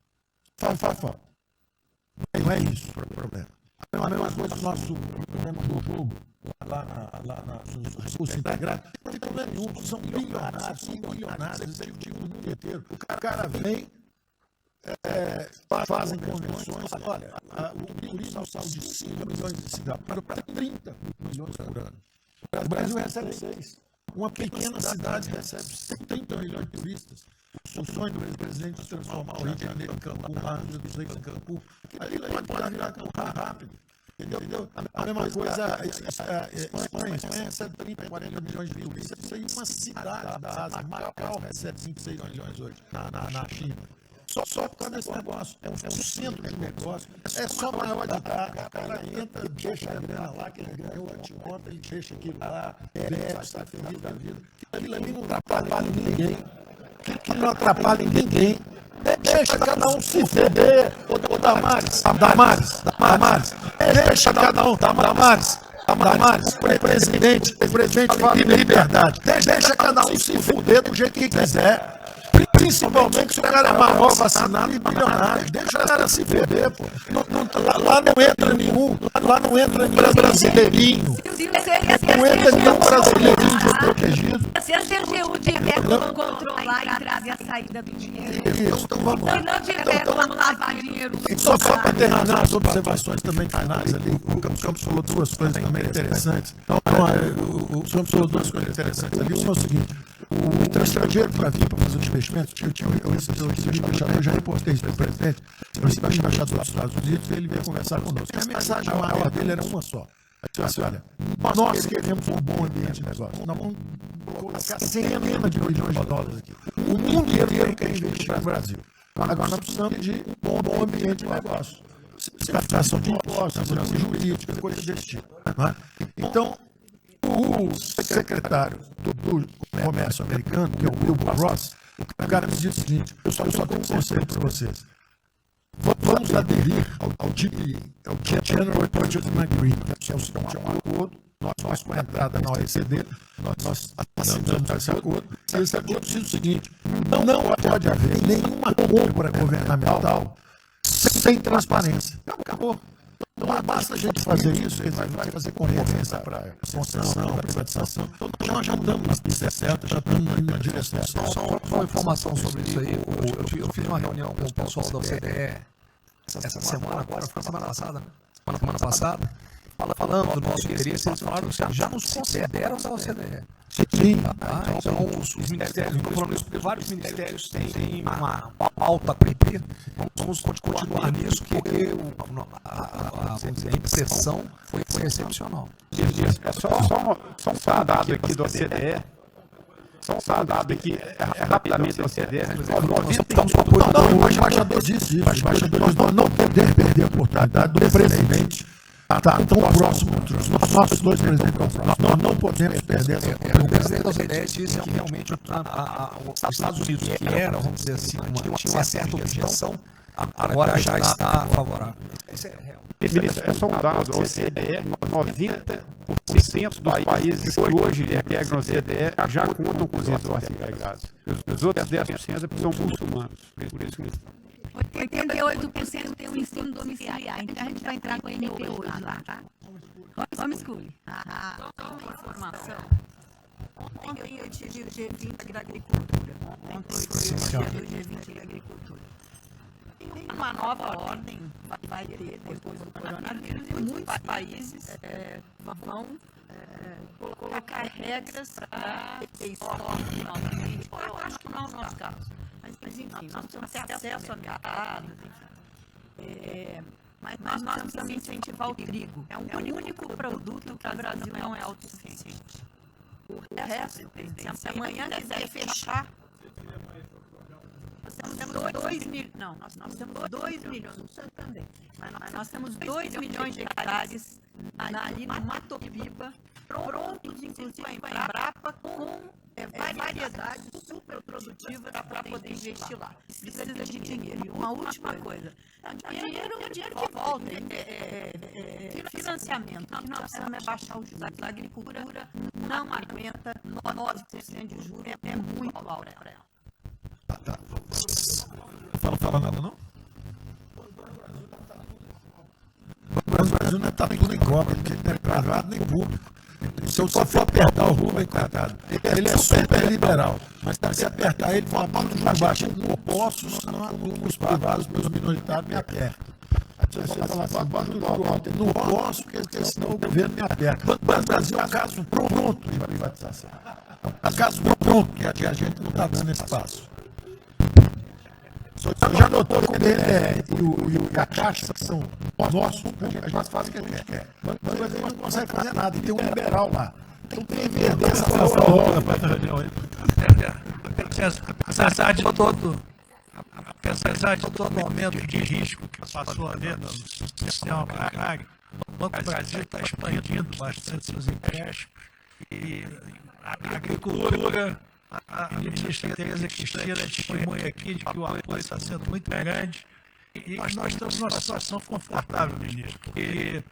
Faz falta. Não é isso o problema. A mesma coisa do nosso problema do jogo, lá nos recursos integrados, não tem problema nenhum, são bilionários, executivos do mundo inteiro. O cara vem, fazem convenções, olha, o turismo saiu de 5 milhões de cigarros para 30 milhões por ano. O Brasil recebe 6. Uma pequena cidade recebe 30 milhões de turistas. O sonho do presidente de transformar o Rio de Janeiro em Cancún, lá no Rio em Cancún, ali pode virar Cancún rápido. Entendeu? A mesma coisa, Espanha recebe 30, 40 milhões de turistas. Isso aí, uma cidade da Ásia, Macau recebe 26 milhões hoje na China. Só por causa desse negócio. É um centro de negócio. É só maior de carga. O cara entra, deixa a grana lá, que ele ganhou anteontem, ele deixa aquilo lá, bebe, está feliz da vida. Aquilo ali não atrapalha ninguém. Aquilo não atrapalha ninguém. Deixa cada um se feder. Ô Damares, deixa cada um, Damares, presidente fala em liberdade. Deixa cada um se fuder do jeito que quiser. Principalmente se o cara é maior, vacinado e bilionário. Deixa o cara se ferver, pô. Lá não entra nenhum brasileirinho. Não entra nenhum brasileirinho desprotegido. Se a CGU tiver como controlar a entrada e a saída do dinheiro, Então vamos lá. se não tiver como lavar dinheiro... Só para terminar as observações também finais ali, o Campos falou duas coisas também interessantes. O Campos falou duas coisas interessantes ali. Uma é o seguinte: o estrangeiro para vir para fazer os investimentos, eu recebi o embaixador, eu já reportei isso para o presidente, eu recebi o embaixador dos Estados Unidos e ele veio conversar conosco. E a mensagem maior dele era uma só. Assim, olha, nós queremos um bom ambiente de negócio. Nós vamos colocar centenas de bilhões de dólares aqui. O mundo inteiro quer investir no Brasil. Agora nós precisamos de um bom ambiente de negócio. Simplificação de impostos, segurança jurídica, coisas desse tipo. Né? Então, o secretário do Comércio americano, que é o Wilbur Ross, o cara me disse o seguinte: eu só tenho um conselho para vocês. Vamos aderir ao GPA, ao General Purchasing Agreement, que é um acordo. Nós com a entrada na OECD, nós assinamos esse acordo. E esse acordo diz o seguinte: não pode haver nenhuma compra governamental sem transparência. Acabou. Então, basta a gente fazer isso, ele vai fazer concorrência para concessão, para privatização. Então, nós já estamos na pista certa, já estamos na direção certa. Só uma informação sobre isso aí. Eu fiz uma reunião com o pessoal da OCDE essa semana, agora foi semana passada, falando do nosso interesse. Eles falaram que já nos consideram da OCDE. Sim. Então, os ministérios, estou falando isso porque vários ministérios têm uma pauta a cumprir. Vamos continuar nisso, porque a impressão foi excepcional. Só um dado aqui do OCDE. Só um dado aqui, rapidamente do OCDE. O embaixador disse isso. Nós não podemos perder a oportunidade do presidente estar tão próximo dos nossos dois presidentes. Nós não podemos perder essa oportunidade. O presidente da OCDE disse que realmente os Estados Unidos, que era, vamos dizer assim, tinha uma certa objeção, agora já está favorável. Isso é real. Ministro, é só um dado, a OCDE, 90% dos países que hoje integram a OCDE já contam com os impostos agregados. Os outros 10% são muçulmanos. Por isso que 88% tem um ensino domiciliar, então a gente vai entrar com a NP hoje lá, tá? Homeschooling. Só uma informação. Ontem eu tive o G20 da agricultura. Ontem eu tive o G20 da agricultura. Tem uma nova ordem que vai ter depois do coronavírus e muitos países vão colocar regras para ter estoque novamente. Eu acho que não é o nosso caso. Mas enfim, nós temos que ter acesso a mercados, mas nós precisamos incentivar o trigo. É o único produto que o Brasil não é autossuficiente. O resto, presidente, se amanhã quiser fechar, nós temos 2 milhões, não, nós temos 2 milhões, o senhor também, mas nós temos 2 milhões de hectares ali no Mato Piba, prontos, inclusive com a Embrapa, com variedades super produtivas para poder investir lá. Precisa de dinheiro. E uma última coisa, dinheiro que volta, financiamento. O que nós precisamos é baixar os juros. A agricultura não aguenta 9% de juros, é muito alto para ela. Não fala nada, não? O Brasil não está tudo em cobra, porque não é privado nem público. Se eu só for apertar o Rubem, coitado, ele é super liberal. Mas se apertar ele, vai para o juros baixo. Eu não posso, senão os privados, meus minoritários, me apertam. Não posso, porque senão o governo me aperta. O Brasil é um caso pronto de privatização. É um caso pronto que a gente não está dando espaço. Já notou que o BNDES e a Caixa são nossos, a gente faz o que a gente quer. Mas a gente não consegue fazer nada. E tem um liberal lá. Tem que perder essa palavra. Apesar de todo o aumento de risco que passou a haver no sistema bancário, o Banco do Brasil está expandindo bastante seus empréstimos e a agricultura, a ministra Tereza Cristina testemunha aqui de que o apoio está sendo muito grande e nós estamos numa situação confortável, ministro, porque,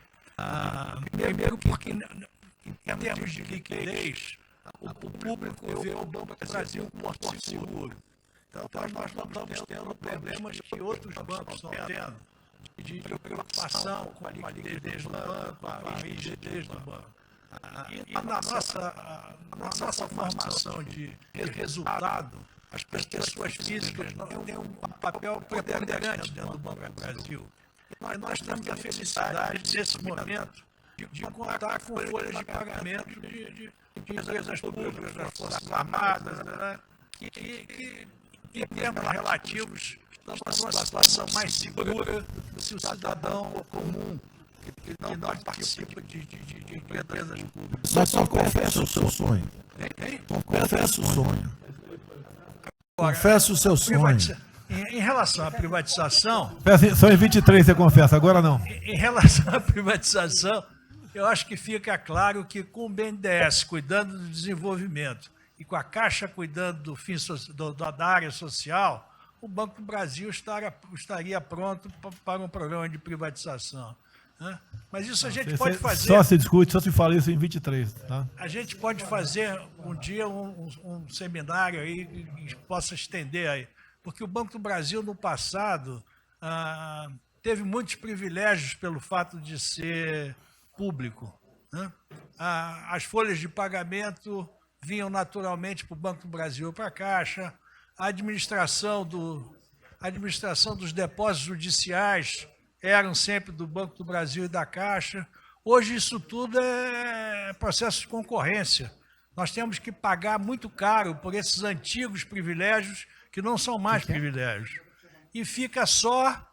primeiro porque em termos de liquidez, o público vê o Banco do Brasil como um porto seguro. Então, nós não estamos tendo problemas que outros bancos estão tendo, de preocupação com a liquidez do banco, a rigidez do banco. E na nossa formação de resultado, as pessoas físicas têm um papel preponderante dentro do Banco do Brasil. E nós temos a felicidade, nesse momento, de contar com folhas de pagamento de empresas públicas, das Forças Armadas, né, que em termos relativos, estamos numa situação mais segura se o cidadão comum que não participa de empresas públicas. Mas só confessa o seu sonho. Confessa o sonho. Confessa o seu sonho. Em relação à privatização... Só em 23 você confessa, agora não. Em relação à privatização, eu acho que fica claro que com o BNDES cuidando do desenvolvimento e com a Caixa cuidando da área social, o Banco do Brasil estaria pronto para um programa de privatização. Né? Mas isso a gente pode fazer... Só se discute, só se fala isso em 23. Tá? A gente pode fazer um dia um seminário aí que possa estender aí. Porque o Banco do Brasil, no passado, teve muitos privilégios pelo fato de ser público. Né? As folhas de pagamento vinham naturalmente para o Banco do Brasil ou para a Caixa, a administração dos depósitos judiciais eram sempre do Banco do Brasil e da Caixa. Hoje isso tudo é processo de concorrência. Nós temos que pagar muito caro por esses antigos privilégios que não são mais privilégios. E fica só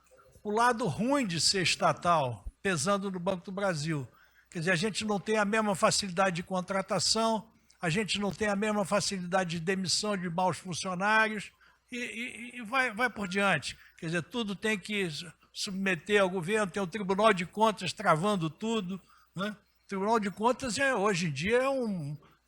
o lado ruim de ser estatal, pesando no Banco do Brasil. Quer dizer, a gente não tem a mesma facilidade de contratação, a gente não tem a mesma facilidade de demissão de maus funcionários e vai por diante. Quer dizer, tudo tem que submeter ao governo, tem o Tribunal de Contas travando tudo. Né? O Tribunal de Contas, hoje em dia,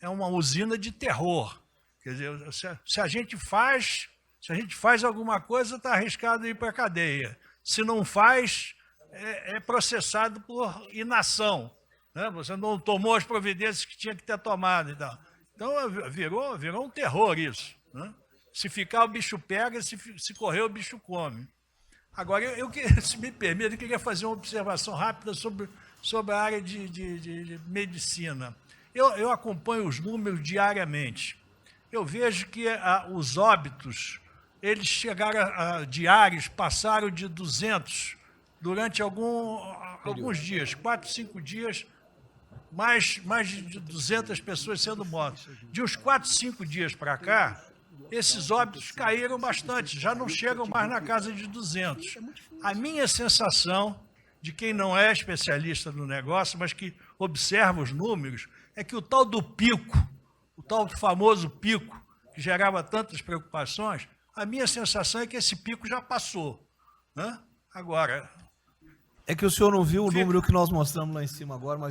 é uma usina de terror. Quer dizer, se a gente faz alguma coisa, está arriscado ir para a cadeia. Se não faz, é processado por inação. Né? Você não tomou as providências que tinha que ter tomado. Então virou um terror isso. Né? Se ficar, o bicho pega, se correr, o bicho come. Agora, se me permite, eu queria fazer uma observação rápida sobre a área de medicina. Eu acompanho os números diariamente. Eu vejo que os óbitos, eles chegaram diários, passaram de 200 durante alguns dias, 4, 5 dias, mais de 200 pessoas sendo mortas. De uns 4, 5 dias para cá, esses óbitos caíram bastante, já não chegam mais na casa de 200. A minha sensação, de quem não é especialista no negócio, mas que observa os números, é que o tal do pico, o tal do famoso pico, que gerava tantas preocupações, a minha sensação é que esse pico já passou. Né? Agora... É que o senhor não viu o número que nós mostramos lá em cima agora, mas